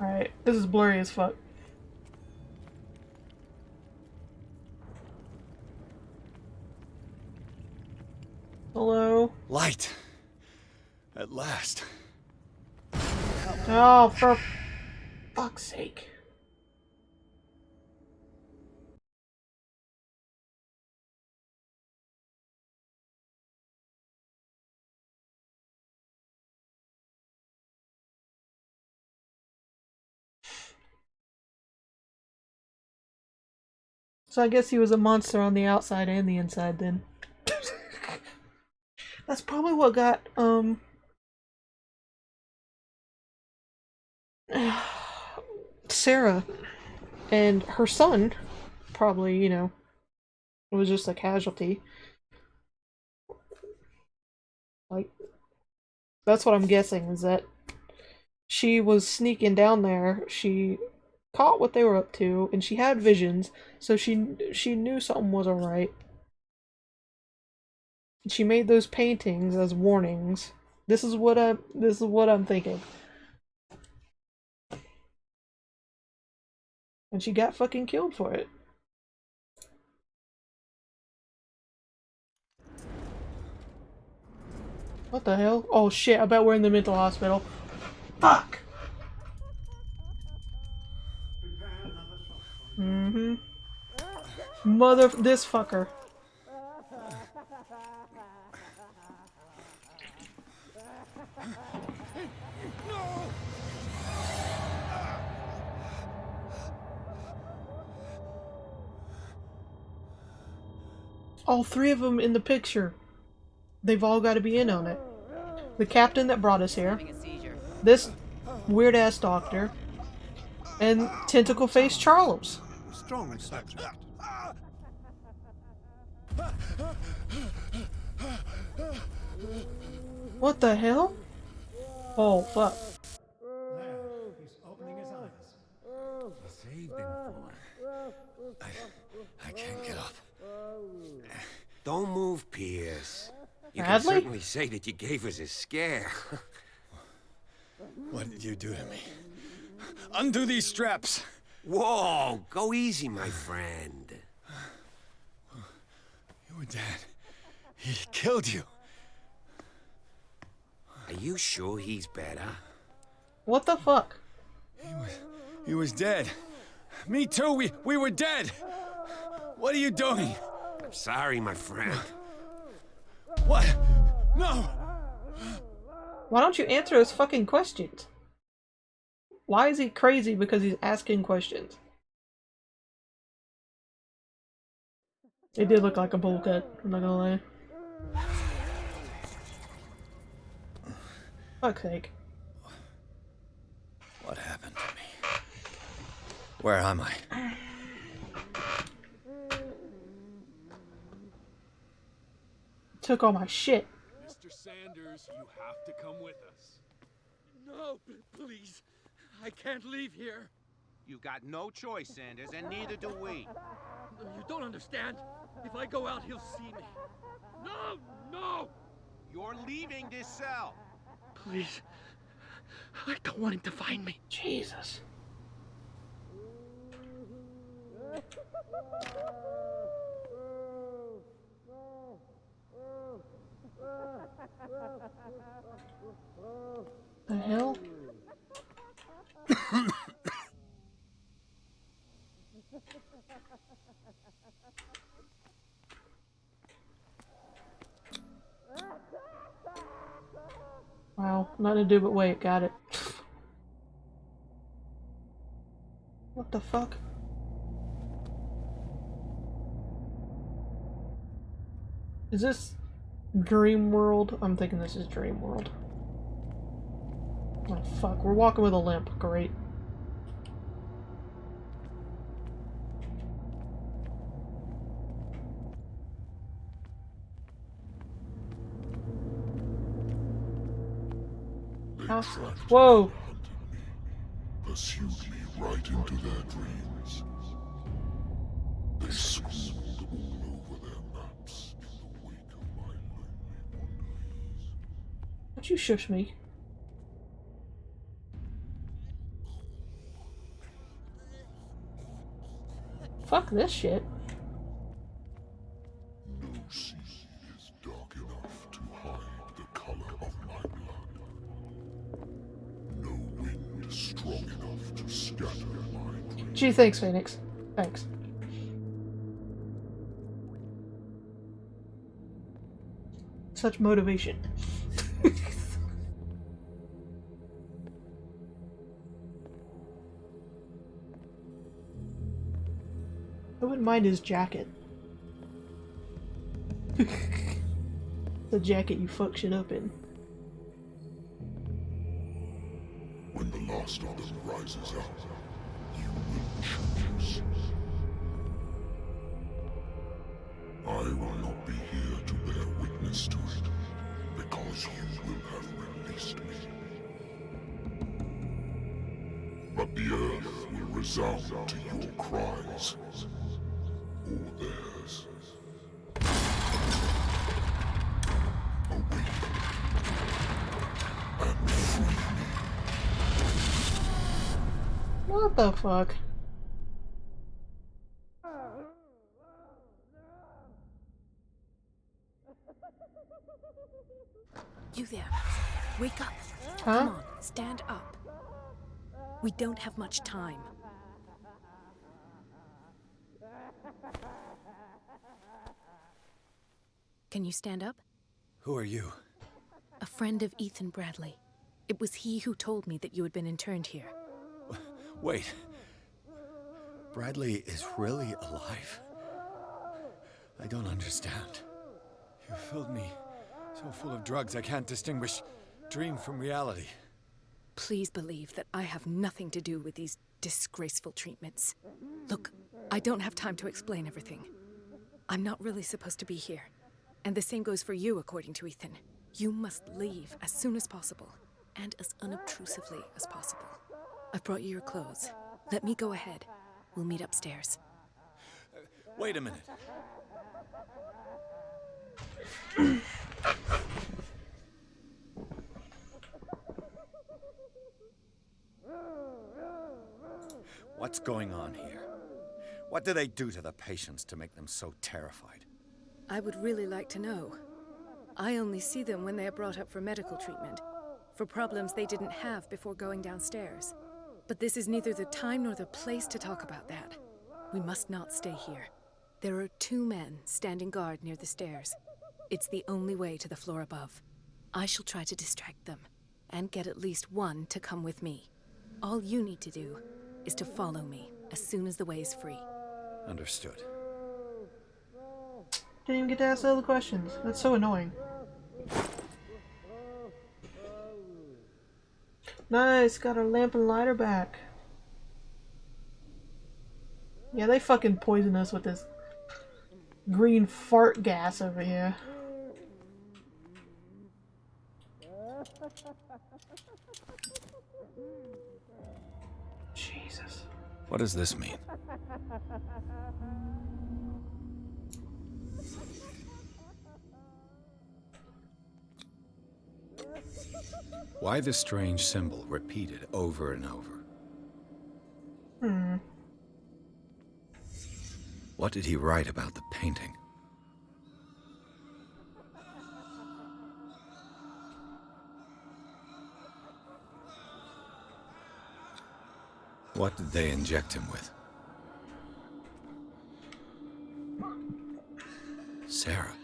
Alright, this is blurry as fuck. Hello? Light! At last. Oh, for fuck's sake. So I guess he was a monster on the outside and the inside then. That's probably what got, Sarah and her son, probably, you know, it was just a casualty. Like, that's what I'm guessing, is that she was sneaking down there, she caught what they were up to, and she had visions, so she knew something wasn't right. She made those paintings as warnings. This is what I'm thinking. And she got fucking killed for it. What the hell? Oh shit, I bet we're in the mental hospital. Fuck! Mm-hmm. Mother... this fucker. All three of them in the picture. They've all got to be in on it. The captain that brought us here. This weird-ass doctor. And Tentacle-Face Charles. Strong subject. What the hell? Oh, fuck. He's opening his eyes. Saved him for. I can't get up. Don't move, Pierce. You can Bradley? certainly say that you gave us a scare. What did you do to me? Undo these straps! Whoa, go easy, my friend. You were dead. He killed you. Are you sure he's better? What the fuck? He was dead. Me too, we were dead! What are you doing? I'm sorry, my friend. What? No! Why don't you answer his fucking questions? Why is he crazy because he's asking questions? It did look like a bowl cut, I'm not gonna lie. Fuck's sake. What happened to me? Where am I? Took all my shit. Mr. Sanders, you have to come with us. No, please. I can't leave here. You got no choice, Sanders, and neither do we. You don't understand. If I go out, he'll see me. No, no! You're leaving this cell. Please. I don't want him to find me. Jesus. The hell? Wow, nothing to do but wait, got it. What the fuck? Is this Dream World? I'm thinking this is Dream World. Oh fuck, we're walking with a limp. Great. Whoa! Pursued me right into their dreams. They scribbled all over their maps in the wake of my lonely wanderings. Don't you shush me. Fuck this shit. No sea is dark enough to hide the color of my blood. No wind strong enough to scatter my dreams. Gee, thanks, Phoenix. Thanks. Such motivation. I wouldn't mind his jacket. The jacket you fuck shit up in. When the last of them rises up, you will choose. I will not be here to bear witness to it, because you will have released me. But the earth will resound to your cries, or theirs. Awaken and free me. What the fuck? You there. Wake up. Huh? Come on, stand up. We don't have much time. Can you stand up? Who are you? A friend of Ethan Bradley. It was he who told me that you had been interned here. Wait. Bradley is really alive? I don't understand. You filled me so full of drugs I can't distinguish dream from reality. Please believe that I have nothing to do with these disgraceful treatments. Look, I don't have time to explain everything. I'm not really supposed to be here. And the same goes for you, according to Ethan. You must leave as soon as possible, and as unobtrusively as possible. I've brought you your clothes. Let me go ahead. We'll meet upstairs. Wait a minute. What's going on here? What do they do to the patients to make them so terrified? I would really like to know. I only see them when they are brought up for medical treatment, for problems they didn't have before going downstairs. But this is neither the time nor the place to talk about that. We must not stay here. There are 2 men standing guard near the stairs. It's the only way to the floor above. I shall try to distract them. and get at least one to come with me. All you need to do is to follow me as soon as the way is free. Understood. Didn't even get to ask the other questions. That's so annoying. Nice, got our lamp and lighter back. Yeah, they fucking poison us with this green fart gas over here. Jesus. What does this mean? Why this strange symbol repeated over and over? What did he write about the painting? What did they inject him with? Sarah.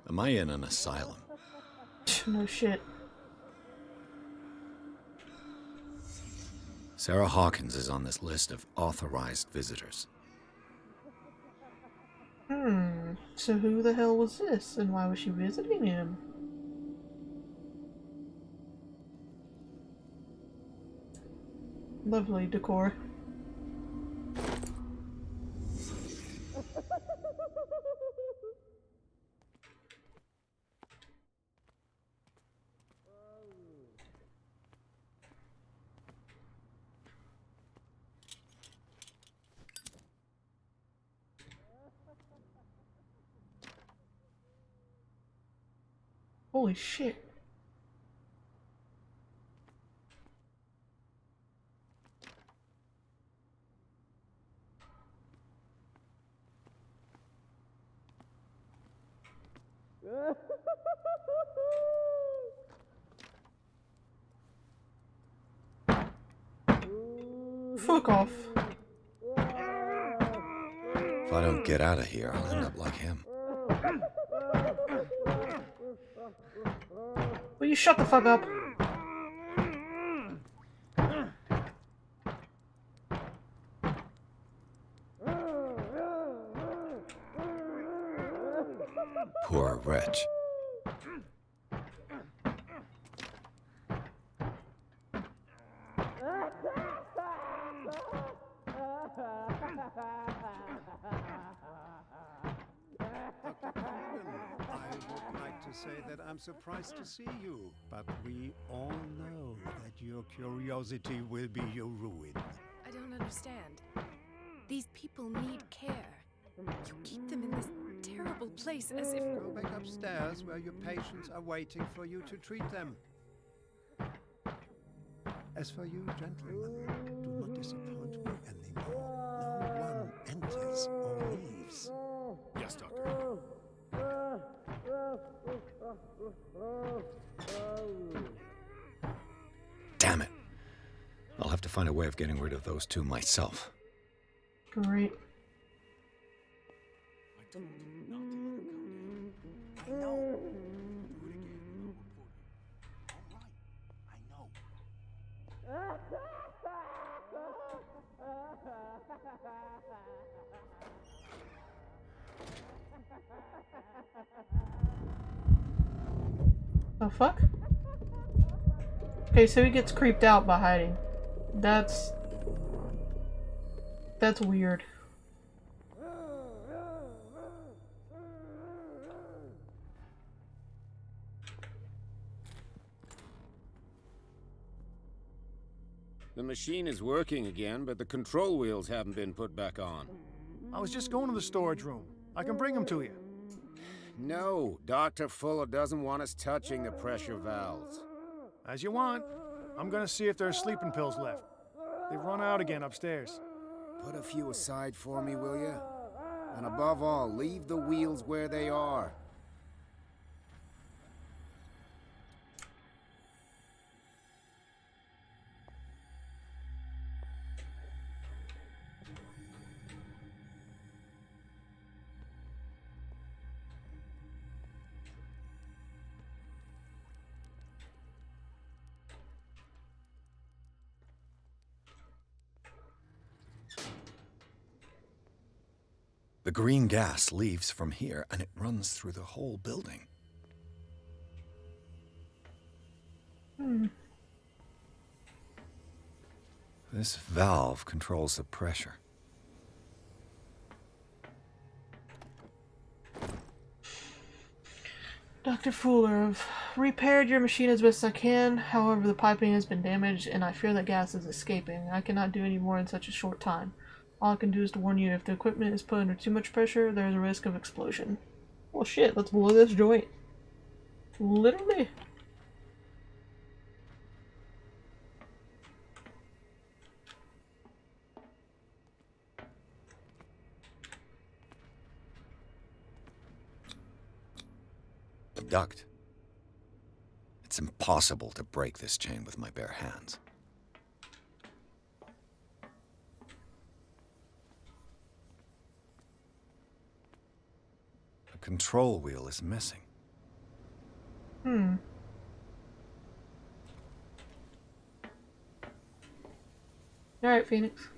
Am I in an asylum? No shit. Sarah Hawkins is on this list of authorized visitors. So who the hell was this, and why was she visiting him? Lovely decor. Holy shit. Fuck off. If I don't get out of here, I'll end up like him. Will you shut the fuck up? Poor wretch. Say that I'm surprised to see you, but we all know that your curiosity will be your ruin. I don't understand. These people need care. You keep them in this terrible place as if... Go back upstairs where your patients are waiting for you to treat them. As for you, gentlemen, do not disappoint me anymore. No one enters or leaves. Yes, Doctor. Damn it. I'll have to find a way of getting rid of those two myself. Great. I know. Do it again. All right. I know. The fuck? Okay, so he gets creeped out by hiding. That's weird. The machine is working again, but the control wheels haven't been put back on. I was just going to the storage room. I can bring them to you. No, Dr. Fuller doesn't want us touching the pressure valves. As you want. I'm gonna see if there's sleeping pills left. They've run out again upstairs. Put a few aside for me, will you? And above all, leave the wheels where they are. The green gas leaves from here, and it runs through the whole building. This valve controls the pressure. Dr. Fuller, I've repaired your machine as best I can. However, the piping has been damaged, and I fear that gas is escaping. I cannot do any more in such a short time. All I can do is to warn you, if the equipment is put under too much pressure, there is a risk of explosion. Well, shit, let's blow this joint. Literally. The duct. It's impossible to break this chain with my bare hands. The control wheel is missing. Alright, Phoenix.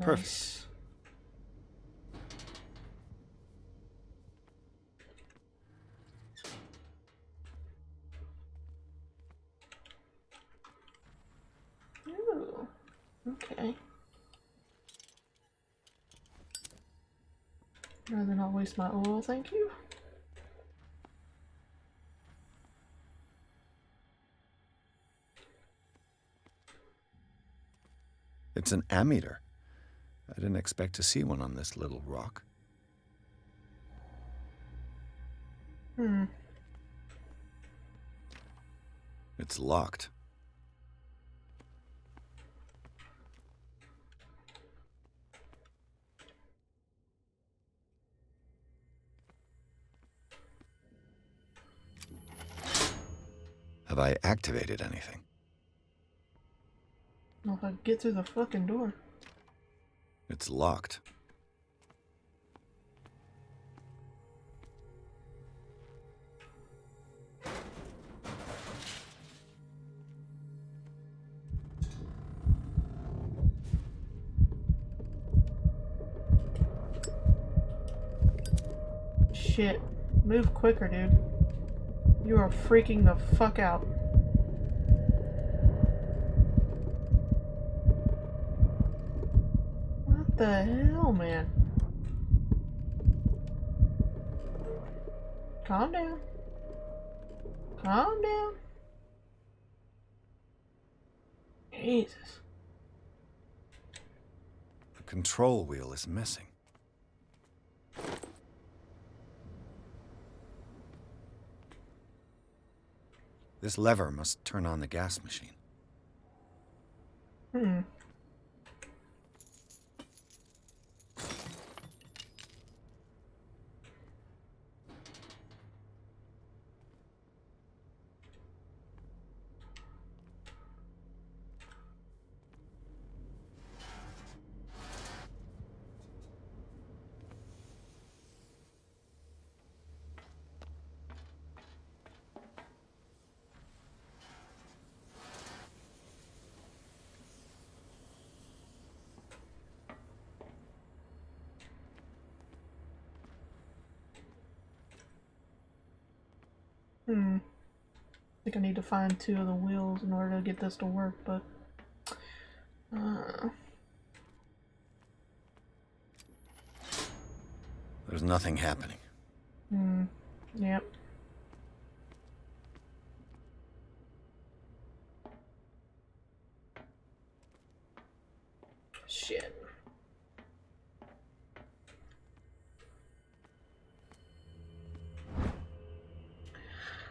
Perfect. Ooh, okay. Rather not waste my oil, thank you. It's an ammeter. I didn't expect to see one on this little rock. It's locked. Have I activated anything? I don't know if I can get through the fucking door. It's locked. Shit. Move quicker, dude. You are freaking the fuck out. What the hell, man? Calm down. Calm down. Jesus. The control wheel is missing. This lever must turn on the gas machine. I think I need to find 2 of the wheels in order to get this to work, but There's nothing happening. Yep. Shit.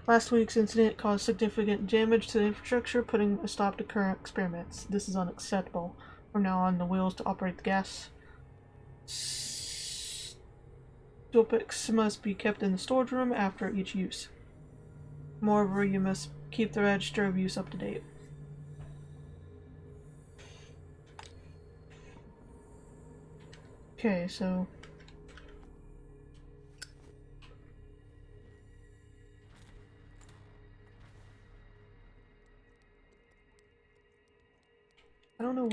Last week's incident caused significant damage to the infrastructure, putting a stop to current experiments. This is unacceptable. From now on, the wheels to operate the gas stulpix must be kept in the storage room after each use. Moreover, you must keep the register of use up to date. Okay, so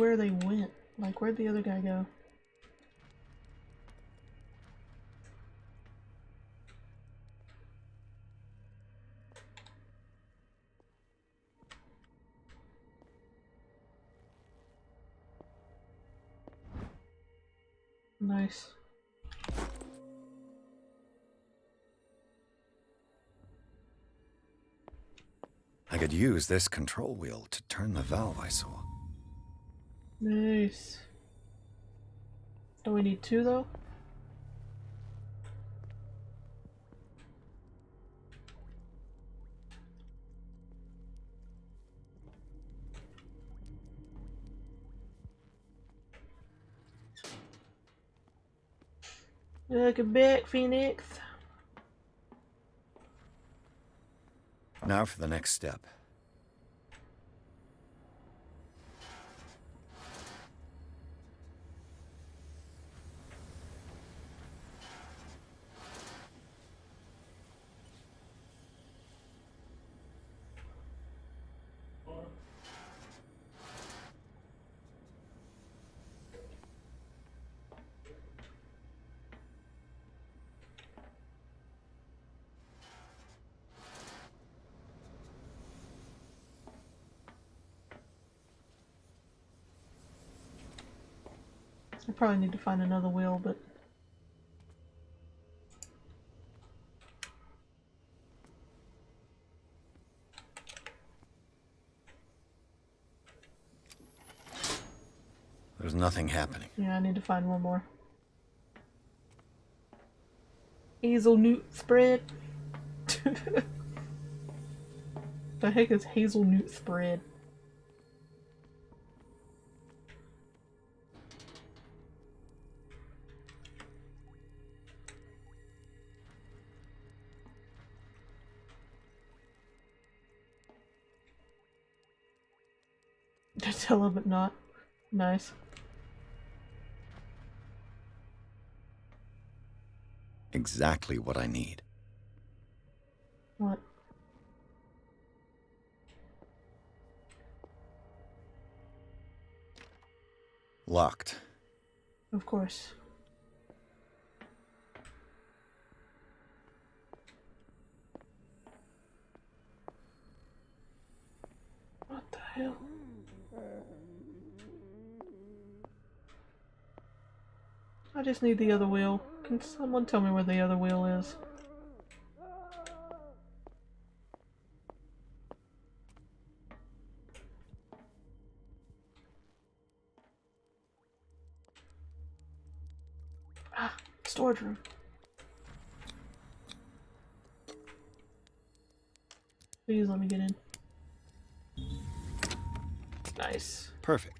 where they went. Like, where'd the other guy go? Nice. I could use this control wheel to turn the valve I saw. Nice. Do we need two, though? Welcome back, Phoenix. Now for the next step. I probably need to find another wheel, but... There's nothing happening. Yeah, I need to find one more. Hazelnut spread. The heck is hazelnut spread? Tell him but not. Nice. Exactly what I need. What? Locked. Of course. What the hell? I just need the other wheel. Can someone tell me where the other wheel is? Ah, storage room. Please let me get in. Nice. Perfect.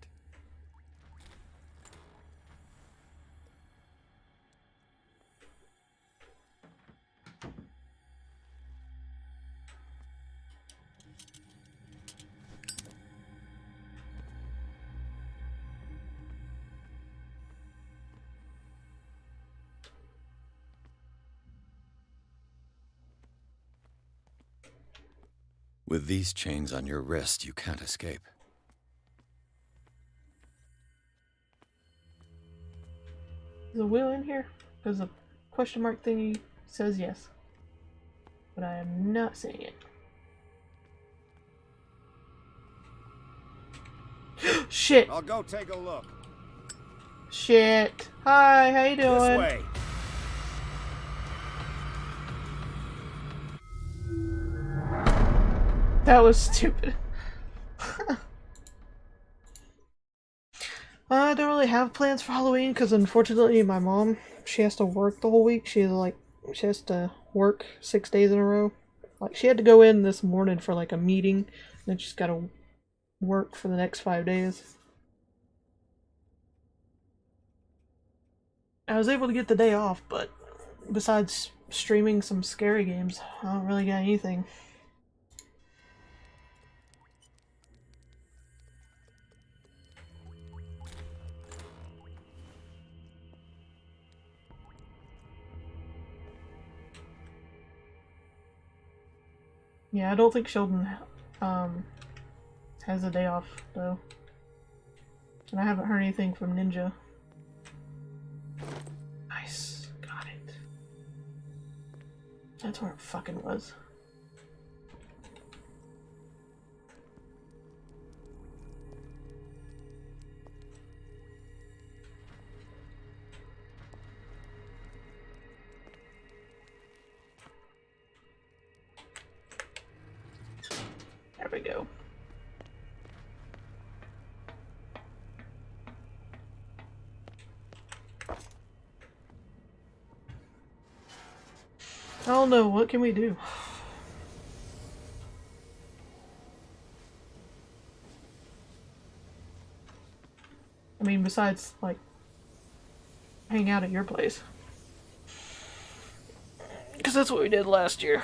With these chains on your wrist, you can't escape. Is a wheel in here? Because the question mark thingy says yes. But I am not seeing it. Shit! I'll go take a look. Shit. Hi, how you doing? This way. That was stupid. I don't really have plans for Halloween because unfortunately my mom, she has to work the whole week. She has to work 6 days in a row. Like, she had to go in this morning for like a meeting, and then she's got to work for the next 5 days. I was able to get the day off, but besides streaming some scary games, I don't really got anything. Yeah, I don't think Sheldon has a day off, though. And I haven't heard anything from Ninja. Nice. Got it. That's where it fucking was. There we go. I don't know, what can we do? I mean, besides, like, hang out at your place. Because that's what we did last year.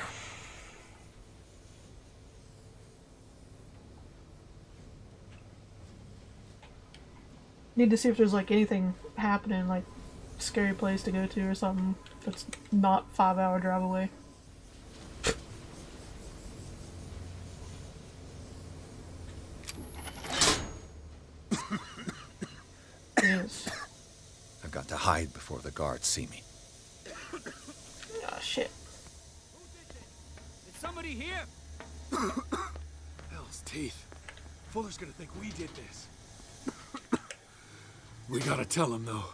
Need to see if there's, like, anything happening, like, scary place to go to or something that's not 5-hour drive away. Yes. I've got to hide before the guards see me. Ah, shit. Is somebody here? Hell's teeth. Fuller's gonna think we did this. We gotta tell him, though.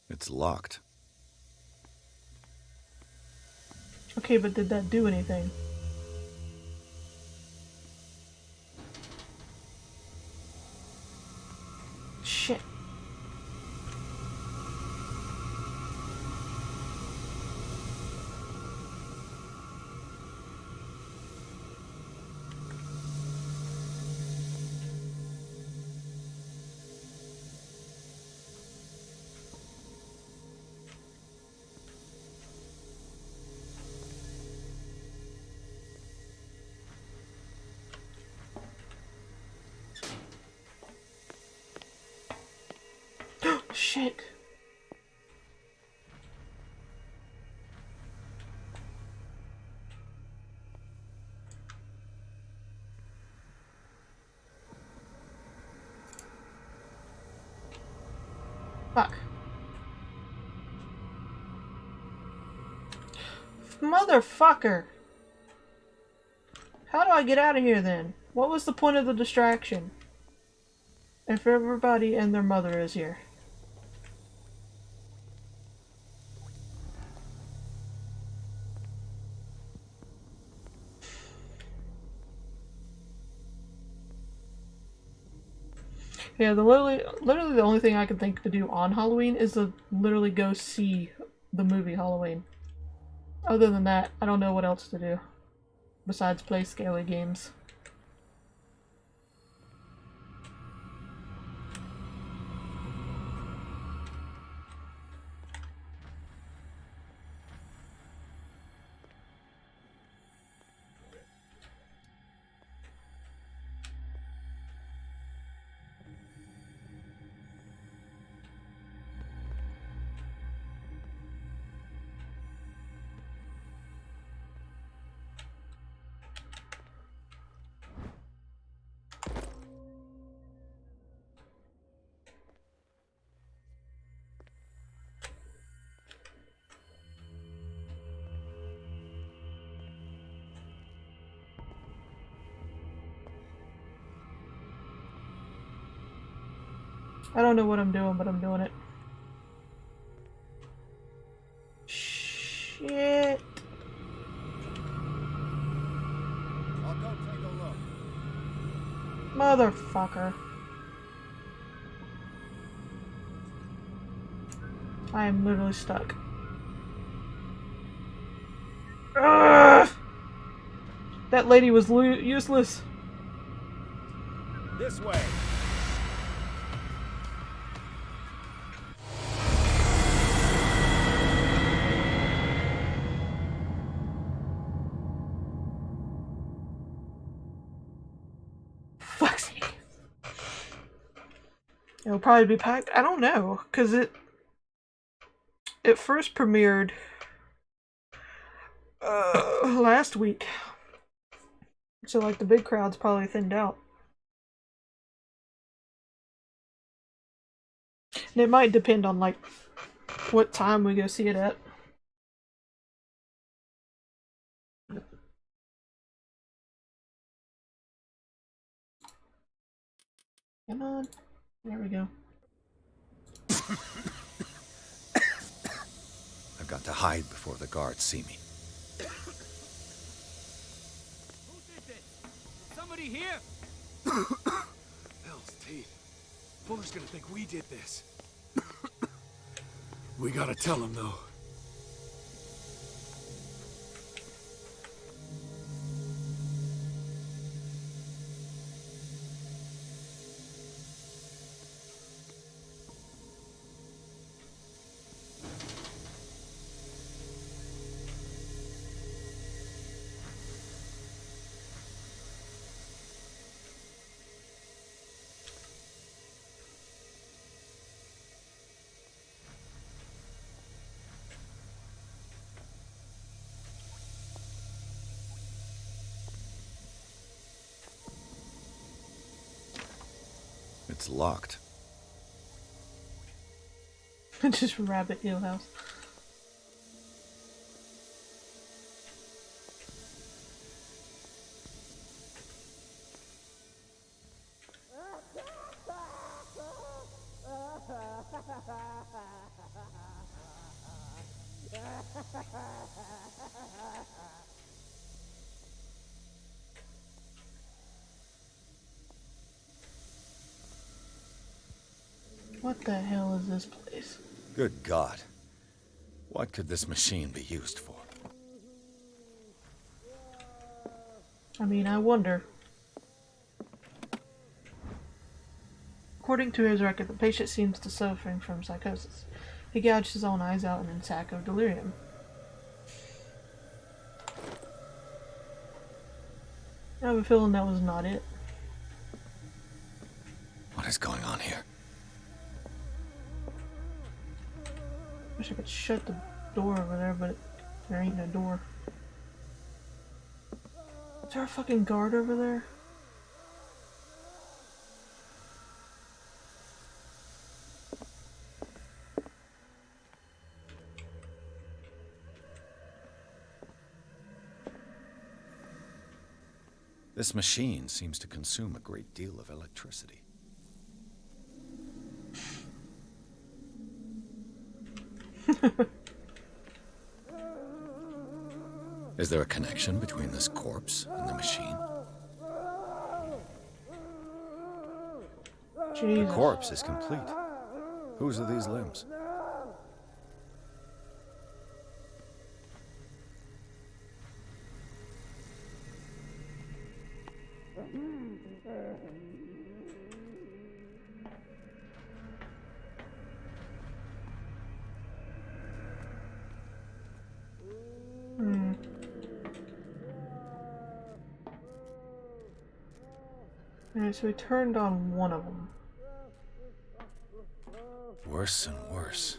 It's locked. Okay, but did that do anything? Shit. Shit. Fuck. Motherfucker. How do I get out of here then? What was the point of the distraction? If everybody and their mother is here. Yeah, literally the only thing I can think to do on Halloween is to literally go see the movie Halloween. Other than that, I don't know what else to do. Besides play scaly games. I don't know what I'm doing, but I'm doing it. Shit. I'll go take a look. Motherfucker. I am literally stuck. Ugh! That lady was useless. This way. It'll probably be packed. I don't know, because it first premiered last week. So, like, the big crowd's probably thinned out. And it might depend on, like, what time we go see it at. Come on. There we go. I've got to hide before the guards see me. Who did this? Somebody here? Hell's teeth. Fuller's gonna think we did this. We gotta tell him, though. It's locked. Just rabbit heel house. What the hell is this place? Good God. What could this machine be used for? I mean, I wonder. According to his record, the patient seems to suffering from psychosis. He gouged his own eyes out in an attack of delirium. I have a feeling that was not it. What is going on here? Wish I could shut the door over there, but there ain't no door. Is there a fucking guard over there? This machine seems to consume a great deal of electricity. Is there a connection between this corpse and the machine? Jesus. The corpse is complete. Whose are these limbs? Alright, so we turned on one of them. Worse and worse.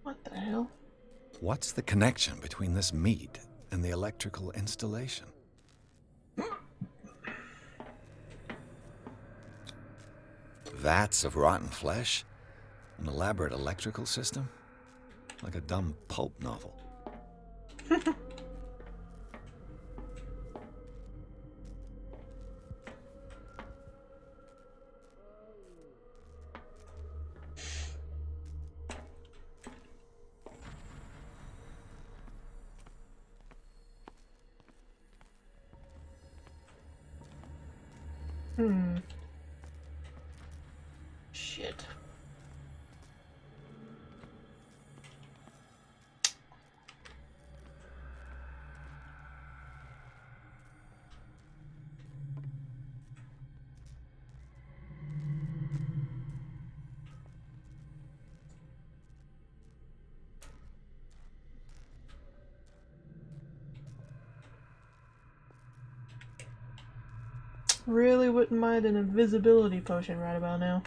What the hell? What's the connection between this meat and the electrical installation? Vats of rotten flesh? An elaborate electrical system? Like a dumb pulp novel. Shit. Really wouldn't mind an invisibility potion right about now.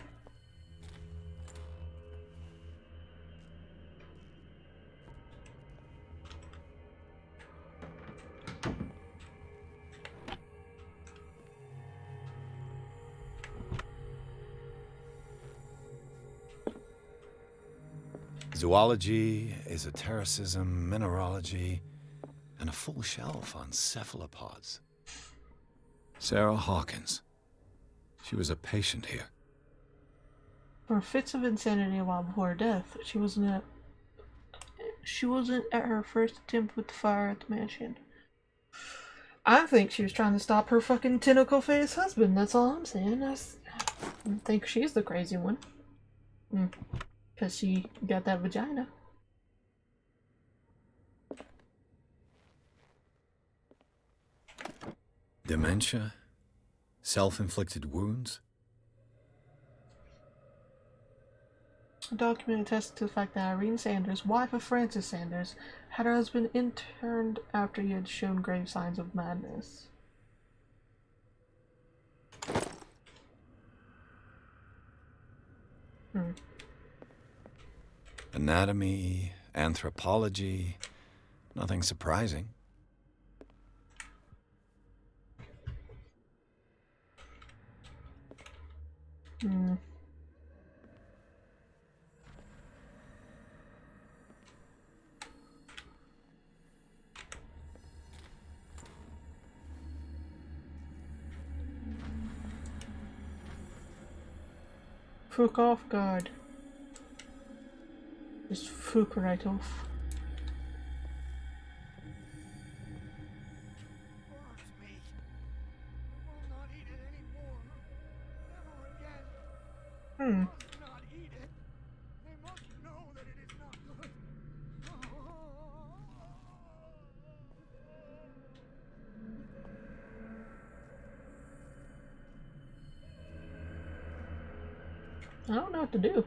Zoology, esotericism, mineralogy, and a full shelf on cephalopods. Sarah Hawkins. She was a patient here. For fits of insanity while before her death, she wasn't at her first attempt with the fire at the mansion. I think she was trying to stop her fucking tentacle-faced husband, that's all I'm saying. I think she's the crazy one. Because she got that vagina. Dementia? Self-inflicted wounds? A document attests to the fact that Irene Sanders, wife of Francis Sanders, had her husband interned after he had shown grave signs of madness. Anatomy, anthropology, nothing surprising. Fuck off, guard. Just fuck right off. I don't know what to do.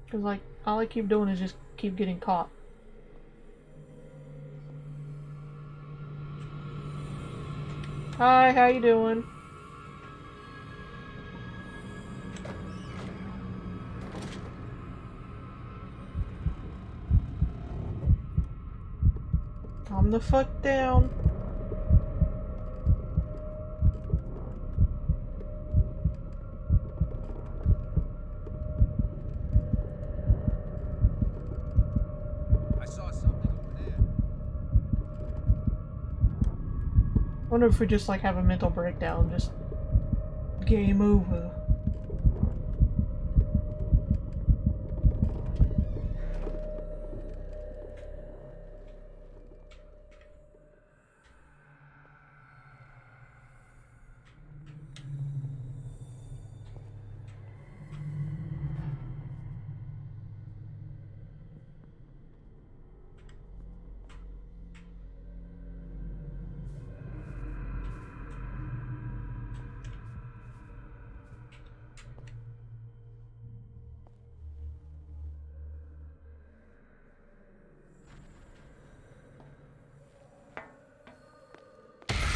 Cause like, all I keep doing is just keep getting caught. Hi, how you doing? Calm the fuck down. I saw something over there. Wonder if we just like have a mental breakdown, just game over.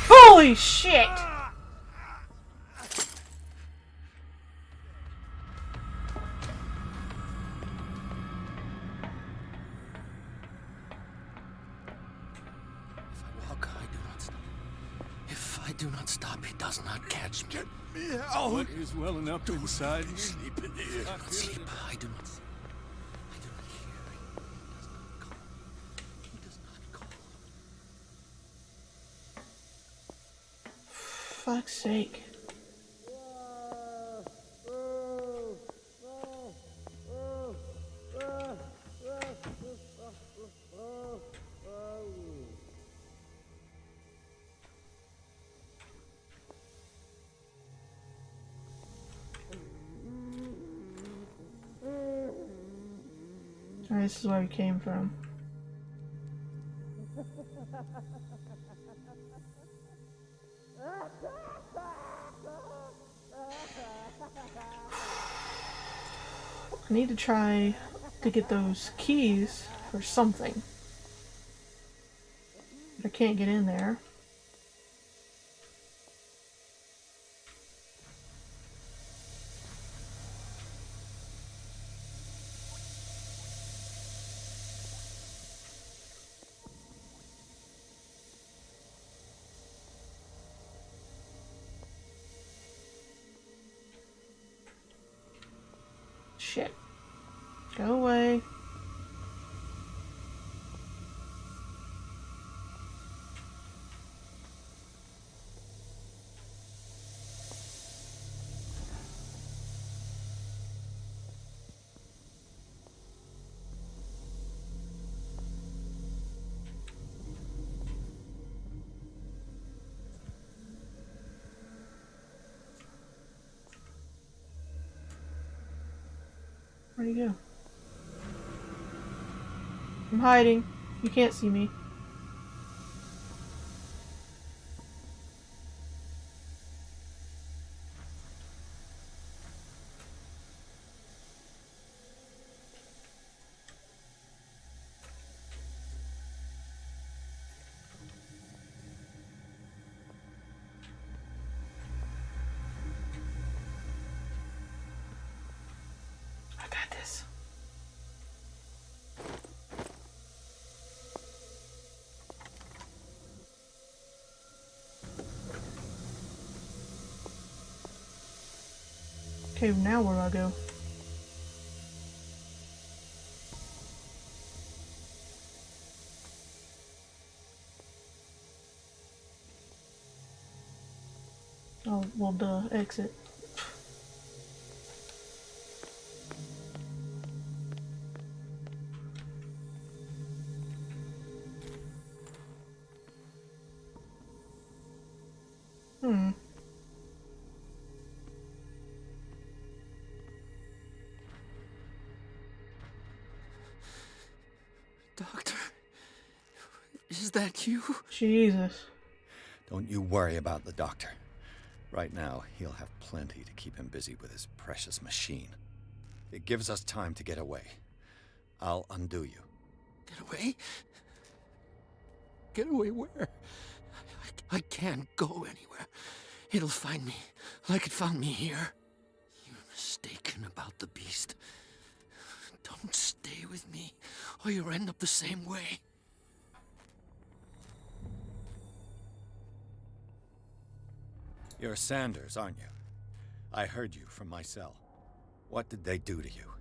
Holy shit! If I do not stop, he does not catch me. Get me out! What is welling up inside you? Sleep in here. I do not sleep. I do not. I do not hear. He does not call. Fuck's sake. Alright, this is where we came from. I need to try to get those keys for something. I can't get in there. Shit. Go away. Where'd he go? I'm hiding. You can't see me. I got this. Okay, now where do I go? Oh, well, duh, exit. Doctor, is that you? Jesus. Don't you worry about the doctor. Right now, he'll have plenty to keep him busy with his precious machine. It gives us time to get away. I'll undo you. Get away? Get away where? I can't go anywhere. It'll find me, like it found me here. You're mistaken about the beast. Don't stay with me, or you'll end up the same way. You're Sanders, aren't you? I heard you from my cell. What did they do to you?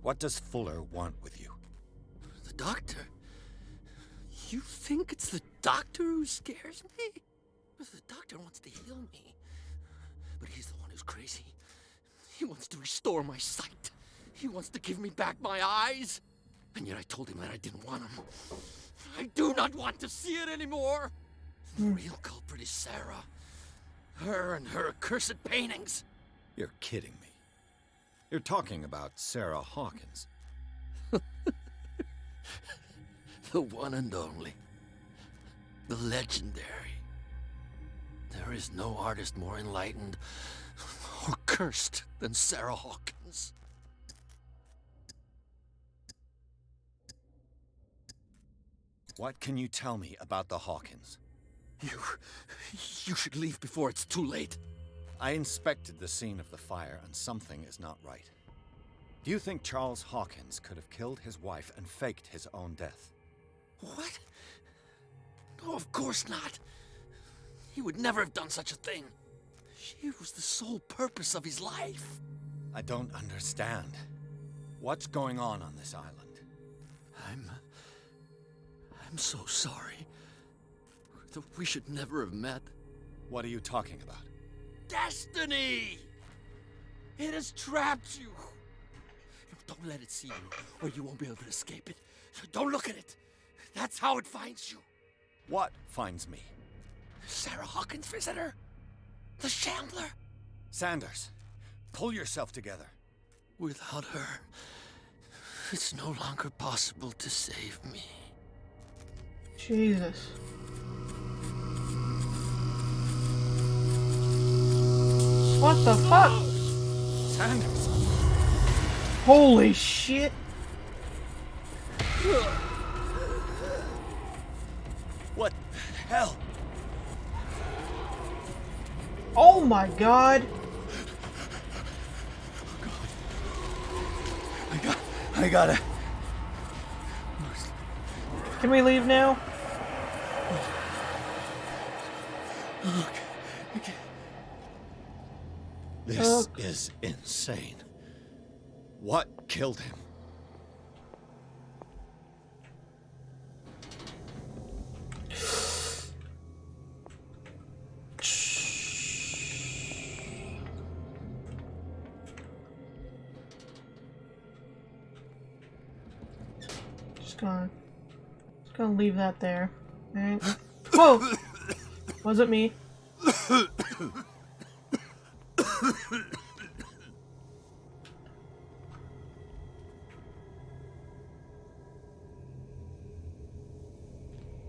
What does Fuller want with you? The doctor? You think it's the doctor who scares me? The doctor wants to heal me. But he's the one who's crazy. He wants to restore my sight. He wants to give me back my eyes. And yet I told him that I didn't want them. I do not want to see it anymore. The real culprit is Sarah. Her and her accursed paintings. You're kidding me. You're talking about Sarah Hawkins. The one and only. The legendary. There is no artist more enlightened or cursed than Sarah Hawkins. What can you tell me about the Hawkins? You should leave before it's too late. I inspected the scene of the fire, and something is not right. Do you think Charles Hawkins could have killed his wife and faked his own death? What? No, of course not. He would never have done such a thing. She was the sole purpose of his life. I don't understand. What's going on this island? I'm so sorry. We should never have met. What are you talking about? Destiny! It has trapped you. Don't let it see you, or you won't be able to escape it. Don't look at it. That's how it finds you. What finds me? Sarah Hawkins' visitor. The Shambler. Sanders, pull yourself together. Without her, it's no longer possible to save me. Jesus. What the fuck? Sanders! Holy shit! What the hell? Oh my god! I gotta... Can we leave now? Okay. This is insane. What killed him? Just gonna leave that there. Alright. Whoa! Wasn't me.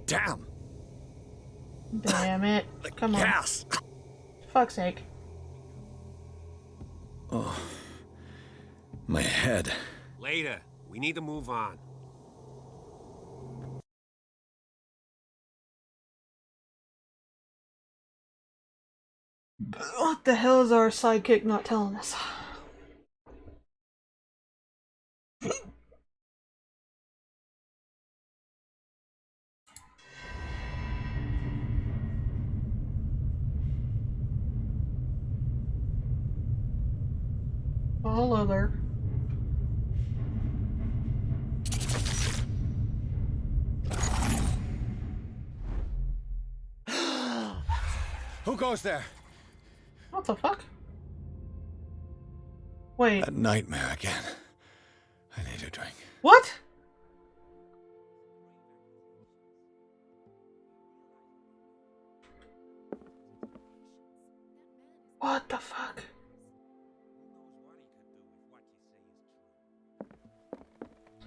Damn! Damn it. Come on. Gas! Fuck's sake. Oh. My head. Later. We need to move on. What the hell is our sidekick not telling us? Oh, hello there. Who goes there? What the fuck? Wait. A nightmare again. I need a drink. What? What the fuck?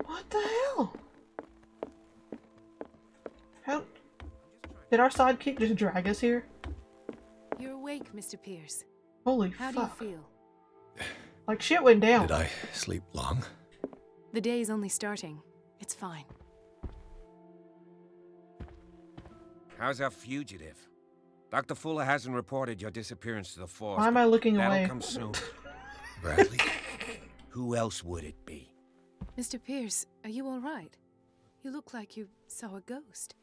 What the hell? How did our sidekick just drag us here? You're awake, Mr. Pierce. Holy How fuck. do you feel? Like shit went down. Did I sleep long? The day is only starting. It's fine. How's our fugitive? Dr. Fuller hasn't reported your disappearance to the force. Why am I looking That'll away? come soon. Bradley? Who else would it be? Mr. Pierce, are you all right? You look like you saw a ghost.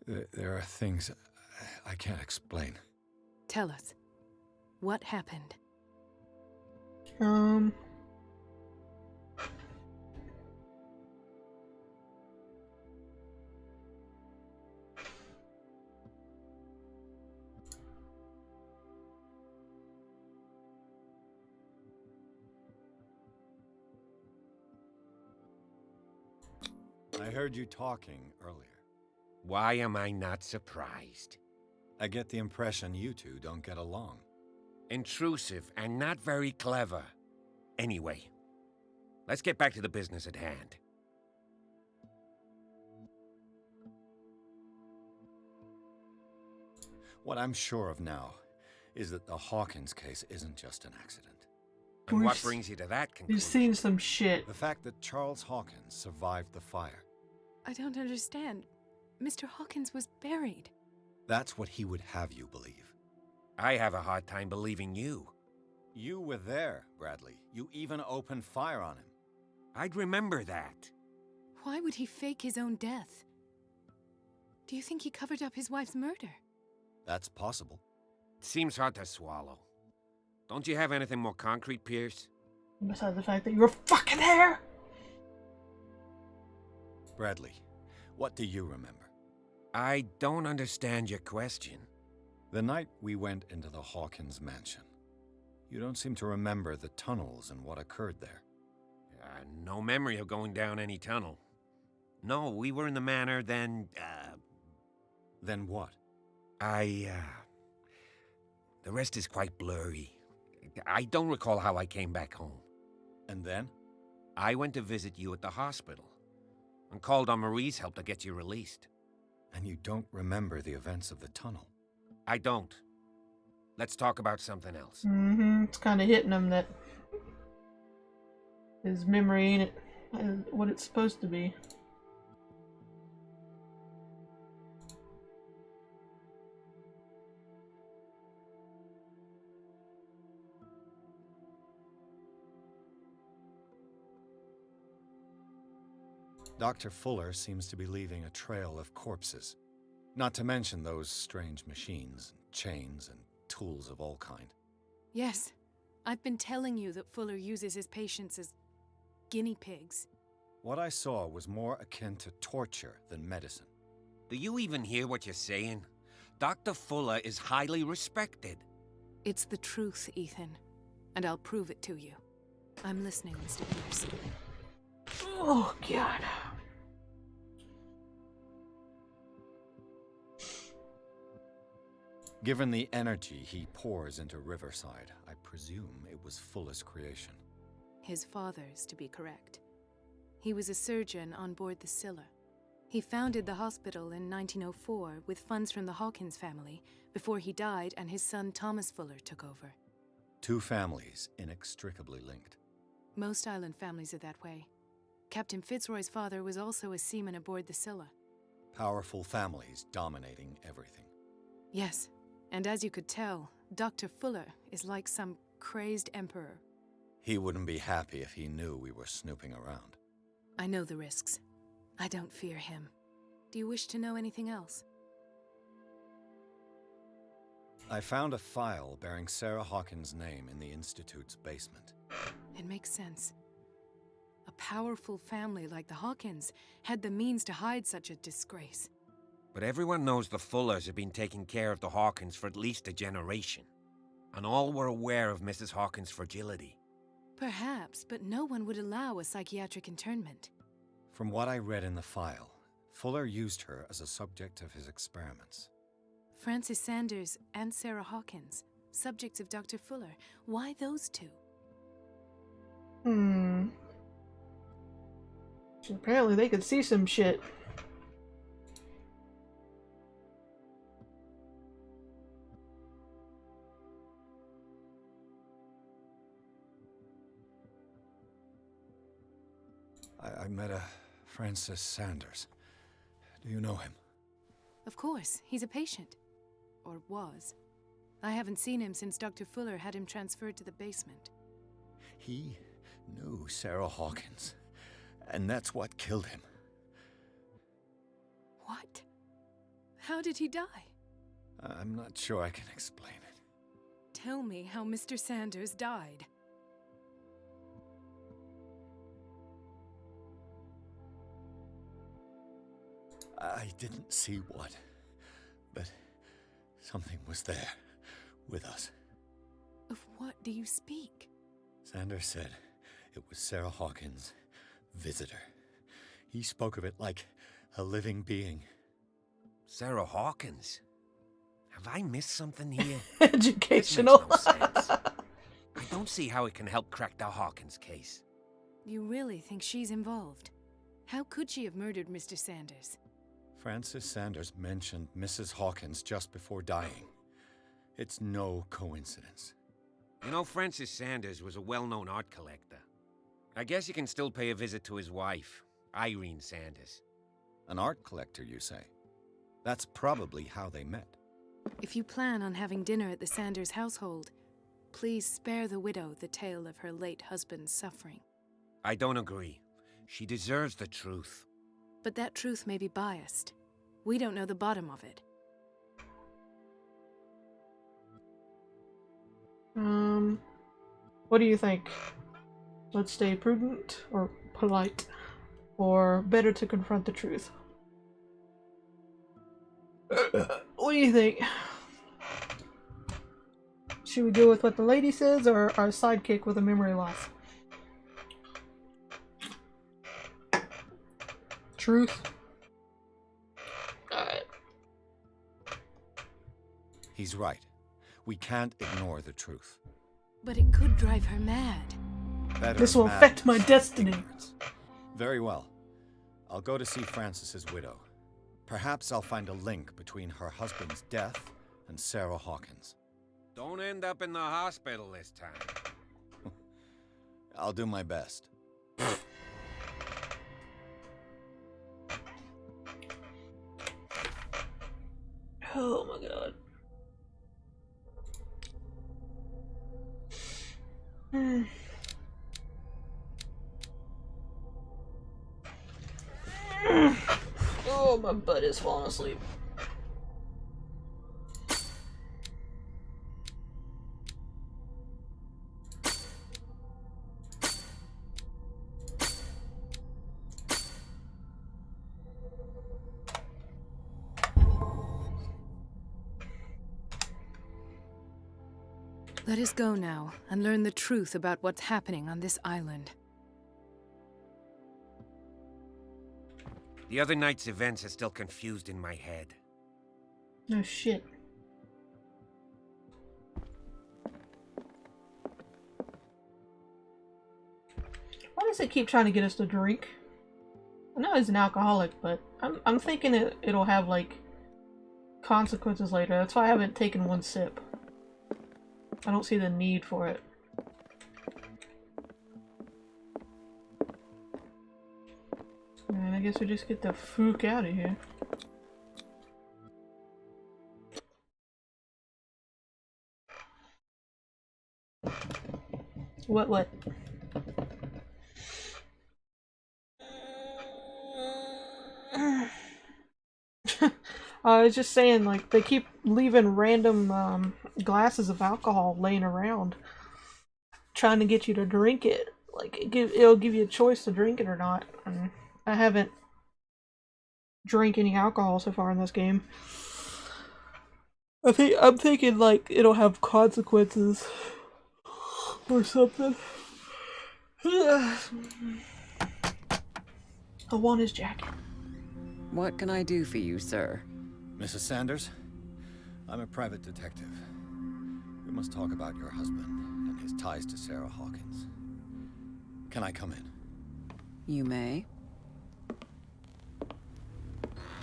There are things I can't explain. Tell us. What happened? I heard you talking earlier. Why am I not surprised? I get the impression you two don't get along. Intrusive and not very clever. Anyway, let's get back to the business at hand. What I'm sure of now is that the Hawkins case isn't just an accident. And what brings you to that conclusion? We've seen some shit. The fact that Charles Hawkins survived the fire. I don't understand. Mr. Hawkins was buried. That's what he would have you believe. I have a hard time believing you. You were there, Bradley. You even opened fire on him. I'd remember that. Why would he fake his own death? Do you think he covered up his wife's murder? That's possible. Seems hard to swallow. Don't you have anything more concrete, Pierce? Besides the fact that you were fucking there? Bradley, what do you remember? I don't understand your question. The night we went into the Hawkins mansion. You don't seem to remember the tunnels and what occurred there. No memory of going down any tunnel. No, we were in the manor, then, Then what? The rest is quite blurry. I don't recall how I came back home. And then? I went to visit you at the hospital and called on Marie's help to get you released. And you don't remember the events of the tunnel? I don't. Let's talk about something else. It's kind of hitting him that His memory ain't what it's supposed to be. Dr. Fuller seems to be leaving a trail of corpses. Not to mention those strange machines, chains, and tools of all kind. Yes. I've been telling you that Fuller uses his patients as guinea pigs. What I saw was more akin to torture than medicine. Do you even hear what you're saying? Dr. Fuller is highly respected. It's the truth, Ethan. And I'll prove it to you. I'm listening, Mr. Pierce. Oh, God. Given the energy he pours into Riverside, I presume it was Fuller's creation. His father's, to be correct. He was a surgeon on board the Scylla. He founded the hospital in 1904 with funds from the Hawkins family before he died and his son Thomas Fuller took over. Two families inextricably linked. Most island families are that way. Captain Fitzroy's father was also a seaman aboard the Scylla. Powerful families dominating everything. Yes, and as you could tell, Dr. Fuller is like some crazed emperor. He wouldn't be happy if he knew we were snooping around. I know the risks. I don't fear him. Do you wish to know anything else? I found a file bearing Sarah Hawkins' name in the Institute's basement. It makes sense. A powerful family like the Hawkins had the means to hide such a disgrace. But everyone knows the Fullers have been taking care of the Hawkins for at least a generation. And all were aware of Mrs. Hawkins' fragility. Perhaps, but no one would allow a psychiatric internment. From what I read in the file, Fuller used her as a subject of his experiments. Francis Sanders and Sarah Hawkins, subjects of Dr. Fuller. Why those two? Apparently they could see some shit. I met a Francis Sanders. Do you know him? Of course, he's a patient. Or was. I haven't seen him since Dr. Fuller had him transferred to the basement. He knew Sarah Hawkins, and that's what killed him. What? How did he die? I'm not sure I can explain it. Tell me how Mr. Sanders died. I didn't see what, but something was there, with us. Of what do you speak? Sanders said it was Sarah Hawkins' visitor. He spoke of it like a living being. Sarah Hawkins? Have I missed something here? Educational. This makes no sense. I don't see how it can help crack the Hawkins case. You really think she's involved? How could she have murdered Mr. Sanders? Francis Sanders mentioned Mrs. Hawkins just before dying. It's no coincidence. You know, Francis Sanders was a well-known art collector. I guess you can still pay a visit to his wife, Irene Sanders. An art collector, you say? That's probably how they met. If you plan on having dinner at the Sanders household, please spare the widow the tale of her late husband's suffering. I don't agree. She deserves the truth. But that truth may be biased. We don't know the bottom of it. What do you think? Let's stay prudent or polite, or better to confront the truth? What do you think? Should we go with what the lady says, or our sidekick with a memory loss? Truth. He's right. We can't ignore the truth. But it could drive her mad. This will affect my destiny. Ignorance. Very well. I'll go to see Francis's widow. Perhaps I'll find a link between her husband's death and Sarah Hawkins. Don't end up in the hospital this time. I'll do my best. Oh my god. Oh, my butt is falling asleep. Let us go now and learn the truth about what's happening on this island. The other night's events are still confused in my head. Oh shit. Why does it keep trying to get us to drink? I know he's an alcoholic, but I'm thinking it'll have like consequences later. That's why I haven't taken one sip. I don't see the need for it. Man, I guess we just get the fuck out of here. What? I was just saying, like, they keep leaving random glasses of alcohol laying around, trying to get you to drink it. Like, it'll give you a choice to drink it or not. And I haven't drank any alcohol so far in this game. I'm thinking like it'll have consequences or something. I want his jacket. What can I do for you, sir? Mrs. Sanders, I'm a private detective. We must talk about your husband and his ties to Sarah Hawkins. Can I come in? You may.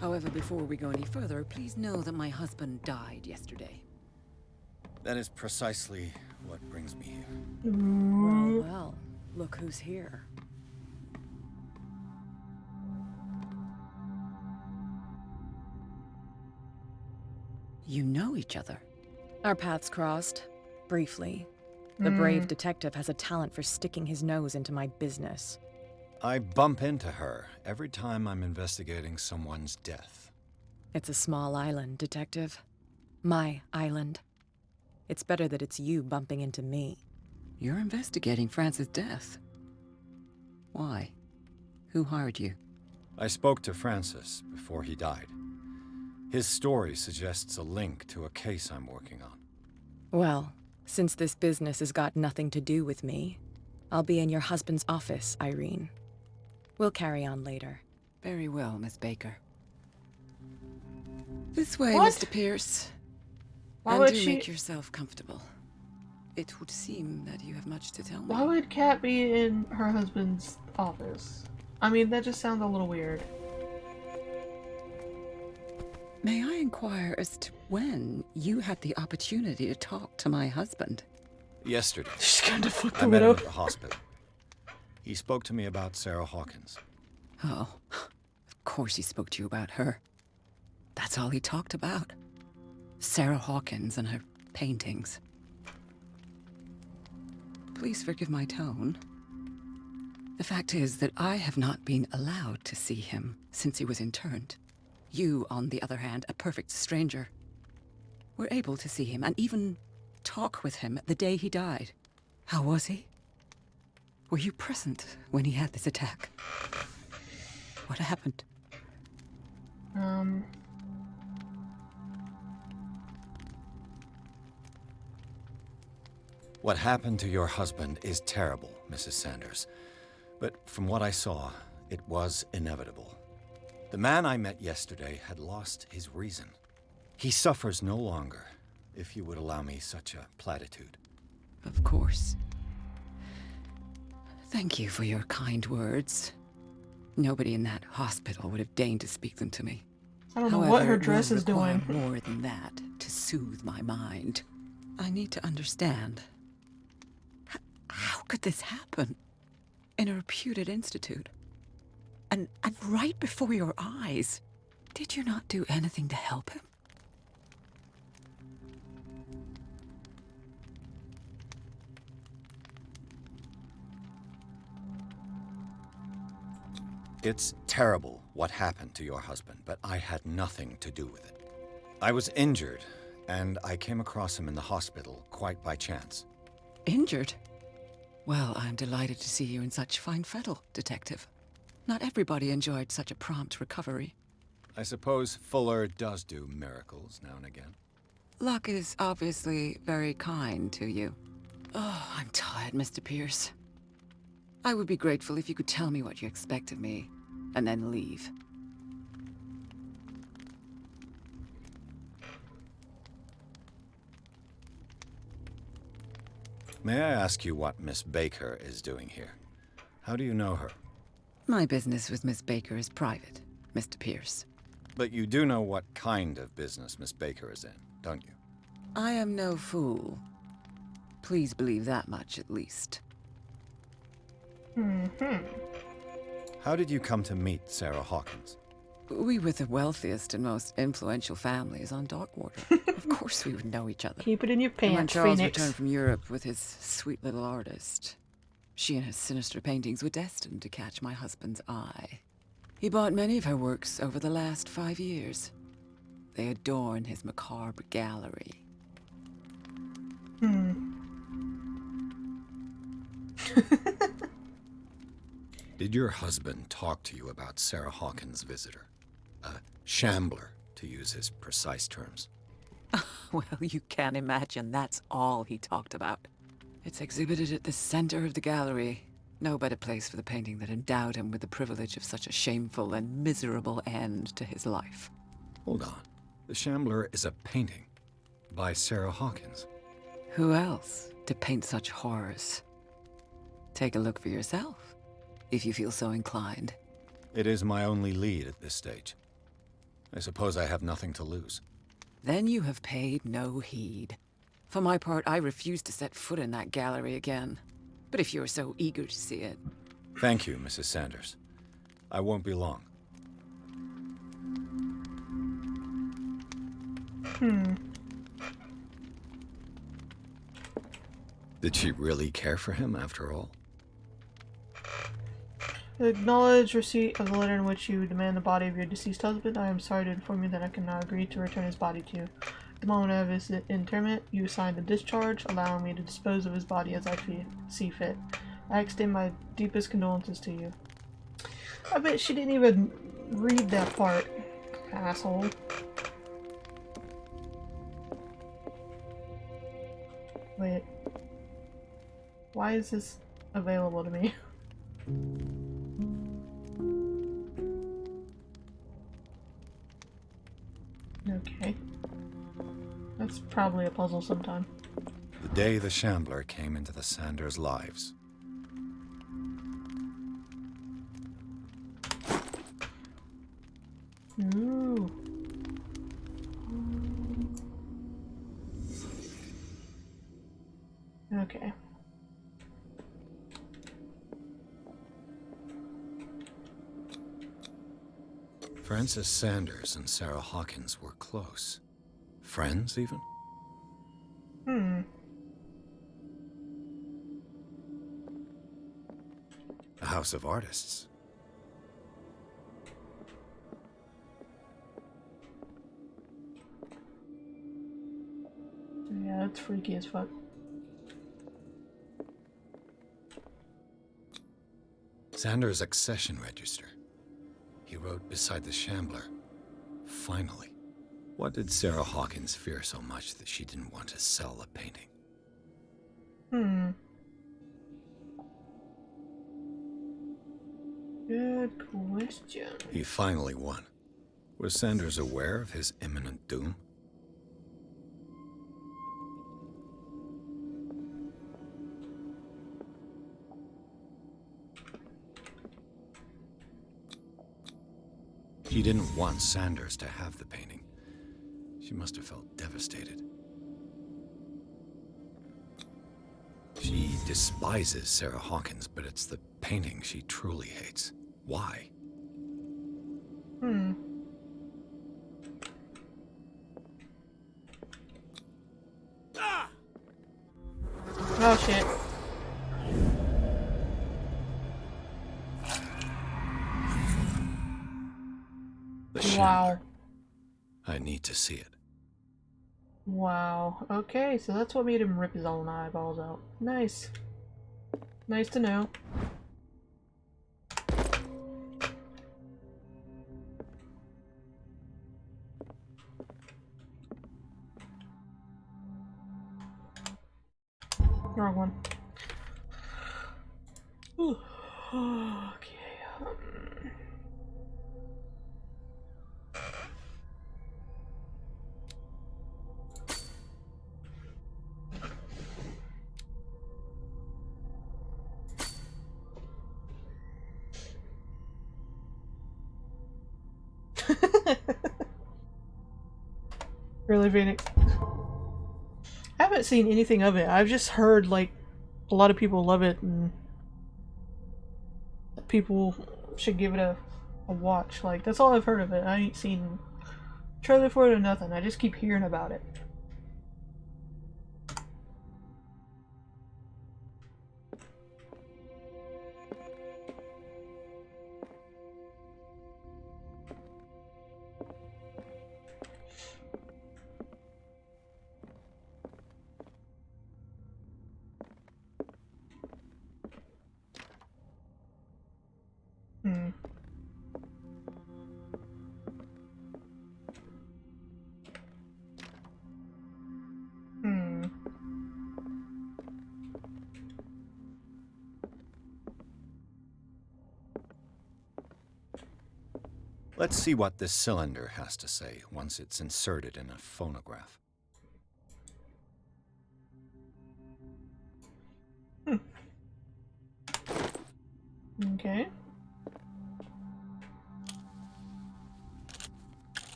However, before we go any further, please know that my husband died yesterday. That is precisely what brings me here. Well, look who's here. You know each other. Our paths crossed, briefly. The brave detective has a talent for sticking his nose into my business. I bump into her every time I'm investigating someone's death. It's a small island, detective. My island. It's better that it's you bumping into me. You're investigating Francis' death. Why? Who hired you? I spoke to Francis before he died. His story suggests a link to a case I'm working on. Well, since this business has got nothing to do with me, I'll be in your husband's office, Irene. We'll carry on later. Very well, Miss Baker. This way, What? Mr. Pierce. Why And would do she- make yourself comfortable. It would seem that you have much to tell me. Why would Kat be in her husband's office? I mean, that just sounds a little weird. May I inquire as to when you had the opportunity to talk to my husband? Yesterday, She's kind of fucked I met him up. at the hospital. He spoke to me about Sarah Hawkins. Oh, of course he spoke to you about her. That's all he talked about. Sarah Hawkins and her paintings. Please forgive my tone. The fact is that I have not been allowed to see him since he was interned. You, on the other hand, a perfect stranger, were able to see him and even talk with him the day he died. How was he? Were you present when he had this attack? What happened? What happened to your husband is terrible, Mrs. Sanders. But from what I saw, it was inevitable. The man I met yesterday had lost his reason. He suffers no longer, if you would allow me such a platitude. Of course. Thank you for your kind words. Nobody in that hospital would have deigned to speak them to me. I don't know what her However, it dress will is require doing. more than that to soothe my mind. I need to understand. How could this happen? In a reputed institute? And right before your eyes? Did you not do anything to help him? It's terrible what happened to your husband, but I had nothing to do with it. I was injured, and I came across him in the hospital quite by chance. Injured? Well, I'm delighted to see you in such fine fettle, Detective. Not everybody enjoyed such a prompt recovery. I suppose Fuller does do miracles now and again. Luck is obviously very kind to you. Oh, I'm tired, Mr. Pierce. I would be grateful if you could tell me what you expect of me, and then leave. May I ask you what Miss Baker is doing here? How do you know her? My business with Miss Baker is private, Mr. Pierce. But you do know what kind of business Miss Baker is in, don't you? I am no fool. Please believe that much, at least. How did you come to meet Sarah Hawkins? We were the wealthiest and most influential families on Darkwater. Of course we would know each other. Keep it in your And when pants, Charles Phoenix. returned from Europe with his sweet little artist, she and her sinister paintings were destined to catch my husband's eye. He bought many of her works over the last 5 years. They adorn his macabre gallery. Did your husband talk to you about Sarah Hawkins' visitor? A shambler, to use his precise terms. Well, you can imagine that's all he talked about. It's exhibited at the center of the gallery. No better place for the painting that endowed him with the privilege of such a shameful and miserable end to his life. Hold on. The Shambler is a painting by Sarah Hawkins. Who else to paint such horrors? Take a look for yourself, if you feel so inclined. It is my only lead at this stage. I suppose I have nothing to lose. Then you have paid no heed. For my part, I refuse to set foot in that gallery again. But if you're so eager to see it... Thank you, Mrs. Sanders. I won't be long. Did she really care for him after all? Acknowledge receipt of the letter in which you demand the body of your deceased husband. I am sorry to inform you that I cannot agree to return his body to you. At the moment of his interment, you signed the discharge, allowing me to dispose of his body as I see fit. I extend my deepest condolences to you. I bet she didn't even read that part, asshole. Wait. Why is this available to me? Okay. That's probably a puzzle sometime. The day the Shambler came into the Sanders' lives. Ooh. Okay. Frances Sanders and Sarah Hawkins were close. Friends, even? A house of artists. Yeah, that's freaky as fuck. Sanders' accession register. He wrote beside the Shambler, "Finally." What did Sarah Hawkins fear so much that she didn't want to sell the painting? Good question. He finally won. Was Sanders aware of his imminent doom? She didn't want Sanders to have the painting. She must have felt devastated. She despises Sarah Hawkins, but it's the painting she truly hates. Why? Oh shit. The Wow. Shambler. I need to see it. Wow. Okay, so that's what made him rip his own eyeballs out. Nice. Nice to know. Wrong one. Ooh. Okay. Really, Phoenix? I haven't seen anything of it. I've just heard, like, a lot of people love it and people should give it a watch. Like, that's all I've heard of it. I ain't seen a trailer for it or nothing. I just keep hearing about it. Hmm. Hmm. Let's see what this cylinder has to say once it's inserted in a phonograph. Okay.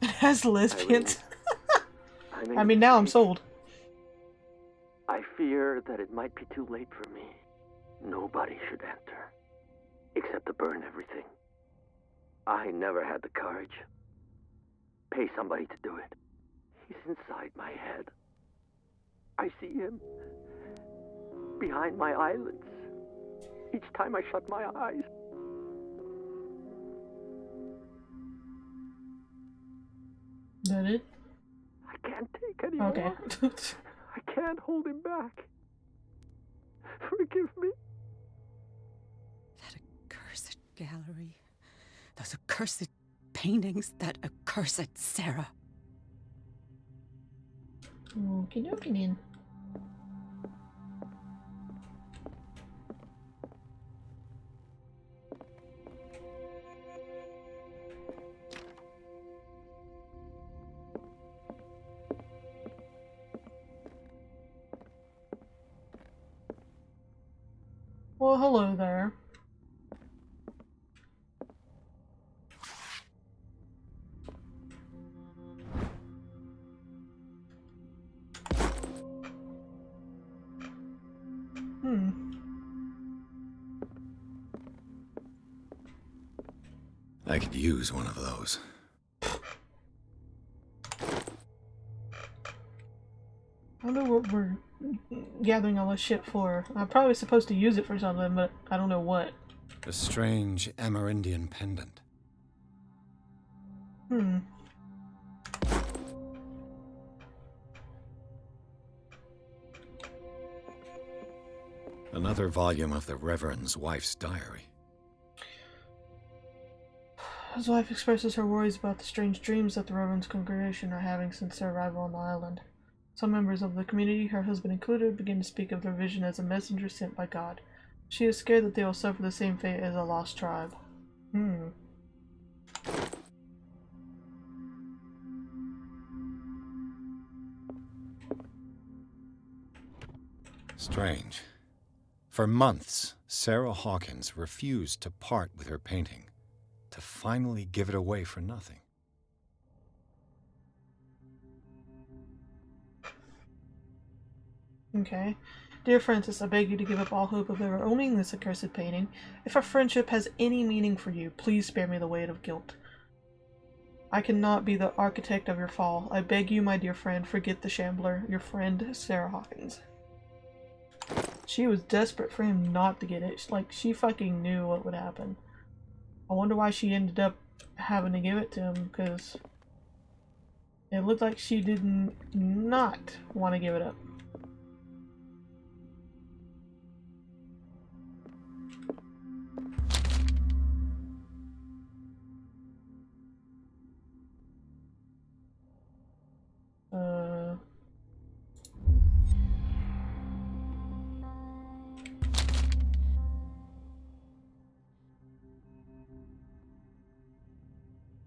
It has lesbians. I mean, now I'm sold. I fear that it might be too late for me. Nobody should enter, except to burn everything. I never had the courage. Pay somebody to do it. He's inside my head. I see him behind my eyelids each time I shut my eyes. That it? I can't take anymore. Okay. I can't hold him back. Forgive me. Accursed gallery. Those accursed paintings. That accursed Sarah. Okie dokie then. Well, hello there. I could use one of those. I wonder what we're gathering all this shit for. I'm probably supposed to use it for something, but I don't know what. A strange Amerindian pendant. Another volume of the Reverend's wife's diary. His wife expresses her worries about the strange dreams that the Reverend's congregation are having since their arrival on the island. Some members of the community, her husband included, begin to speak of their vision as a messenger sent by God. She is scared that they will suffer the same fate as a lost tribe. Strange. For months, Sarah Hawkins refused to part with her painting, to finally give it away for nothing. Okay. Dear Francis, I beg you to give up all hope of ever owning this accursed painting. If our friendship has any meaning for you, please spare me the weight of guilt. I cannot be the architect of your fall. I beg you, my dear friend, forget the Shambler, your friend, Sarah Hawkins. She was desperate for him not to get it. Like, she fucking knew what would happen. I wonder why she ended up having to give it to him because it looked like she did not want to give it up.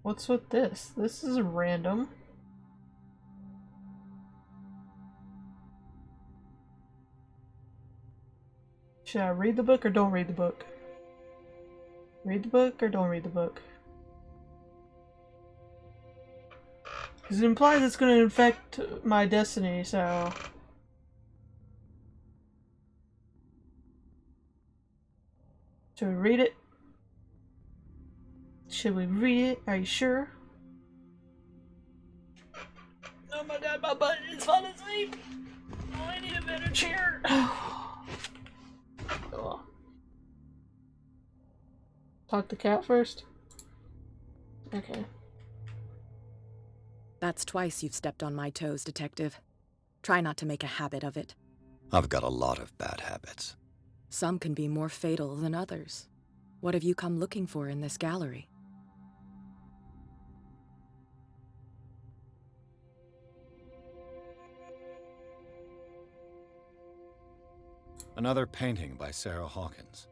What's with this? This is random. Should I read the book or don't read the book? Read the book or don't read the book? Because it implies it's going to infect my destiny, so... Should we read it? Should we read it? Are you sure? Oh my god, my butt is falling asleep! Oh, I need a better chair! Oh. Talk to Cat first? Okay. That's twice you've stepped on my toes, Detective. Try not to make a habit of it. I've got a lot of bad habits. Some can be more fatal than others. What have you come looking for in this gallery? Another painting by Sarah Hawkins.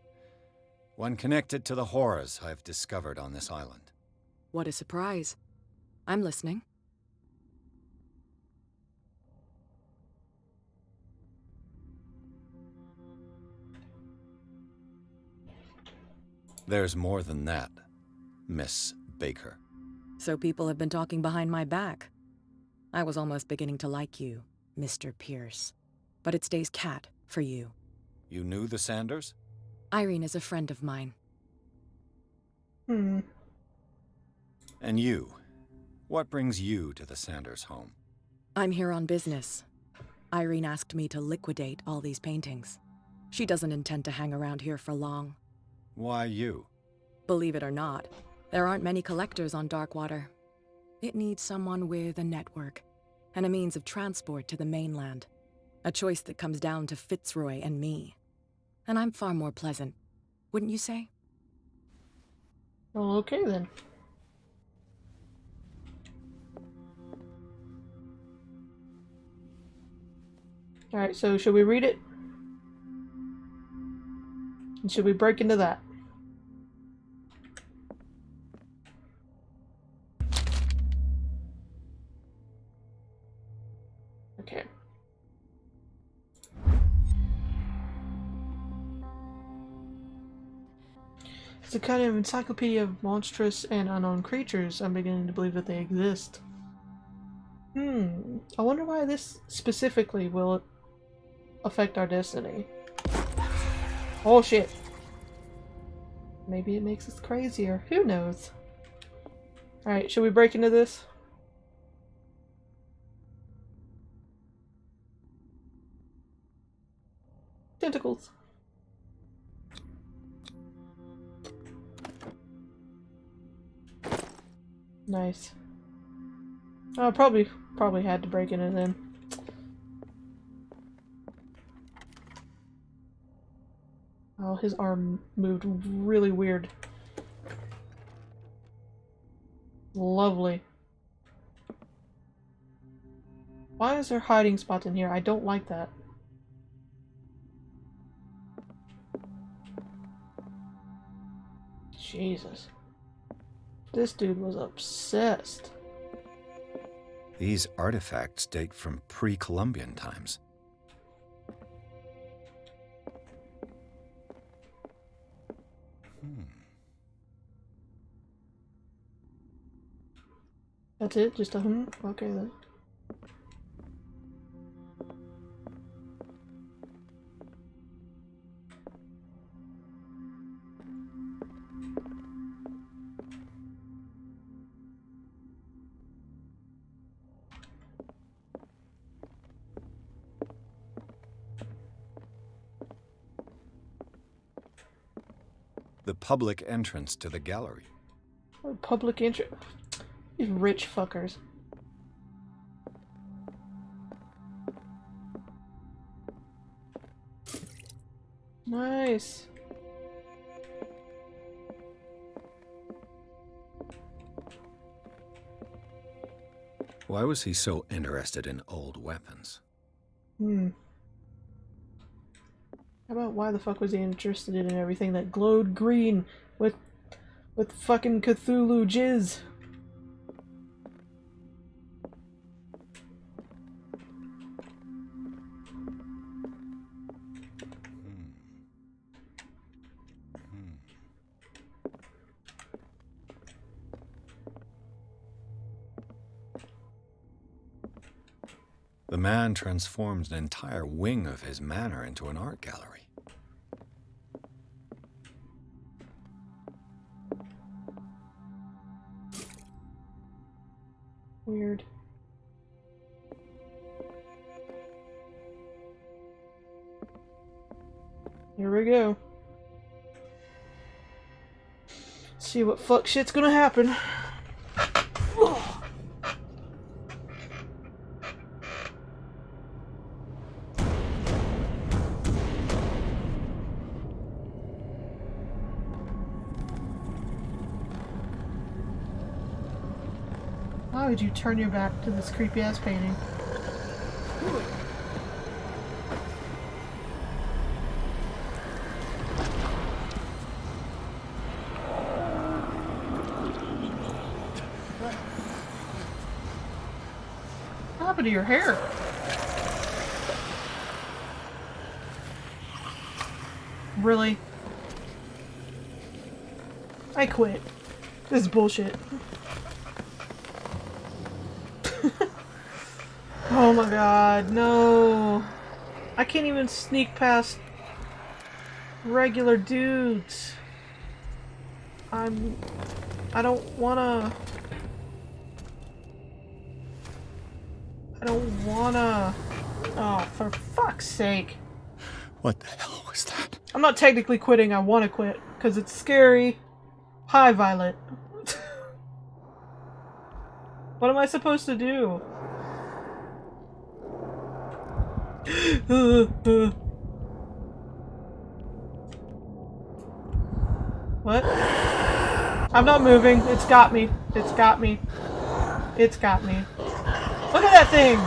One connected to the horrors I've discovered on this island. What a surprise. I'm listening. There's more than that, Miss Baker. So people have been talking behind my back. I was almost beginning to like you, Mr. Pierce. But it stays Cat for you. You knew the Sanders? Irene is a friend of mine. Hmm. And you? What brings you to the Sanders home? I'm here on business. Irene asked me to liquidate all these paintings. She doesn't intend to hang around here for long. Why you? Believe it or not, there aren't many collectors on Darkwater. It needs someone with a network and a means of transport to the mainland. A choice that comes down to Fitzroy and me. And I'm far more pleasant, wouldn't you say? Well, okay then. Alright, so should we read it? And should we break into that? Okay. It's a kind of encyclopedia of monstrous and unknown creatures. I'm beginning to believe that they exist. I wonder why this specifically will affect our destiny. Oh shit. Maybe it makes us crazier. Who knows? Alright, should we break into this? Tentacles. Nice. Oh, probably had to break into then. Oh, his arm moved really weird. Lovely. Why is there hiding spots in here? I don't like that. Jesus. This dude was obsessed. These artifacts date from pre-Columbian times. That's it? Just a Okay then. The public entrance to the gallery. Public interest. These rich fuckers. Nice. Why was he so interested in old weapons? How about why the fuck was he interested in everything that glowed green with fucking Cthulhu jizz? The man transformed an entire wing of his manor into an art gallery. Weird. Here we go. See what fuck shit's gonna happen. Why would you turn your back to this creepy ass painting? What happened to your hair? Really? I quit. This is bullshit. Oh my god, no. I can't even sneak past regular dudes. I don't wanna. Oh, for fuck's sake. What the hell was that? I'm not technically quitting, I wanna quit. Because it's scary. Hi, Violet. What am I supposed to do? What? I'm not moving. It's got me. It's got me. It's got me. Look at that thing!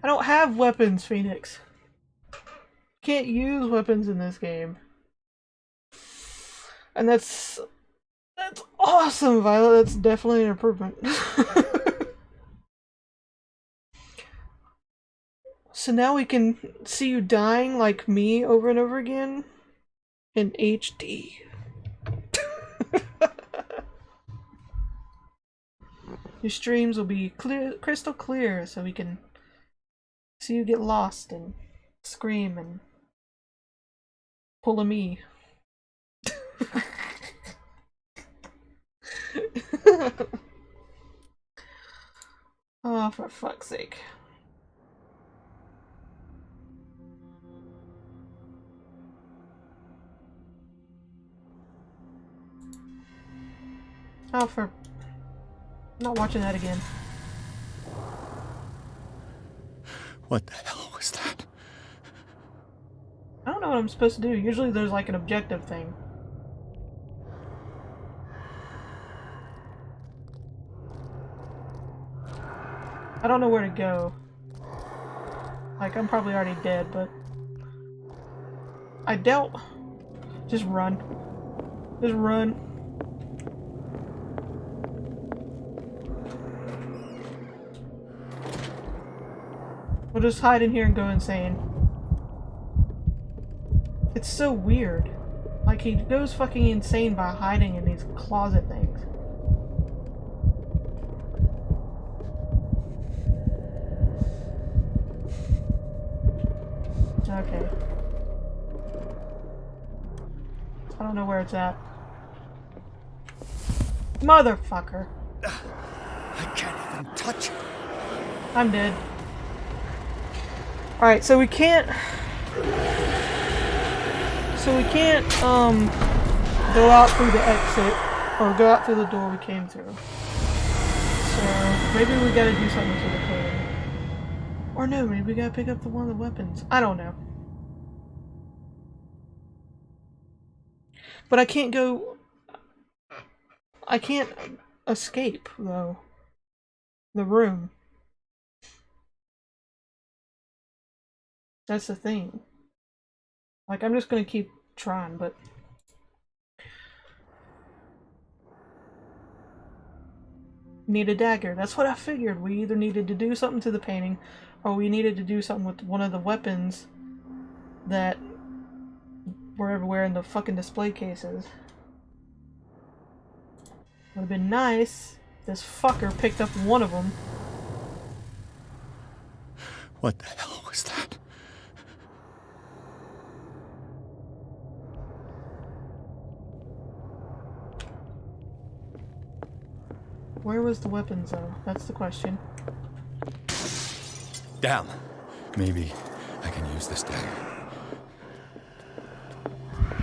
I don't have weapons, Phoenix. Can't use weapons in this game. And that's awesome, Violet. That's definitely an improvement. So now we can see you dying like me over and over again in HD. Your streams will be crystal clear, so we can see you get lost and scream and pull a me. Oh, for fuck's sake. Oh, for... I'm not watching that again. What the hell was that? I don't know what I'm supposed to do. Usually there's like an objective thing. I don't know where to go. Like, I'm probably already dead, but... I doubt... Just run. Just run. We'll just hide in here and go insane. It's so weird. Like, he goes fucking insane by hiding in these closet things. Okay. I don't know where it's at. Motherfucker. I can't even touch it. I'm dead. Alright, so we can't... go out through the exit, or go out through the door we came through. So, maybe we gotta do something to the code. Or no, maybe we gotta pick up one of the weapons. I don't know. But I can't go... I can't escape, though. The room. That's the thing. Like, I'm just gonna keep trying, but... Need a dagger. That's what I figured. We either needed to do something to the painting, or we needed to do something with one of the weapons that were everywhere in the fucking display cases. Would have been nice if this fucker picked up one of them. What the hell was that? Where was the weapons, though? That's the question. Damn. Maybe I can use this dagger.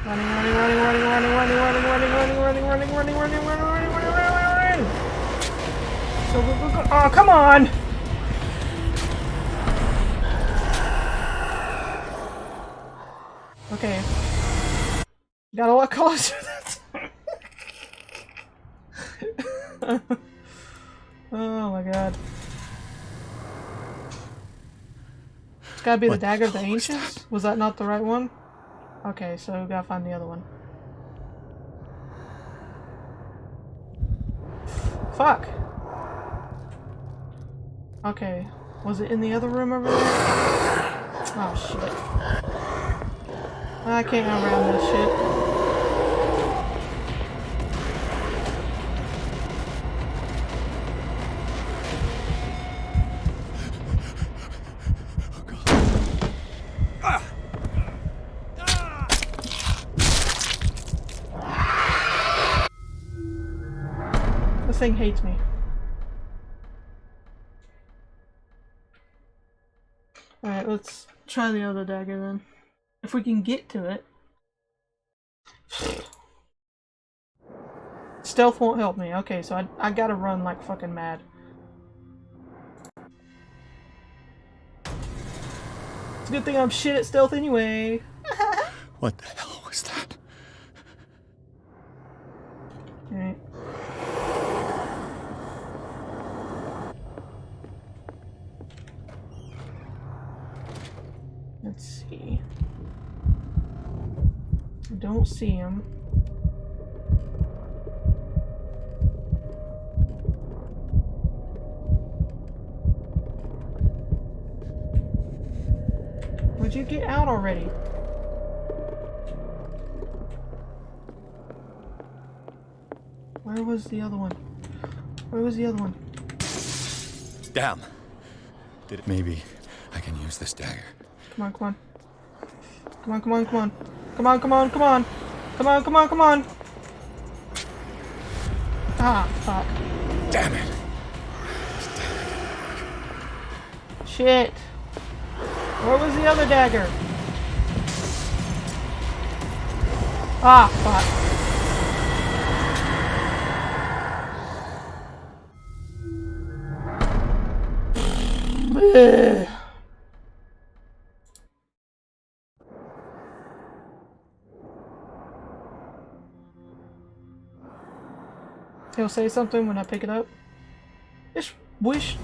Running, running, running, running, running, running, running, running, running, running, running, running, running, running, running, running, running. Go, go, go, go. Oh, come on! Okay. Got a lot closer that time. Oh my god. It's gotta be the dagger of the ancients? Was that not the right one? Okay, so we gotta find the other one. Fuck! Okay, was it in the other room over there? Oh shit. I can't go around this shit. This thing hates me. Alright, let's try the other dagger then. If we can get to it. Stealth won't help me. Okay, so I gotta run like fucking mad. It's a good thing I'm shit at stealth anyway. What the hell was that? Alright. Let's see. I don't see him. Would you get out already? Where was the other one? Where was the other one? Damn. Did it? Maybe I can use this dagger. Come on, come on. Come on, come on, come on. Come on, come on, come on. Come on, come on, come on. Ah, fuck. Damn it. Shit. Where was the other dagger? Ah, fuck. He'll say something when I pick it up. Just wish.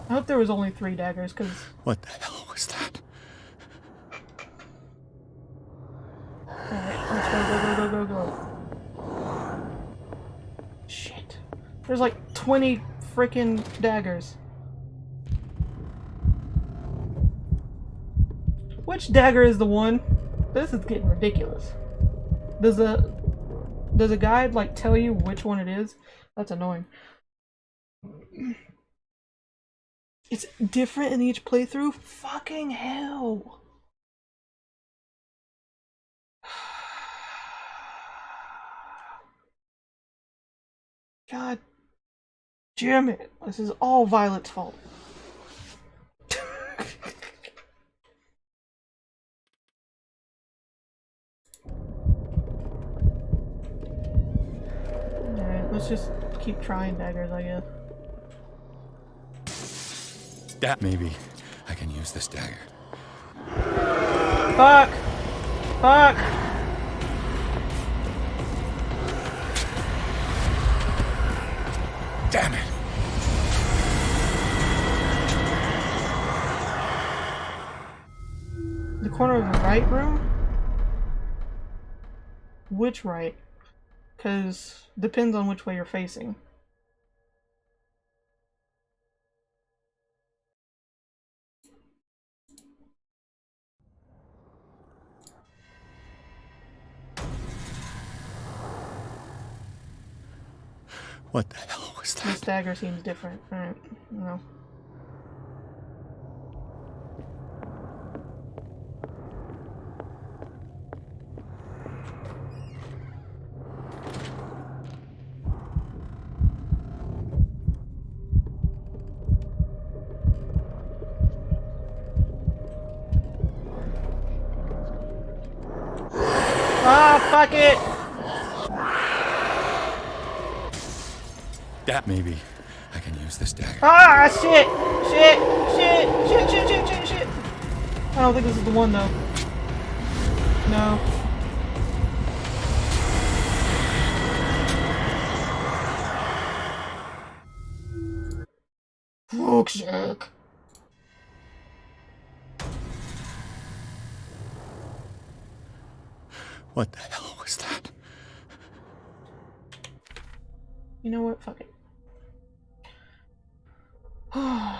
I hope there was only 3 daggers, because... What the hell was that? Alright, let's go, go, go, go, go, go. Shit. There's like 20 freaking daggers. Which dagger is the one? This is getting ridiculous. Does a guide like tell you which one it is? That's annoying. It's different in each playthrough? Fucking hell. God damn it. This is all Violet's fault. Alright, let's just keep trying daggers, I guess. Maybe I can use this dagger. Fuck! Fuck! Damn it! The corner of the right room? Which right? Because depends on which way you're facing. What the hell was that? This dagger seems different. Alright, no. Ah, fuck it! Maybe I can use this dagger. Ah, shit! Shit! Shit! Shit! Shit! Shit! Shit! Shit! I don't think this is the one, though. No. Fuck's sake. What the hell was that? You know what? Fuck it. Hmm.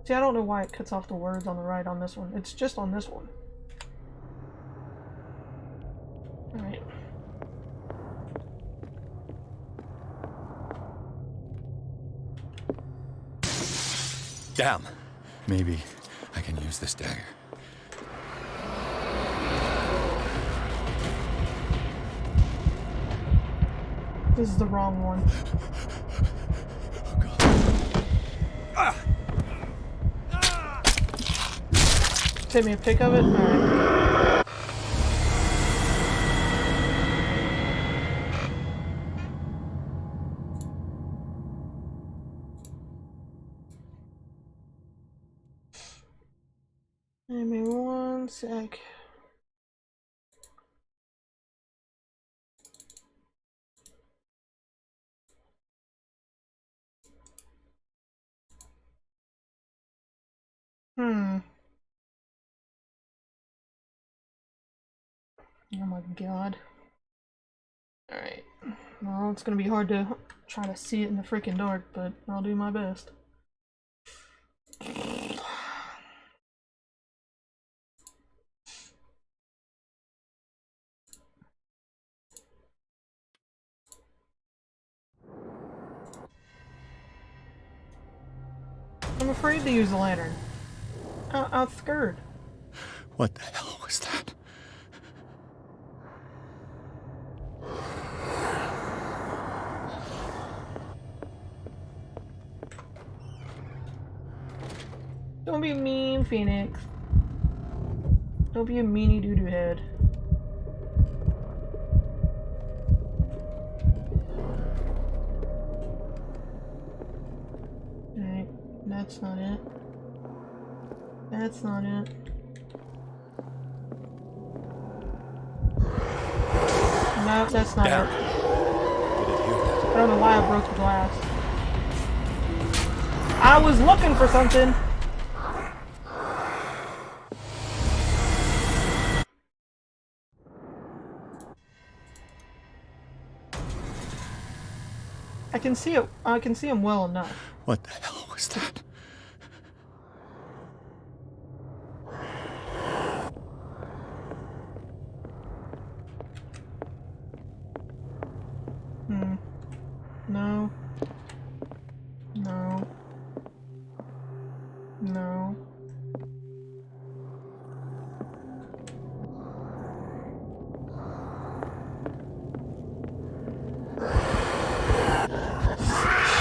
See, I don't know why it cuts off the words on the right on this one. It's just on this one. Alright. Damn. Maybe I can use this dagger. This is the wrong one. Take me a pic of it? Alright. Give me one sec. Oh my god. Alright. Well, it's gonna be hard to try to see it in the freaking dark, but I'll do my best. I'm afraid to use the lantern. I'm scared. What the hell was that? Don't be mean, Phoenix. Don't be a meanie doo-doo head. Alright, that's not it. That's not it. No, that's not Down. it. Did it hear that? I don't know why I broke the glass. I was looking for something. I can see it. I can see him well enough. What the hell was that? No. No. No.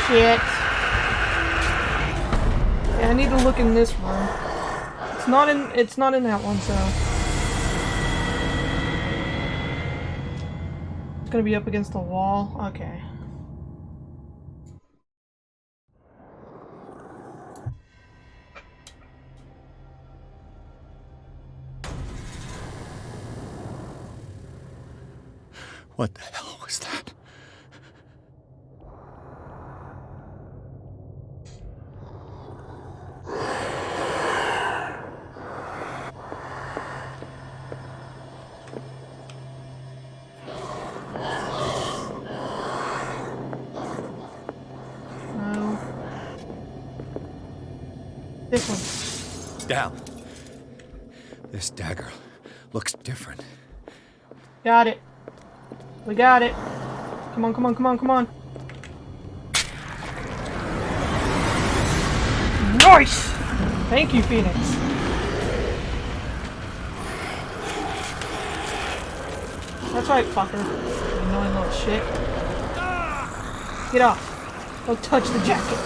Shit. Yeah, I need to look in this room. It's not in that one, so it's gonna be up against the wall. Okay. What the hell was that? No. This one. Down. This dagger looks different. Got it. We got it. Come on, come on, come on, come on. Nice! Thank you, Phoenix. That's right, fucker. You annoying little shit. Get off. Don't touch the jacket.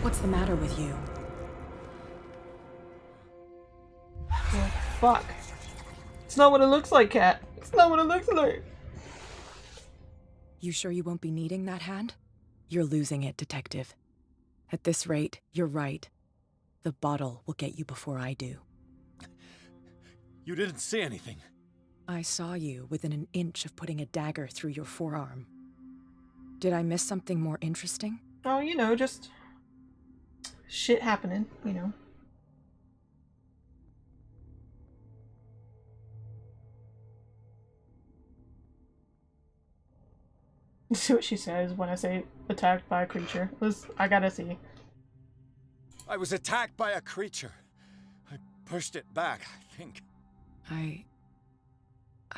What's the matter with you? Oh, fuck. It's not what it looks like, Cat. It's not what it looks like. You sure you won't be needing that hand? You're losing it, Detective. At this rate, you're right. The bottle will get you before I do. You didn't see anything. I saw you within an inch of putting a dagger through your forearm. Did I miss something more interesting? Oh, you know, just shit happening, you know. See what she says when I say attacked by a creature. I gotta see. I was attacked by a creature. I pushed it back, I think. I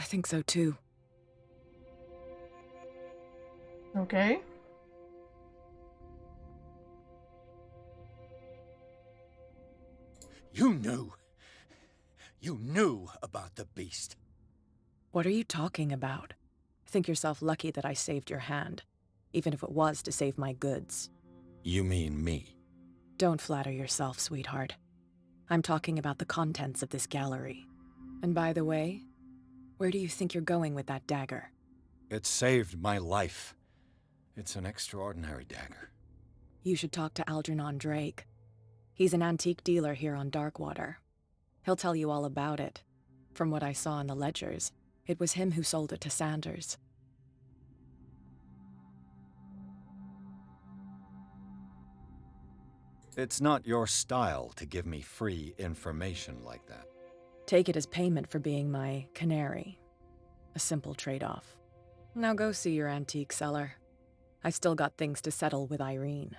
think so too. Okay. You knew. You knew about the beast. What are you talking about? Think yourself lucky that I saved your hand, even if it was to save my goods. You mean me? Don't flatter yourself, sweetheart. I'm talking about the contents of this gallery. And by the way, where do you think you're going with that dagger? It saved my life. It's an extraordinary dagger. You should talk to Algernon Drake. He's an antique dealer here on Darkwater. He'll tell you all about it. From what I saw in the ledgers, it was him who sold it to Sanders. It's not your style to give me free information like that. Take it as payment for being my canary. A simple trade-off. Now go see your antique seller. I still got things to settle with Irene.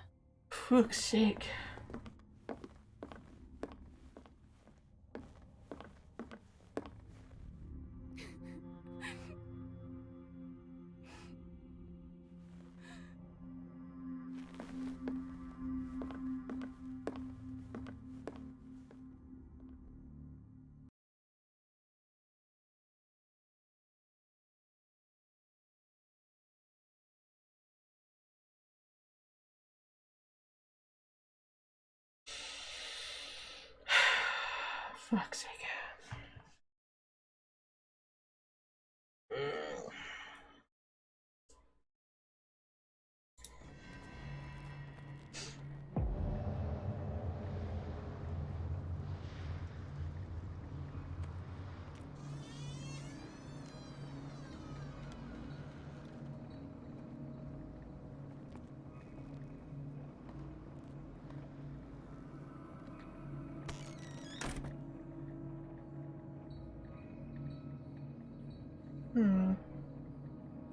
Fuck's sake. fuck's sake.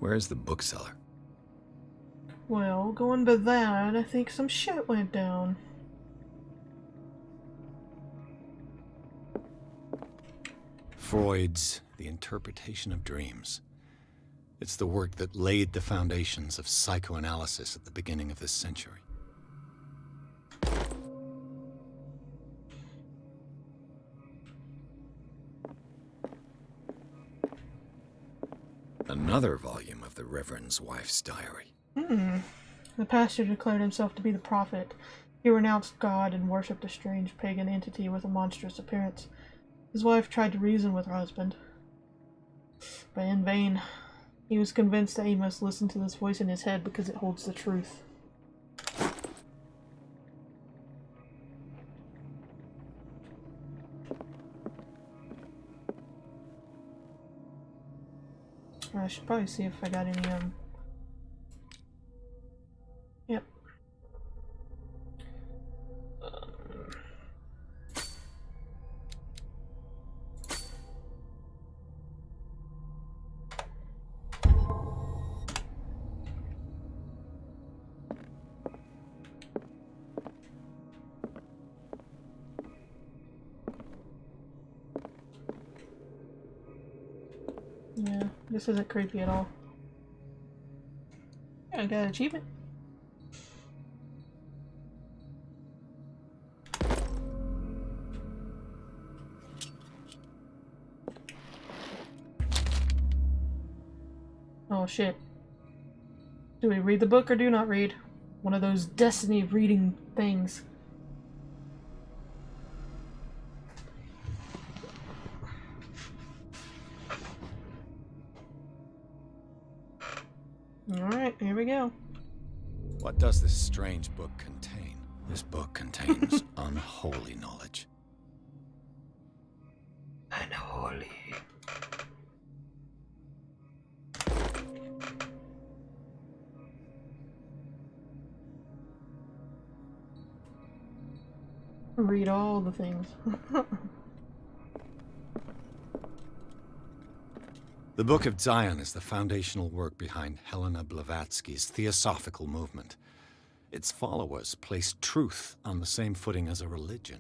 Where's the bookseller? Well, going by that, I think some shit went down. Freud's The Interpretation of Dreams. It's the work that laid the foundations of psychoanalysis at the beginning of this century. Another volume of the Reverend's wife's diary. The pastor declared himself to be the prophet. He renounced God and worshipped a strange pagan entity with a monstrous appearance. His wife tried to reason with her husband, but in vain. He was convinced that he must listen to this voice in his head because it holds the truth. I should probably see if I got any, Yep. Yeah, this isn't creepy at all. I got an achievement. Oh shit. Do we read the book or do not read? One of those destiny reading things. Alright, here we go. What does this strange book contain? This book contains unholy knowledge. Unholy. Read all the things. The Book of Zion is the foundational work behind Helena Blavatsky's Theosophical movement. Its followers place truth on the same footing as a religion.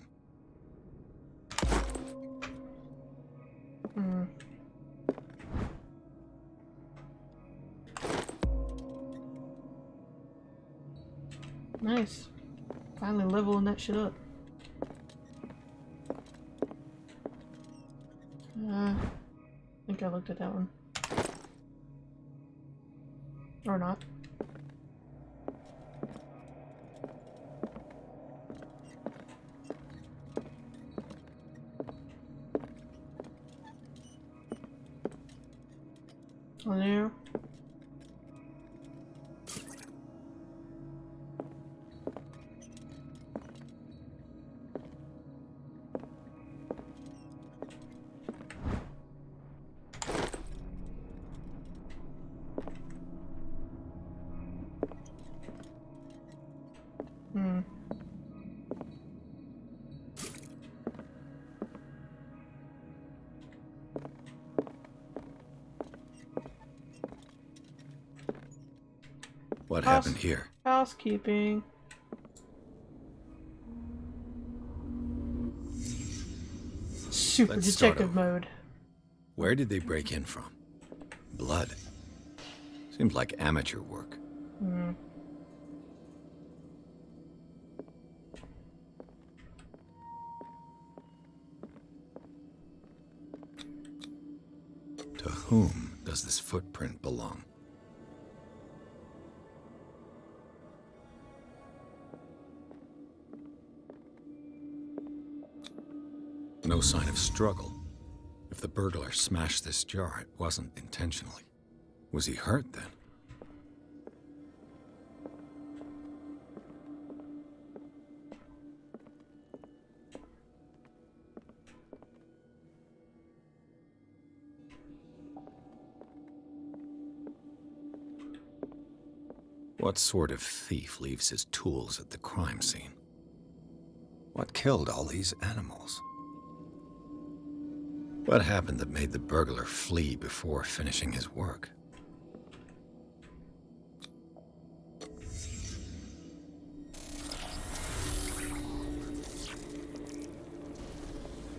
Nice. Finally leveling that shit up. I think I looked at that one. Or not. Hello? What happened here? Housekeeping. Super Let's start detective over. mode. Where did they break in from? Blood. Seems like amateur work. To whom does this footprint belong? no sign of struggle. If the burglar smashed this jar, it wasn't intentionally. Was he hurt then? What sort of thief leaves his tools at the crime scene? What killed all these animals? What happened that made the burglar flee before finishing his work?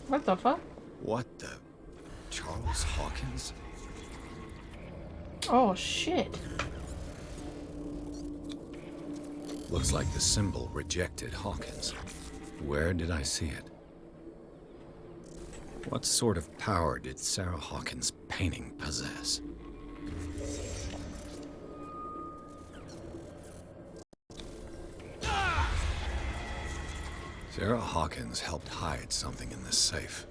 What the fuck? What the? Charles Hawkins? Oh, shit. Looks like the symbol rejected Hawkins. Where did I see it? What sort of power did Sarah Hawkins' painting possess? Sarah Hawkins helped hide something in this safe.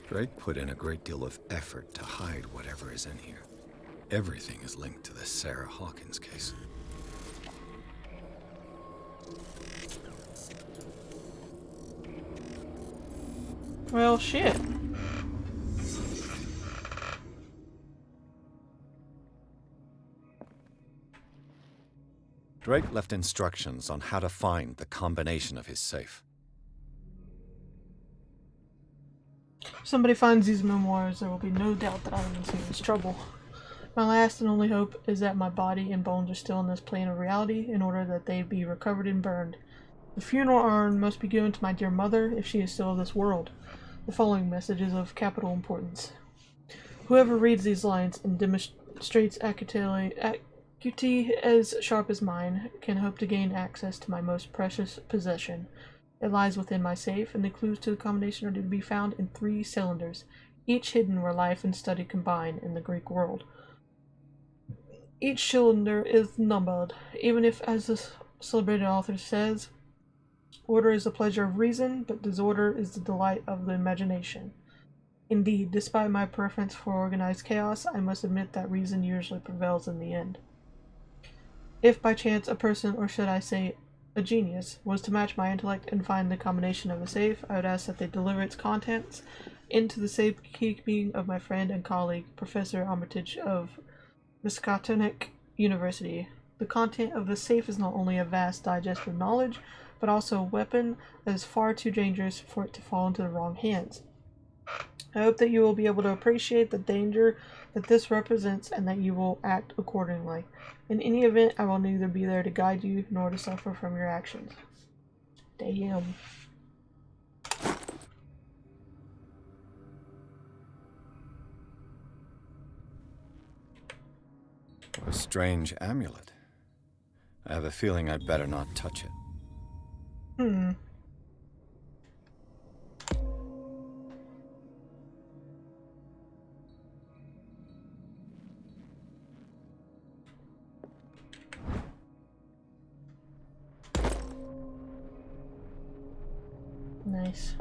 Drake put in a great deal of effort to hide whatever is in here. Everything is linked to the Sarah Hawkins case. Well, shit. Drake left instructions on how to find the combination of his safe. If somebody finds these memoirs, there will be no doubt that I am in serious trouble. My last and only hope is that my body and bones are still in this plane of reality in order that they be recovered and burned. The funeral urn must be given to my dear mother if she is still of this world. The following message is of capital importance. Whoever reads these lines and demonstrates acuity as sharp as mine can hope to gain access to my most precious possession. It lies within my safe, and the clues to the combination are to be found in 3 cylinders, each hidden where life and study combine in the Greek world. Each cylinder is numbered, even if, as the celebrated author says, order is the pleasure of reason, but disorder is the delight of the imagination. Indeed, despite my preference for organized chaos, I must admit that reason usually prevails in the end. If by chance a person, or should I say a genius, was to match my intellect and find the combination of a safe, I would ask that they deliver its contents into the safekeeping of my friend and colleague, Professor Armitage of Miskatonic University. The content of the safe is not only a vast digest of knowledge, but also a weapon that is far too dangerous for it to fall into the wrong hands. I hope that you will be able to appreciate the danger that this represents and that you will act accordingly. In any event, I will neither be there to guide you nor to suffer from your actions. Damn. What a strange amulet. I have a feeling I'd better not touch it. Nice.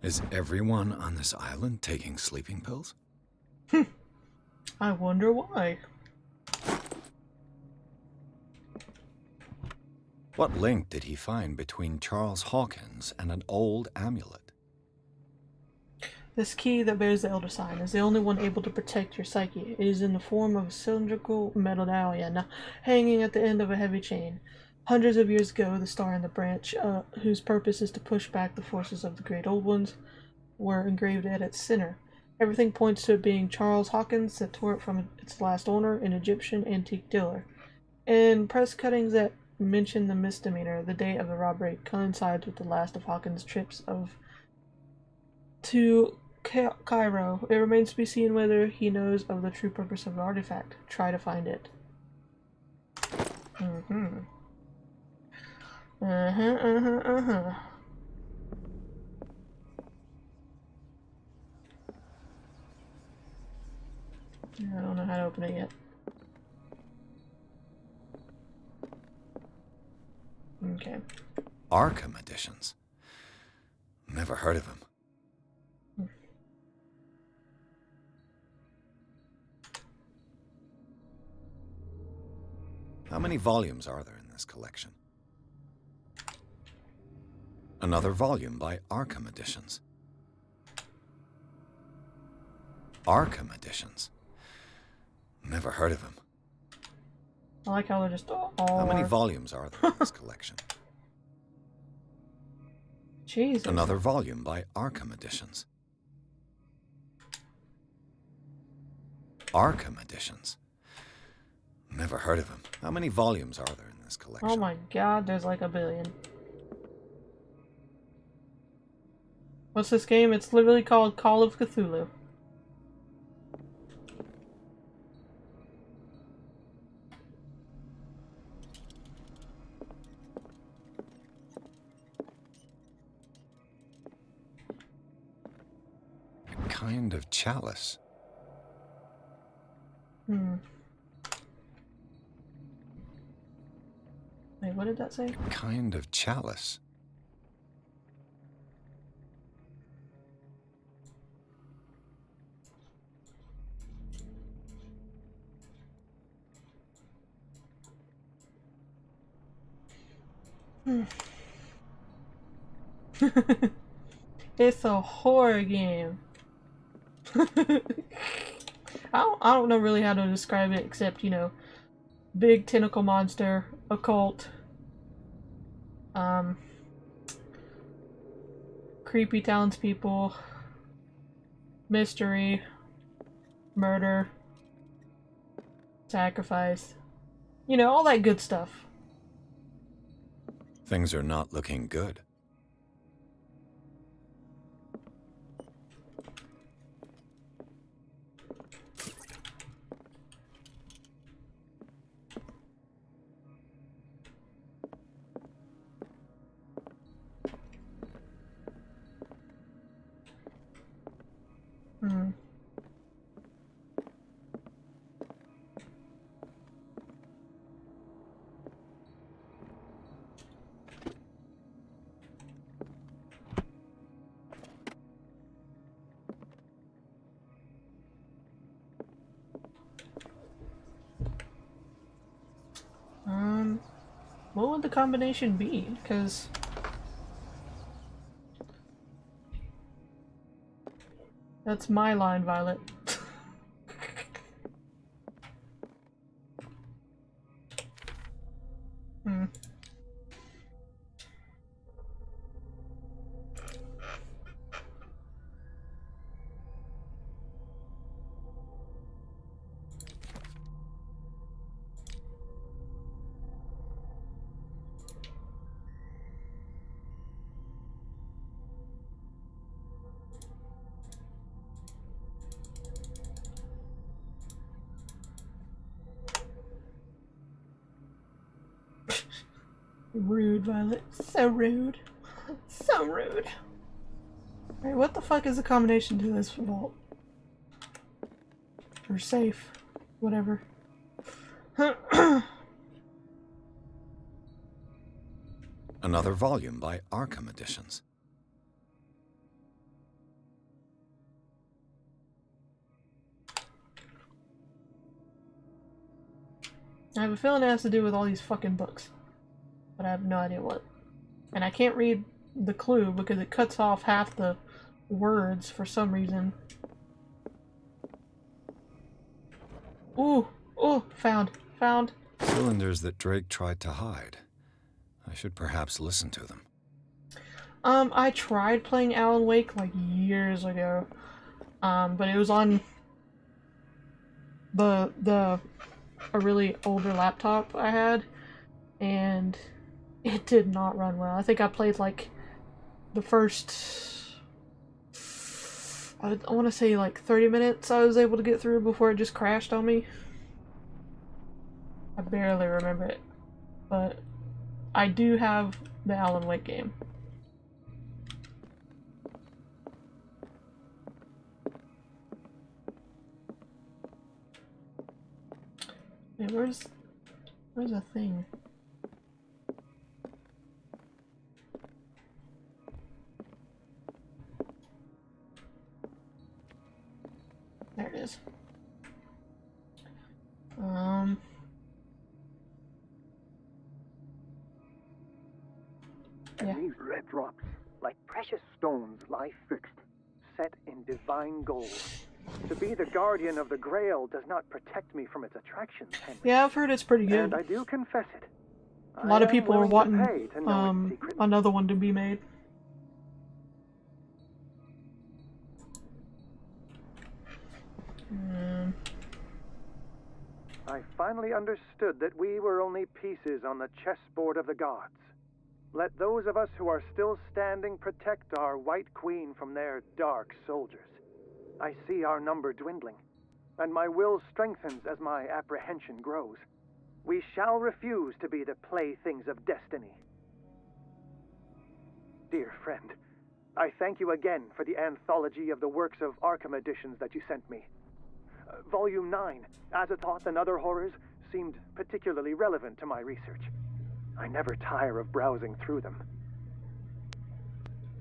Is everyone on this island taking sleeping pills? I wonder why. What link did he find between Charles Hawkins and an old amulet? This key that bears the Elder Sign is the only one able to protect your psyche. It is in the form of a cylindrical medallion hanging at the end of a heavy chain. Hundreds of years ago, the Star and the Branch, whose purpose is to push back the forces of the Great Old Ones, were engraved at its center. Everything points to it being Charles Hawkins that tore it from its last owner, an Egyptian antique dealer. In press cuttings that mention the misdemeanor, the date of the robbery coincides with the last of Hawkins' trips to Cairo. It remains to be seen whether he knows of the true purpose of the artifact. Try to find it. I don't know how to open it yet. Okay. Arkham editions. Never heard of him. How many volumes are there in this collection? Another volume by Arkham Editions. Arkham Editions. Never heard of him. I like how they're just all. How many volumes are there in this collection? Jesus. Another volume by Arkham Editions. Arkham Editions. Never heard of him. How many volumes are there in this collection? Oh my god, there's like a billion. What's this game? It's literally called Call of Cthulhu. A kind of chalice. Hmm. Wait, what did that say? A kind of chalice. It's a horror game. I don't know really how to describe it except, you know, big tentacle monster, occult, creepy townspeople, mystery, murder, sacrifice. You know, all that good stuff. Things are not looking good. Hmm. What would the combination be? Because that's my line, Violet. Hmm. Rude, Violet. So rude. So rude. Alright, what the fuck is the combination to this vault? Or safe. Whatever. Another volume by Arkham Editions. I have a feeling it has to do with all these fucking books. But I have no idea what. And I can't read the clue because it cuts off half the words for some reason. Ooh! Oh! Found! Found! Cylinders that Drake tried to hide. I should perhaps listen to them. I tried playing Alan Wake like years ago. But it was on a really older laptop I had, and it did not run well. I think I played like the first, I want to say like 30 minutes I was able to get through before it just crashed on me. I barely remember it, but I do have the Alan Wake game. Wait, where's a thing? Yeah. And these red drops, like precious stones, lie fixed, set in divine gold. To be the guardian of the Grail does not protect me from its attractions, Henry. Yeah, I've heard it's pretty good. And I do confess it. A lot of people are wanting wanting another one to be made. I finally understood that we were only pieces on the chessboard of the gods. Let those of us who are still standing protect our White Queen from their dark soldiers. I see our number dwindling, and my will strengthens as my apprehension grows. We shall refuse to be the playthings of destiny. Dear friend, I thank you again for the anthology of the works of Arkham editions that you sent me. Volume 9, Azathoth and Other Horrors, seemed particularly relevant to my research. I never tire of browsing through them.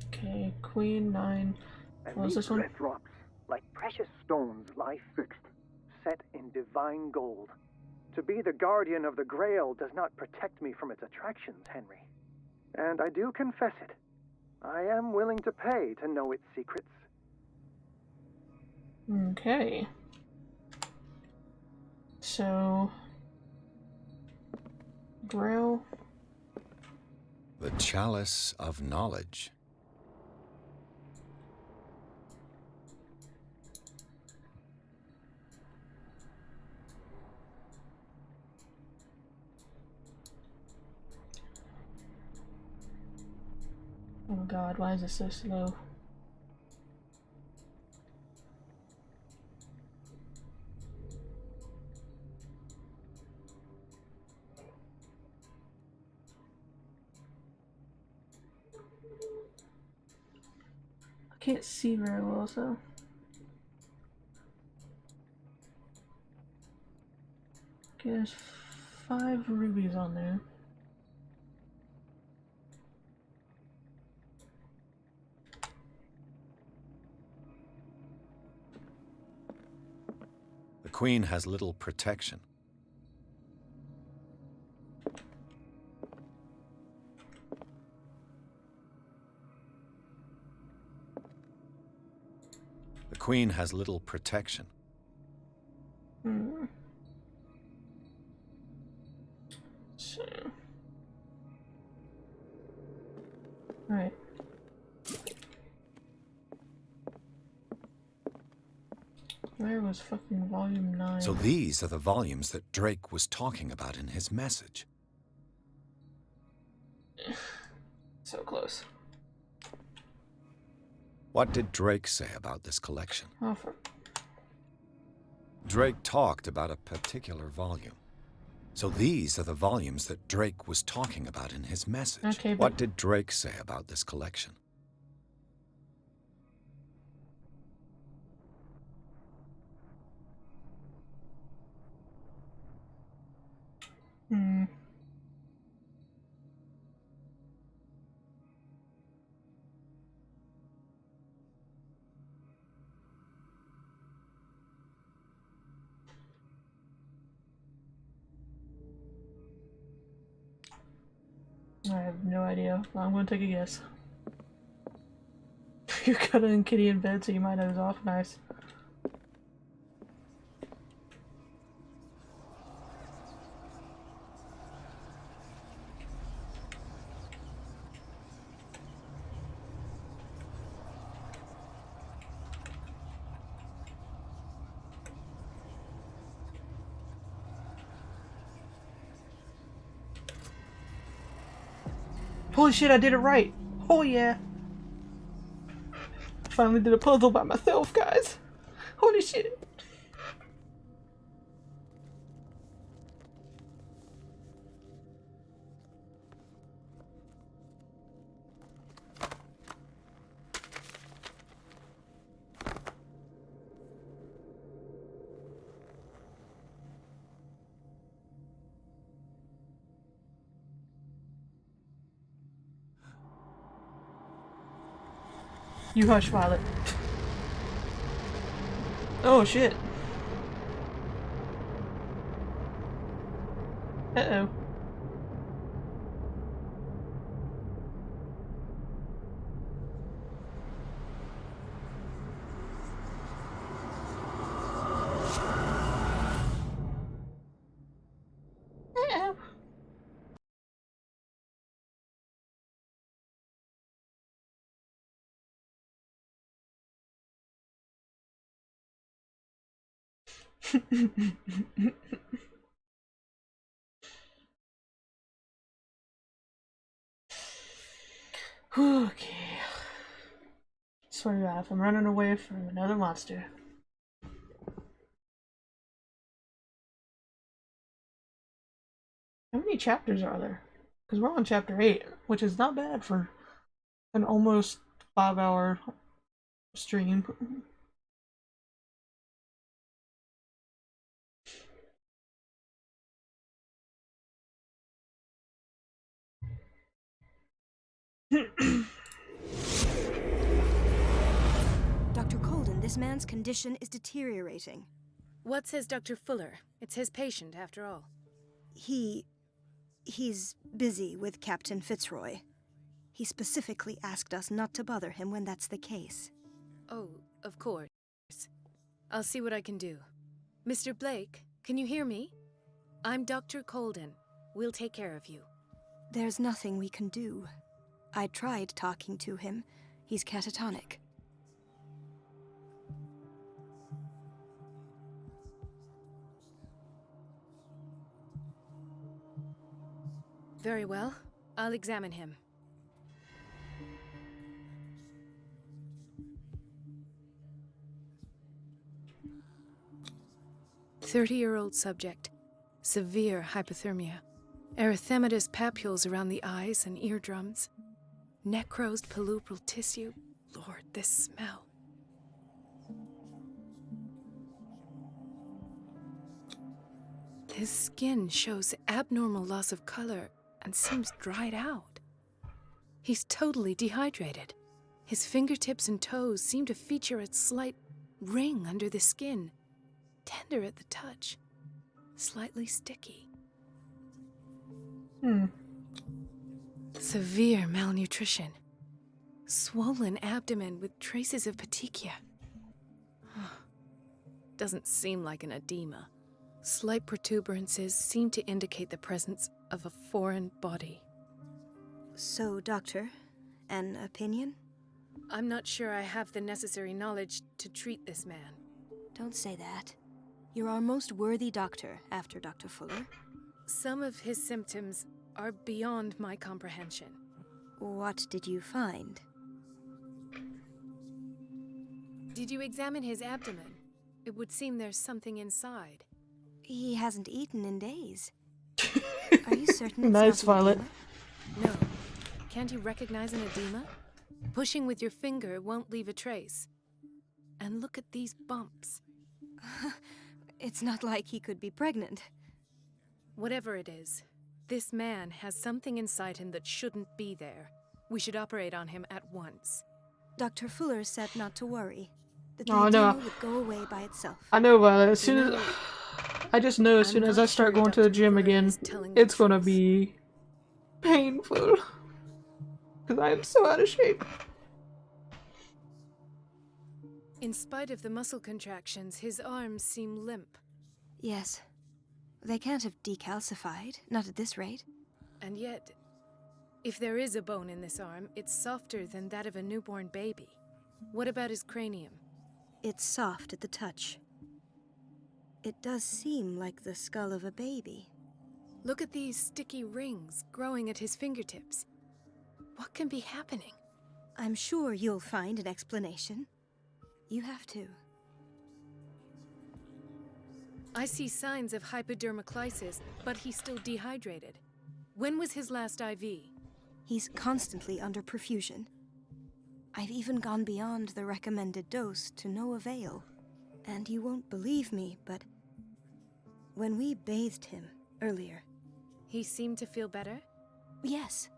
Okay, Queen 9. And What was these this one? red drops, like precious stones, lie fixed, set in divine gold. To be the guardian of the Grail does not protect me from its attractions, Henry. And I do confess it. I am willing to pay to know its secrets. Okay. So... Grail. The Chalice of Knowledge. Oh god, why is it so slow? I can't see very well, so... Okay, there's 5 rubies on there. The Queen has little protection. The Queen has little protection. Hmm. So... Alright. Where was fucking volume 9? So these are the volumes that Drake was talking about in his message. So close. What did Drake say about this collection? Oh, for... Drake talked about a particular volume. So these are the volumes that Drake was talking about in his message. Okay, What did Drake say about this collection? Hmm. I have no idea. I'm gonna take a guess. You're cuddling Kitty in bed, so you might nose off. Nice. Holy shit, I did it right! Oh yeah! I finally did a puzzle by myself, guys! Holy shit! You hush, Violet. Oh shit. Uh-oh. Okay. Swear to God, if I'm running away from another monster. How many chapters are there? Because we're on chapter 8, which is not bad for an almost 5-hour stream. Dr. Colden, this man's condition is deteriorating. What says Dr. Fuller? It's his patient, after all. He's busy with Captain Fitzroy. He specifically asked us not to bother him when that's the case. Oh, of course. I'll see what I can do. Mr. Blake, can you hear me? I'm Dr. Colden. We'll take care of you. There's nothing we can do. I tried talking to him. He's catatonic. Very well. I'll examine him. "30-year-old subject. Severe hypothermia. Erythematous papules around the eyes and eardrums. Necrosed palpebral tissue. Lord, this smell. His skin shows abnormal loss of color and seems dried out. He's totally dehydrated. His fingertips and toes seem to feature a slight ring under the skin, tender at the touch, slightly sticky. Severe malnutrition. Swollen abdomen with traces of petechia. Doesn't seem like an edema. Slight protuberances seem to indicate the presence of a foreign body. So, Doctor, an opinion? I'm not sure I have the necessary knowledge to treat this man. Don't say that. You're our most worthy doctor after Dr. Fuller. Some of his symptoms are beyond my comprehension. What did you find? Did you examine his abdomen? It would seem there's something inside. He hasn't eaten in days. Are you certain it's Nice, not an Violet. edema? No. Can't you recognize an edema? Pushing with your finger won't leave a trace. And look at these bumps. It's not like he could be pregnant. Whatever it is, this man has something inside him that shouldn't be there. We should operate on him at once. Dr. Fuller said not to worry. That the Oh, edema no. would go away by itself. I know, Violet. As soon as I just know, as soon as I start going to the gym again, it's gonna be painful. Because I am so out of shape. In spite of the muscle contractions, his arms seem limp. Yes. They can't have decalcified, not at this rate. And yet, if there is a bone in this arm, it's softer than that of a newborn baby. What about his cranium? It's soft at the touch. It does seem like the skull of a baby. Look at these sticky rings growing at his fingertips. What can be happening? I'm sure you'll find an explanation. You have to. I see signs of hypodermoclysis, but he's still dehydrated. When was his last IV? He's constantly under perfusion. I've even gone beyond the recommended dose to no avail. And you won't believe me, but when we bathed him earlier... He seemed to feel better? Yes.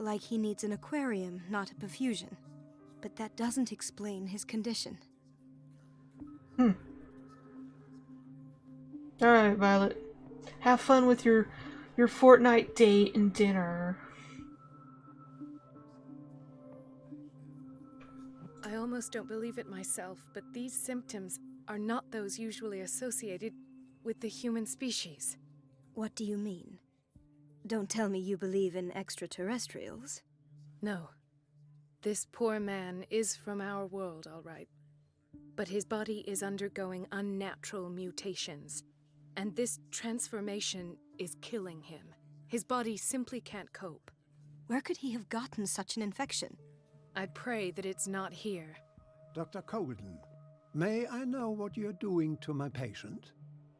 Like he needs an aquarium, not a perfusion. But that doesn't explain his condition. Alright, Violet. Have fun with your fortnight date and dinner. I almost don't believe it myself, but these symptoms are not those usually associated with the human species. What do you mean? Don't tell me you believe in extraterrestrials. No. This poor man is from our world, all right. But his body is undergoing unnatural mutations, and this transformation is killing him. His body simply can't cope. Where could he have gotten such an infection? I pray that it's not here. Dr. Colden, may I know what you're doing to my patient?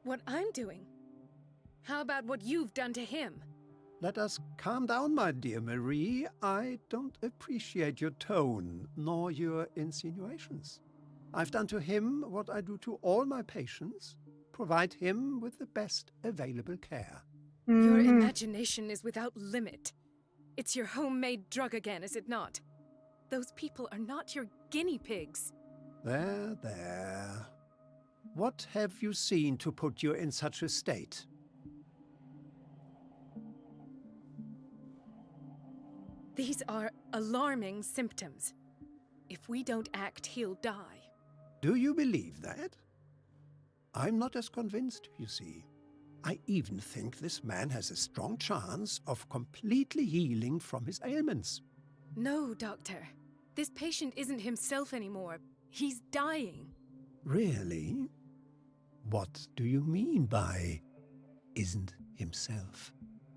What I'm doing? How about what you've done to him? Let us calm down, my dear Marie. I don't appreciate your tone, nor your insinuations. I've done to him what I do to all my patients. Provide him with the best available care. Your imagination is without limit. It's your homemade drug again, is it not? Those people are not your guinea pigs. There, there. What have you seen to put you in such a state? These are alarming symptoms. If we don't act, he'll die. Do you believe that? I'm not as convinced, you see. I even think this man has a strong chance of completely healing from his ailments. No, Doctor. This patient isn't himself anymore. He's dying. Really? What do you mean by isn't himself?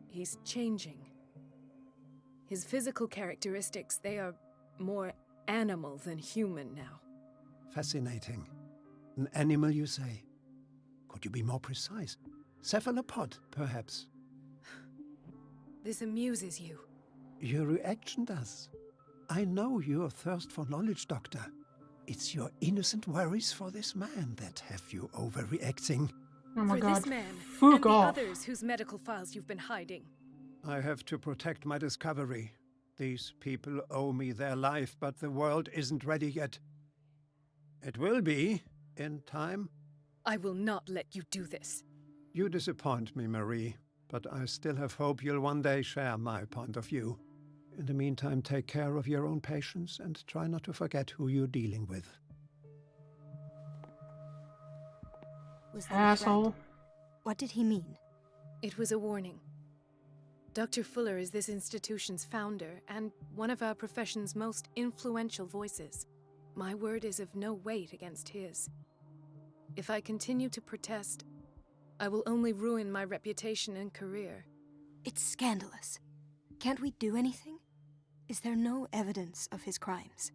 He's changing. His physical characteristics, they are more animal than human now. Fascinating. An animal, you say? Could you be more precise? Cephalopod, perhaps? This amuses you. Your reaction does. I know your thirst for knowledge, Doctor. It's your innocent worries for this man that have you overreacting. Oh my For god. this man, Fuck and the off. others whose medical files you've been hiding. I have to protect my discovery. These people owe me their life, but the world isn't ready yet. It will be, in time. I will not let you do this. You disappoint me, Marie, but I still have hope you'll one day share my point of view. In the meantime, take care of your own patients and try not to forget who you're dealing with. Was that Asshole. a threat? What did he mean? It was a warning. Dr. Fuller is this institution's founder and one of our profession's most influential voices. My word is of no weight against his. If I continue to protest, I will only ruin my reputation and career. It's scandalous. Can't we do anything? Is there no evidence of his crimes?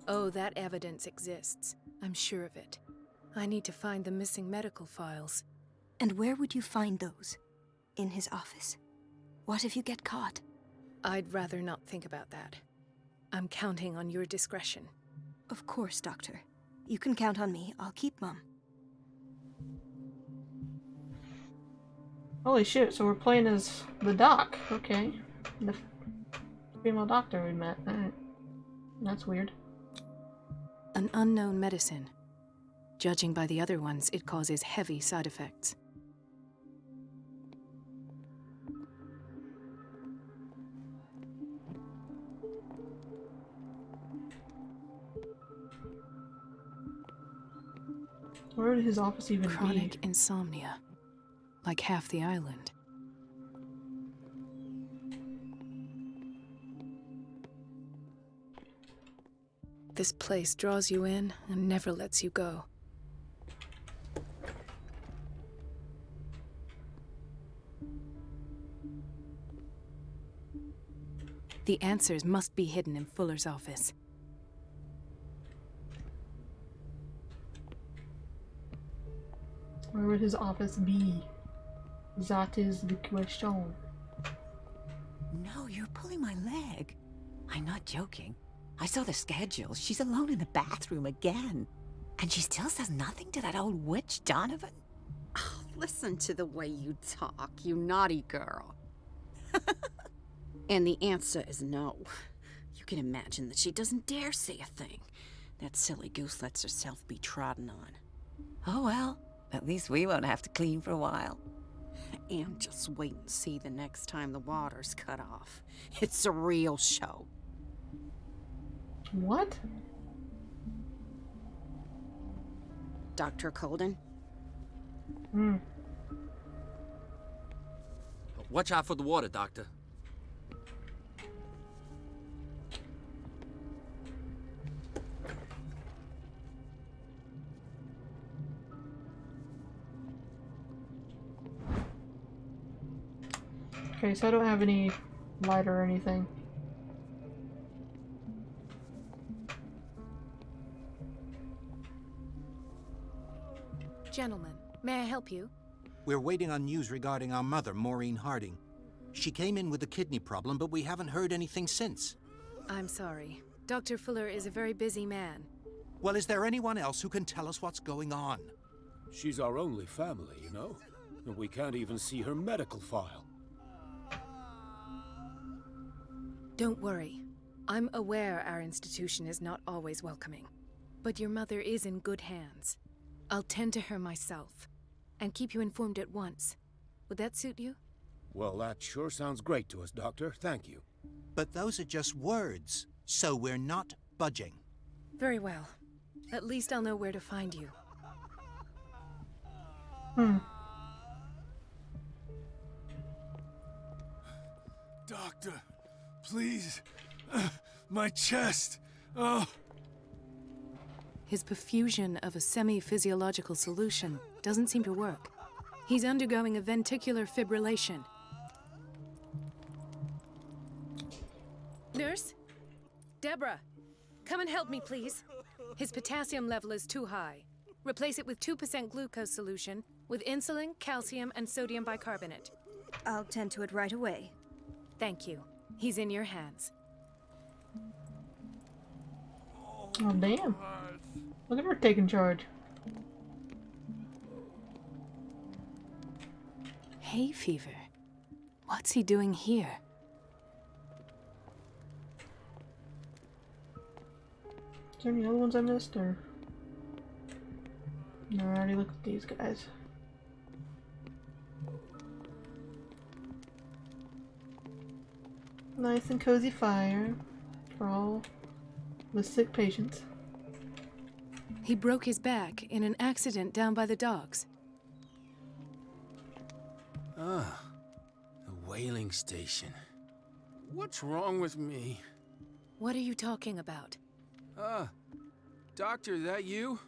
Oh, that evidence exists. I'm sure of it. I need to find the missing medical files. And where would you find those? In his office? What if you get caught? I'd rather not think about that. I'm counting on your discretion. Of course, Doctor. You can count on me. I'll keep Mum. Holy shit, so we're playing as the doc. Okay. The female doctor we met. Alright. That's weird. An unknown medicine. Judging by the other ones, it causes heavy side effects. Where would his office even Chronic insomnia. Like half the island. This place draws you in and never lets you go. The answers must be hidden in Fuller's office. Where would his office be? That is the question. No, you're pulling my leg. I'm not joking. I saw the schedule. She's alone in the bathroom again. And she still says nothing to that old witch, Donovan. Oh, listen to the way you talk, you naughty girl. And the answer is no. You can imagine that she doesn't dare say a thing. That silly goose lets herself be trodden on. Oh well, at least we won't have to clean for a while. And just wait and see the next time the water's cut off. It's a real show. What? Dr. Colden. Watch out for the water, Doctor. Okay, so I don't have any light or anything. Gentlemen, may I help you? We're waiting on news regarding our mother, Maureen Harding. She came in with a kidney problem, but we haven't heard anything since. I'm sorry. Dr. Fuller is a very busy man. Well, is there anyone else who can tell us what's going on? She's our only family, you know? And we can't even see her medical file. Don't worry. I'm aware our institution is not always welcoming. But your mother is in good hands. I'll tend to her myself, and keep you informed at once. Would that suit you? Well, that sure sounds great to us, Doctor. Thank you. But those are just words, so we're not budging. Very well. At least I'll know where to find you. Doctor, please. My chest. Oh. His perfusion of a semi-physiological solution doesn't seem to work. He's undergoing a ventricular fibrillation. Nurse? Deborah, come and help me, please. His potassium level is too high. Replace it with 2% glucose solution with insulin, calcium, and sodium bicarbonate. I'll tend to it right away. Thank you. He's in your hands. Oh, damn. Look at her taking charge. Hay fever. What's he doing here? Is there any other ones I missed, or? No, I already looked at these guys. Nice and cozy fire for all the sick patients. He broke his back in an accident down by the docks. Ah, the whaling station. What's wrong with me? What are you talking about? Doctor, that you?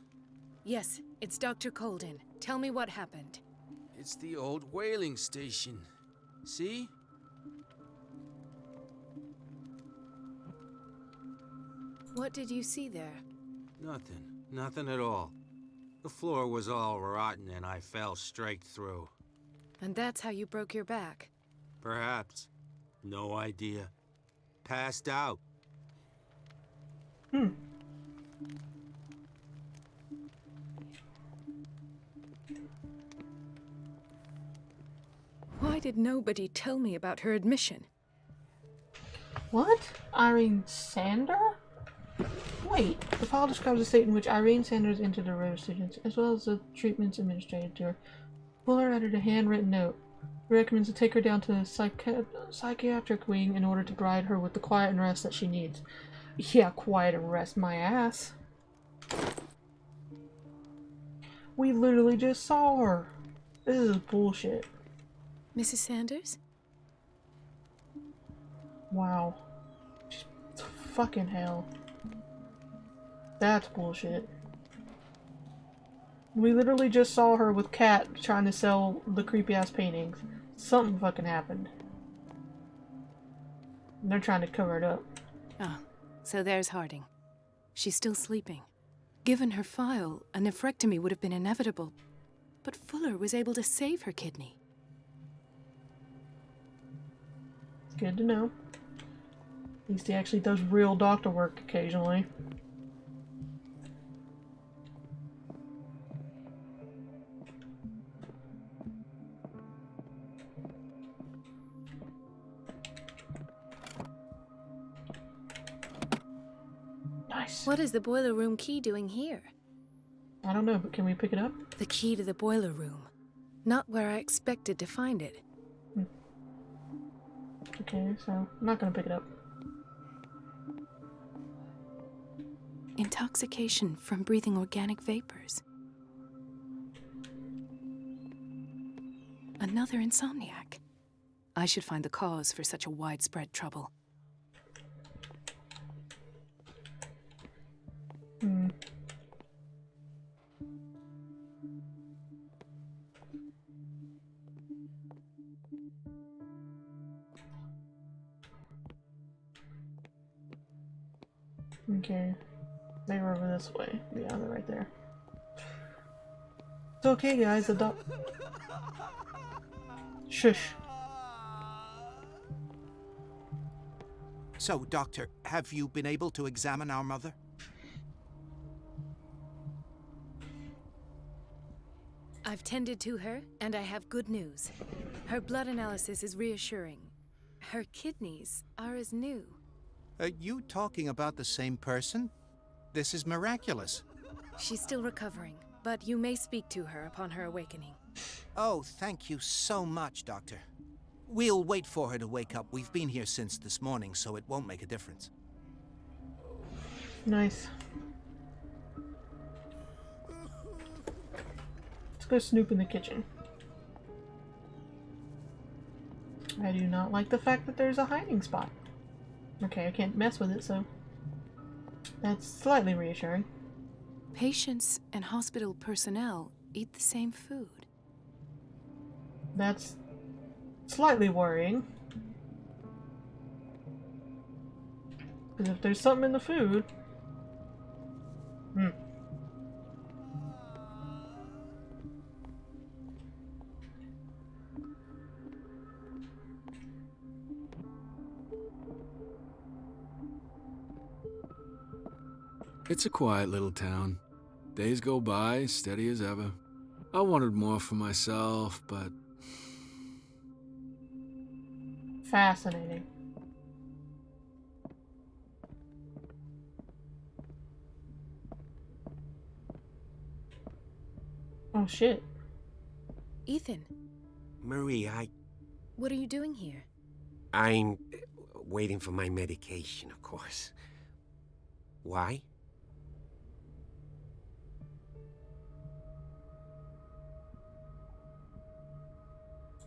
Yes, it's Dr. Colden. Tell me what happened. It's the old whaling station. See? What did you see there? Nothing. Nothing at all. The floor was all rotten and I fell straight through. And that's how you broke your back? Perhaps. No idea. Passed out. Why did nobody tell me about her admission? What? Irene Sander? Wait, the file describes a state in which Irene Sanders entered the rare students, as well as the treatments administered to her. Fuller added a handwritten note. He recommends to take her down to the psychiatric wing in order to provide her with the quiet and rest that she needs. Yeah, quiet and rest my ass. We literally just saw her. This is bullshit. Mrs. Sanders? Wow. Just fucking hell. That's bullshit. We literally just saw her with Kat trying to sell the creepy ass paintings. Something fucking happened. And they're trying to cover it up. Oh, so there's Harding. She's still sleeping. Given her file, a nephrectomy would have been inevitable. But Fuller was able to save her kidney. Good to know. At least he actually does real doctor work occasionally. Nice. What is the boiler room key doing here? I don't know, but can we pick it up? The key to the boiler room. Not where I expected to find it. Okay, so I'm not gonna pick it up. Intoxication from breathing organic vapors. Another insomniac. I should find the cause for such a widespread trouble. Okay. They were over this way. Yeah, they're right there. It's okay, guys. The Shush. So, Doctor, have you been able to examine our mother? I've tended to her, and I have good news. Her blood analysis is reassuring. Her kidneys are as new. Are you talking about the same person? This is miraculous. She's still recovering, but you may speak to her upon her awakening. Oh, thank you so much, Doctor. We'll wait for her to wake up. We've been here since this morning, so it won't make a difference. Nice. Let's go snoop in the kitchen. I do not like the fact that there's a hiding spot. Okay, I can't mess with it, so that's slightly reassuring. Patients and hospital personnel eat the same food. That's slightly worrying. Because if there's something in the food... It's a quiet little town. Days go by, steady as ever. I wanted more for myself, but... Fascinating. Oh shit. Ethan. Marie, What are you doing here? I'm waiting for my medication, of course. Why?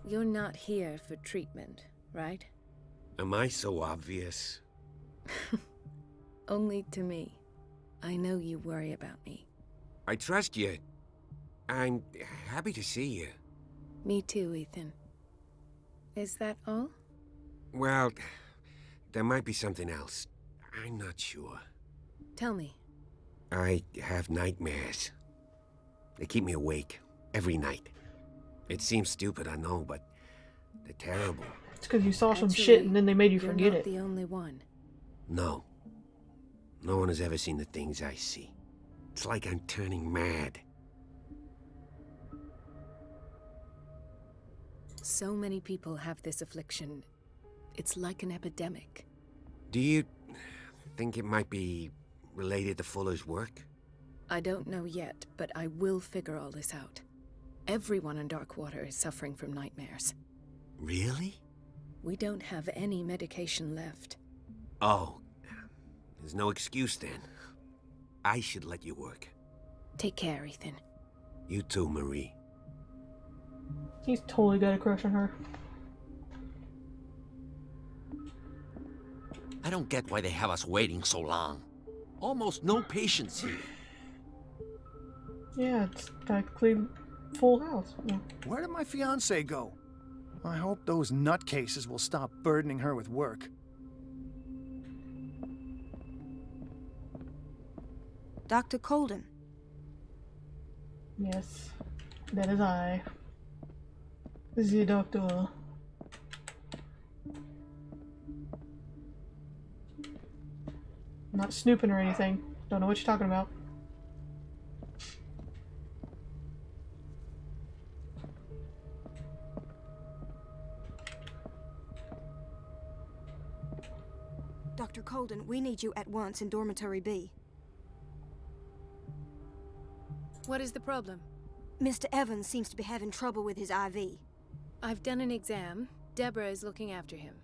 You're not here for treatment, right? Am I so obvious? Only to me. I know you worry about me. I trust you. I'm happy to see you. Me too, Ethan. Is that all? Well, there might be something else. I'm not sure. Tell me. I have nightmares. They keep me awake every night. It seems stupid, I know, but they're terrible. It's because you saw some shit and then they made you forget you're not it. the only one. No. No one has ever seen the things I see. It's like I'm turning mad. So many people have this affliction. It's like an epidemic. Do you think it might be related to Fuller's work? I don't know yet, but I will figure all this out. Everyone in Darkwater is suffering from nightmares. Really? We don't have any medication left. Oh, there's no excuse then. I should let you work. Take care, Ethan. You too, Marie. He's totally got a crush on her. I don't get why they have us waiting so long. Almost no patients here. Yeah, it's practically full house. Yeah. Where did my fiancée go? I hope those nutcases will stop burdening her with work. Dr. Colden. Yes, that is I. The doctor. I'm not snooping or anything. Don't know what you're talking about. Dr. Colden, we need you at once in Dormitory B. What is the problem? Mr. Evans seems to be having trouble with his IV. I've done an exam. Deborah is looking after him.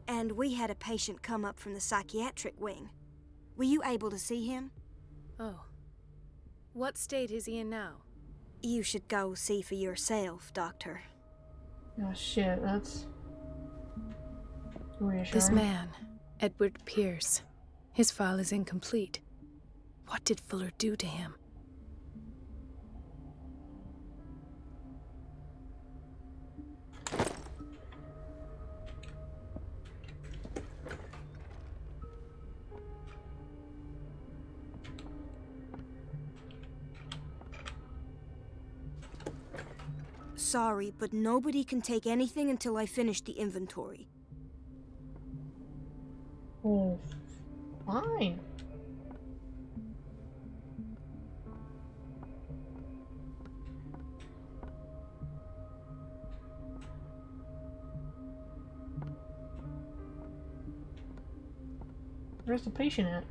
And we had a patient come up from the psychiatric wing. Were you able to see him? Oh. What state is he in now? You should go see for yourself, Doctor. Oh shit, that's reassuring. This man, Edward Pierce, his file is incomplete. What did Fuller do to him? Sorry, but nobody can take anything until I finish the inventory. Oh, fine. Where's the patient at?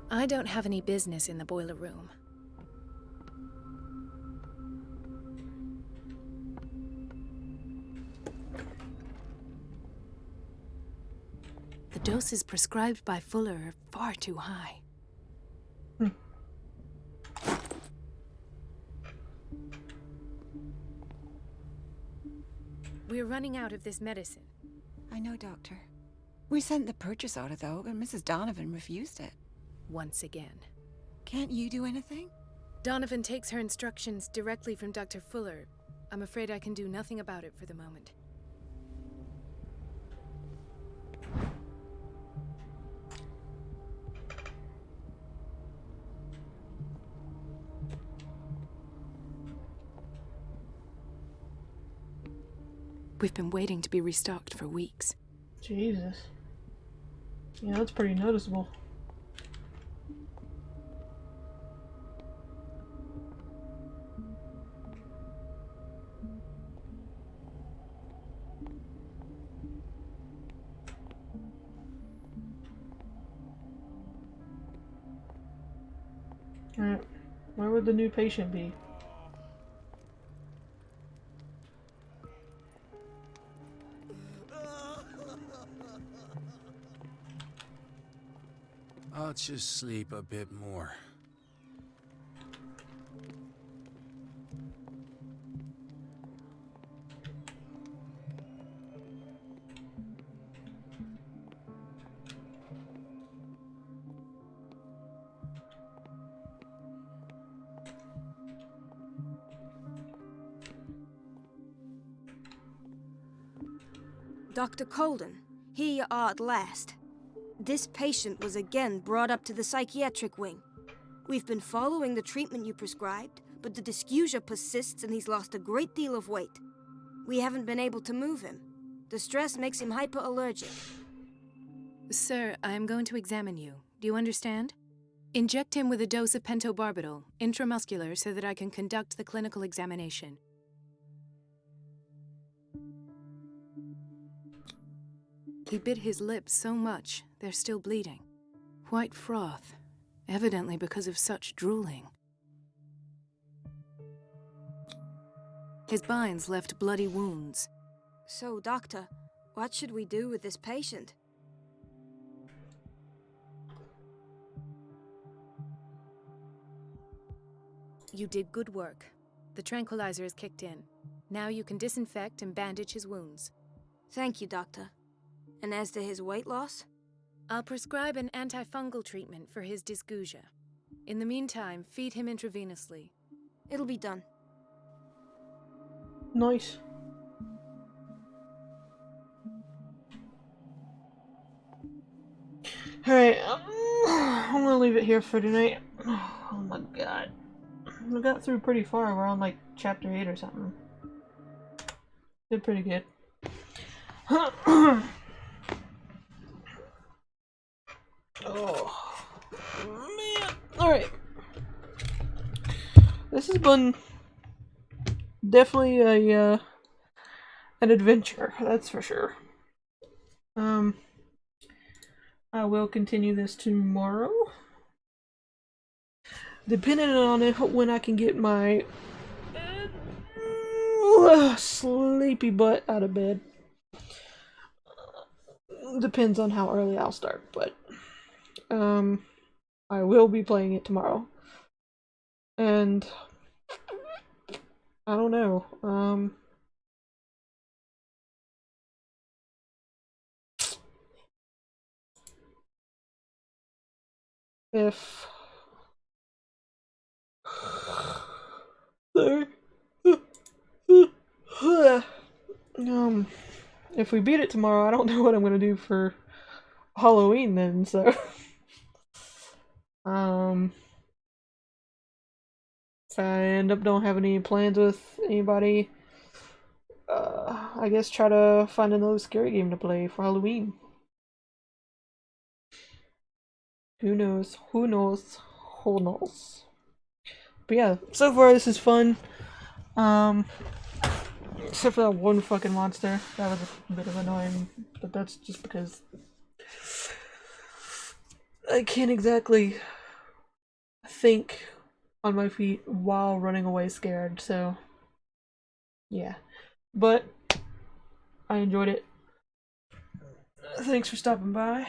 I don't have any business in the boiler room. The doses prescribed by Fuller are far too high. We're running out of this medicine. I know, Doctor. We sent the purchase order, though, and Mrs. Donovan refused it. Once again. Can't you do anything? Donovan takes her instructions directly from Dr. Fuller. I'm afraid I can do nothing about it for the moment. We've been waiting to be restocked for weeks. Jesus. Yeah, that's pretty noticeable. Alright, where would the new patient be? I'll just sleep a bit more. Dr. Colden, here you are at last. This patient was again brought up to the psychiatric wing. We've been following the treatment you prescribed, but the dysgeusia persists and he's lost a great deal of weight. We haven't been able to move him. The stress makes him hyperallergic. Sir, I am going to examine you. Do you understand? Inject him with a dose of pentobarbital, intramuscular, so that I can conduct the clinical examination. He bit his lips so much, they're still bleeding. White froth, evidently because of such drooling. His binds left bloody wounds. So, Doctor, what should we do with this patient? You did good work. The tranquilizer is kicked in. Now you can disinfect and bandage his wounds. Thank you, Doctor. And as to his weight loss? I'll prescribe an antifungal treatment for his dysgeusia. In the meantime, feed him intravenously. It'll be done. Nice. Alright, I'm gonna leave it here for tonight. Oh my god. We got through pretty far. We're on like chapter 8 or something. Did pretty good. Oh man. Alright. This has been definitely a an adventure, that's for sure. I will continue this tomorrow. Depending on it, when I can get my sleepy butt out of bed. Depends on how early I'll start, but I will be playing it tomorrow. And I don't know. If if we beat it tomorrow, I don't know what I'm gonna do for Halloween then, so if I end up don't have any plans with anybody, I guess try to find another scary game to play for Halloween. Who knows? Who knows? Who knows? But yeah, so far this is fun. Except for that one fucking monster. That was a bit of annoying, but that's just because I can't exactly think on my feet while running away scared, so yeah. But I enjoyed it. Thanks for stopping by.